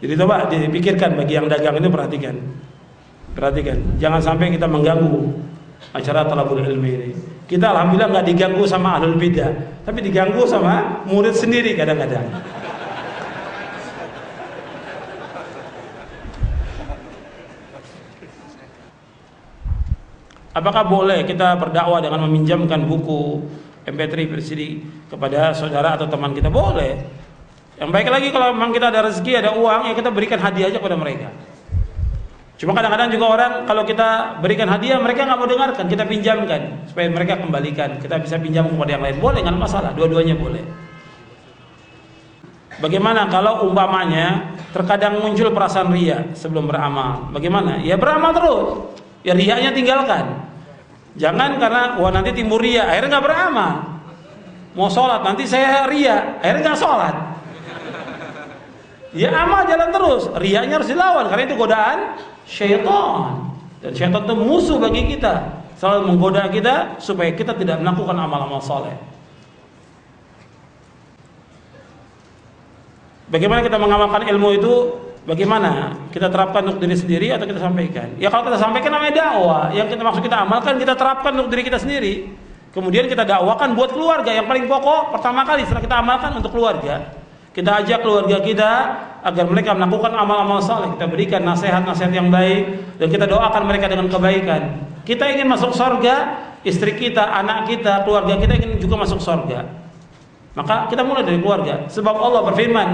Jadi coba dipikirkan bagi yang dagang itu, perhatikan. Perhatikan, jangan sampai kita mengganggu acara talabul ilmi ini. Kita alhamdulillah nggak diganggu sama ahlul bidah, tapi diganggu sama murid sendiri kadang-kadang. Apakah boleh kita berdakwah dengan meminjamkan buku MP3 CD kepada saudara atau teman kita? Boleh. Yang baik lagi kalau memang kita ada rezeki, ada uang, ya kita berikan hadiah aja kepada mereka. Cuma kadang-kadang juga orang kalau kita berikan hadiah mereka nggak mau dengarkan, kita pinjamkan supaya mereka kembalikan. Kita bisa pinjam kepada yang lain, boleh, nggak ada masalah, dua-duanya boleh. Bagaimana kalau umpamanya terkadang muncul perasaan ria sebelum beramal? Bagaimana? Ya beramal terus. Ya riaknya tinggalkan. Jangan karena wah nanti timbul ria, akhirnya nggak beramal. Mau sholat nanti saya ria, akhirnya nggak sholat. Ya amal jalan terus, riaknya harus dilawan karena itu godaan syaitan. Dan syaitan itu musuh bagi kita, selalu menggoda kita supaya kita tidak melakukan amal-amal soleh. Bagaimana kita mengamalkan ilmu itu? Bagaimana kita terapkan untuk diri sendiri atau kita sampaikan? Ya kalau kita sampaikan namanya dakwah. Yang kita maksud kita amalkan, kita terapkan untuk diri kita sendiri. Kemudian kita dakwakan buat keluarga. Yang paling pokok pertama kali setelah kita amalkan untuk keluarga. Kita ajak keluarga kita agar mereka melakukan amal-amal saleh. Kita berikan nasihat-nasihat yang baik dan kita doakan mereka dengan kebaikan. Kita ingin masuk surga, istri kita, anak kita, keluarga kita ingin juga masuk surga. Maka kita mulai dari keluarga. Sebab Allah berfirman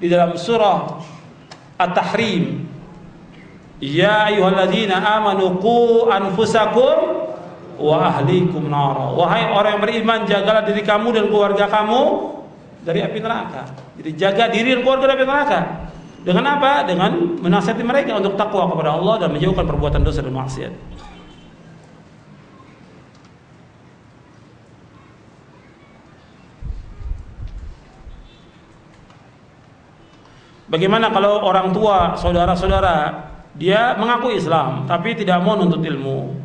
di dalam surah At-Tahrim, ya ayyuhalladzina amanu qu anfusakum wa ahlikum nara. Wahai orang yang beriman, jagalah diri kamu dan keluarga kamu dari api neraka. Jadi jaga diri dan keluarga dari api neraka. Dengan apa? Dengan menasihati mereka untuk takwa kepada Allah dan menjauhkan perbuatan dosa dan maksiat. Bagaimana kalau orang tua, saudara-saudara, dia mengaku Islam tapi tidak mau nuntut ilmu,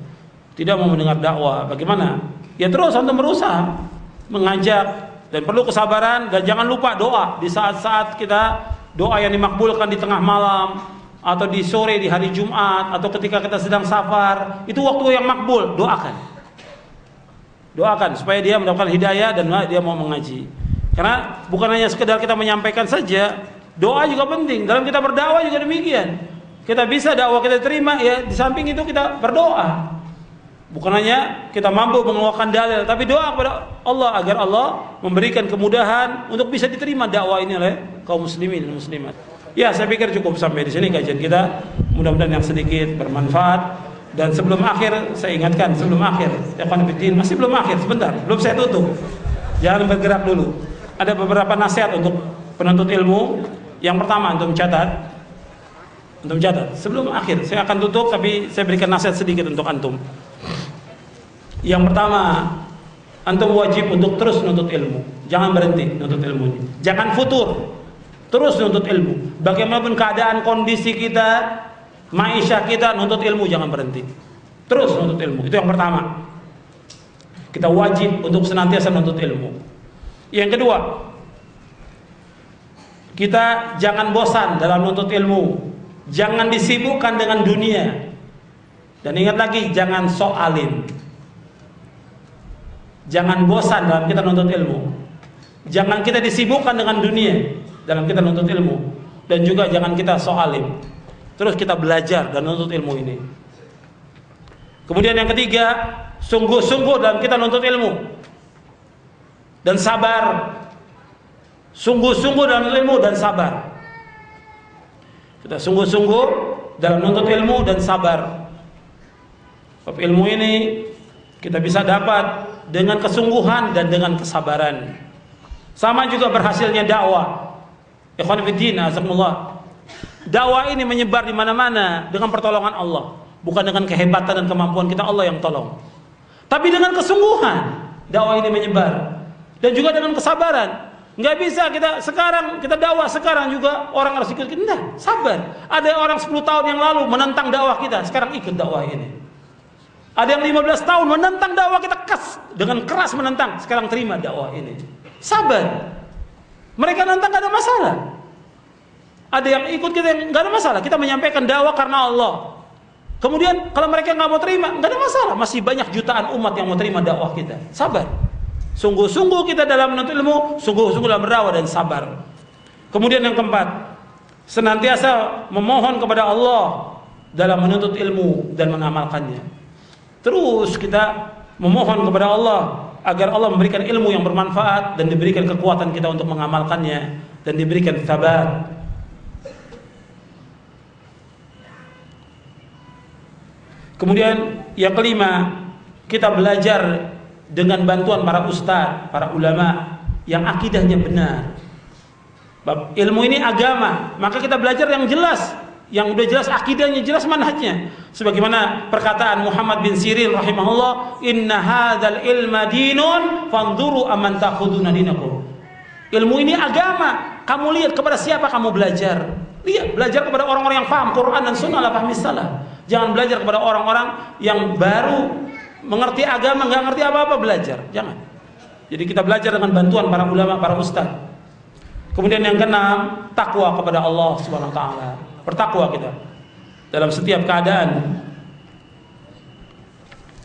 tidak mau mendengar dakwah? Bagaimana? Ya terus antum berusaha mengajak. Dan perlu kesabaran dan jangan lupa doa di saat-saat kita doa yang dimakbulkan di tengah malam atau di sore di hari Jumat atau ketika kita sedang safar, itu waktu yang makbul. Doakan supaya dia mendapatkan hidayah dan dia mau mengaji. Karena bukan hanya sekedar kita menyampaikan saja, doa juga penting. Dalam kita berdakwah juga demikian. Kita bisa dakwah kita terima, ya di samping itu kita berdoa. Bukan hanya kita mampu mengeluarkan dalil, tapi doa kepada Allah agar Allah memberikan kemudahan untuk bisa diterima dakwah ini oleh kaum muslimin dan muslimat. Ya, saya pikir cukup sampai di sini kajian kita. Mudah-mudahan yang sedikit bermanfaat. Dan sebelum akhir, saya ingatkan sebelum akhir, ya konfidin masih belum akhir, sebentar, belum saya tutup. Jangan bergerak dulu. Ada beberapa nasihat untuk penuntut ilmu. Yang pertama, antum catat. Sebelum akhir, saya akan tutup, tapi saya berikan nasihat sedikit untuk antum. Yang pertama, antum wajib untuk terus nuntut ilmu. Jangan berhenti nuntut ilmunya. Jangan futur. Terus nuntut ilmu. Bagaimanapun keadaan kondisi kita, maisha kita, nuntut ilmu jangan berhenti. Terus nuntut ilmu. Itu yang pertama. Kita wajib untuk senantiasa nuntut ilmu. Yang kedua, kita jangan bosan dalam menuntut ilmu, jangan disibukkan dengan dunia, dan ingat lagi jangan sok alim. Jangan bosan dalam kita menuntut ilmu, jangan kita disibukkan dengan dunia dalam kita menuntut ilmu, dan juga jangan kita sok alim. Terus kita belajar dan menuntut ilmu ini. Kemudian yang ketiga, sungguh-sungguh dalam kita menuntut ilmu dan sabar. Sungguh-sungguh dalam ilmu dan sabar. Kita sungguh-sungguh dalam menuntut ilmu dan sabar. Sebab ilmu ini kita bisa dapat dengan kesungguhan dan dengan kesabaran. Sama juga berhasilnya dakwah. Ikhwan fillah, azakumullah. Dakwah ini menyebar di mana-mana dengan pertolongan Allah, bukan dengan kehebatan dan kemampuan kita, Allah yang tolong. Tapi dengan kesungguhan dakwah ini menyebar, dan juga dengan kesabaran. Nggak bisa kita sekarang kita dakwah sekarang juga orang harus ikut kita. Nah, sabar. Ada orang 10 tahun yang lalu menentang dakwah kita, sekarang ikut dakwah ini. Ada yang 15 tahun menentang dakwah kita, dengan keras menentang, sekarang terima dakwah ini. Sabar. Mereka nentang nggak ada masalah. Ada yang ikut kita yang nggak ada masalah. Kita menyampaikan dakwah karena Allah. Kemudian kalau mereka nggak mau terima, nggak ada masalah. Masih banyak jutaan umat yang mau terima dakwah kita. Sabar. Sungguh-sungguh kita dalam menuntut ilmu, sungguh-sungguh dalam berdakwah dan sabar. Kemudian yang keempat, senantiasa memohon kepada Allah dalam menuntut ilmu dan mengamalkannya. Terus kita memohon kepada Allah agar Allah memberikan ilmu yang bermanfaat dan diberikan kekuatan kita untuk mengamalkannya dan diberikan sabar. Kemudian yang kelima, kita belajar dengan bantuan para ustadz, para ulama yang akidahnya benar. Ilmu ini agama, maka kita belajar yang jelas, yang udah jelas akidahnya, jelas manhajnya. Sebagaimana perkataan Muhammad bin Sirin rahimahullah, "Inna hadzal ilma dinun, fanzuru amman ta'khuduna dinakum." Ilmu ini agama, kamu lihat kepada siapa kamu belajar. Lihat, belajar kepada orang-orang yang paham Quran dan Sunnah, la fahmi salah. Jangan belajar kepada orang-orang yang baru mengerti agama, nggak ngerti apa-apa belajar. Jangan. Jadi kita belajar dengan bantuan para ulama, para ustaz. Kemudian yang keenam, takwa kepada Allah Subhanahu wa taala. Bertakwa kita dalam setiap keadaan.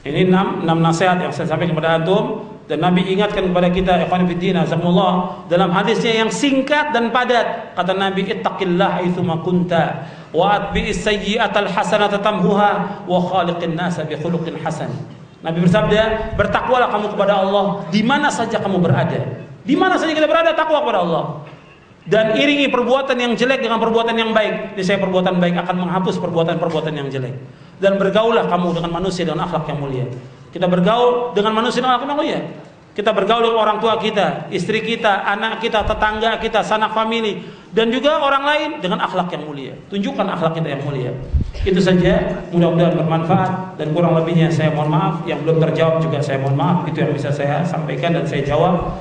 Ini enam nasihat yang saya sampaikan kepada antum, dan Nabi ingatkan kepada kita, ikhwan fillah, azakumullah, dalam hadisnya yang singkat dan padat. Kata Nabi, ittaqillah aitsuma kunta wa atbi'is sayyi'atal hasanata tamhuha wa khaliqin nasa bi khuluqin hasan. Nabi bersabda, bertakwalah kamu kepada Allah di mana saja kamu berada. Di mana saja kita berada, takwa kepada Allah. Dan iringi perbuatan yang jelek dengan perbuatan yang baik. Niscaya perbuatan baik akan menghapus perbuatan-perbuatan yang jelek. Dan bergaullah kamu dengan manusia dengan akhlak yang mulia. Kita bergaul dengan manusia dengan akhlak yang mulia. Kita bergaul dengan orang tua kita, istri kita, anak kita, tetangga kita, sanak famili, dan juga orang lain dengan akhlak yang mulia. Tunjukkan akhlak kita yang mulia. Itu saja, mudah-mudahan bermanfaat, dan kurang lebihnya saya mohon maaf. Yang belum terjawab juga saya mohon maaf. Itu yang bisa saya sampaikan dan saya jawab.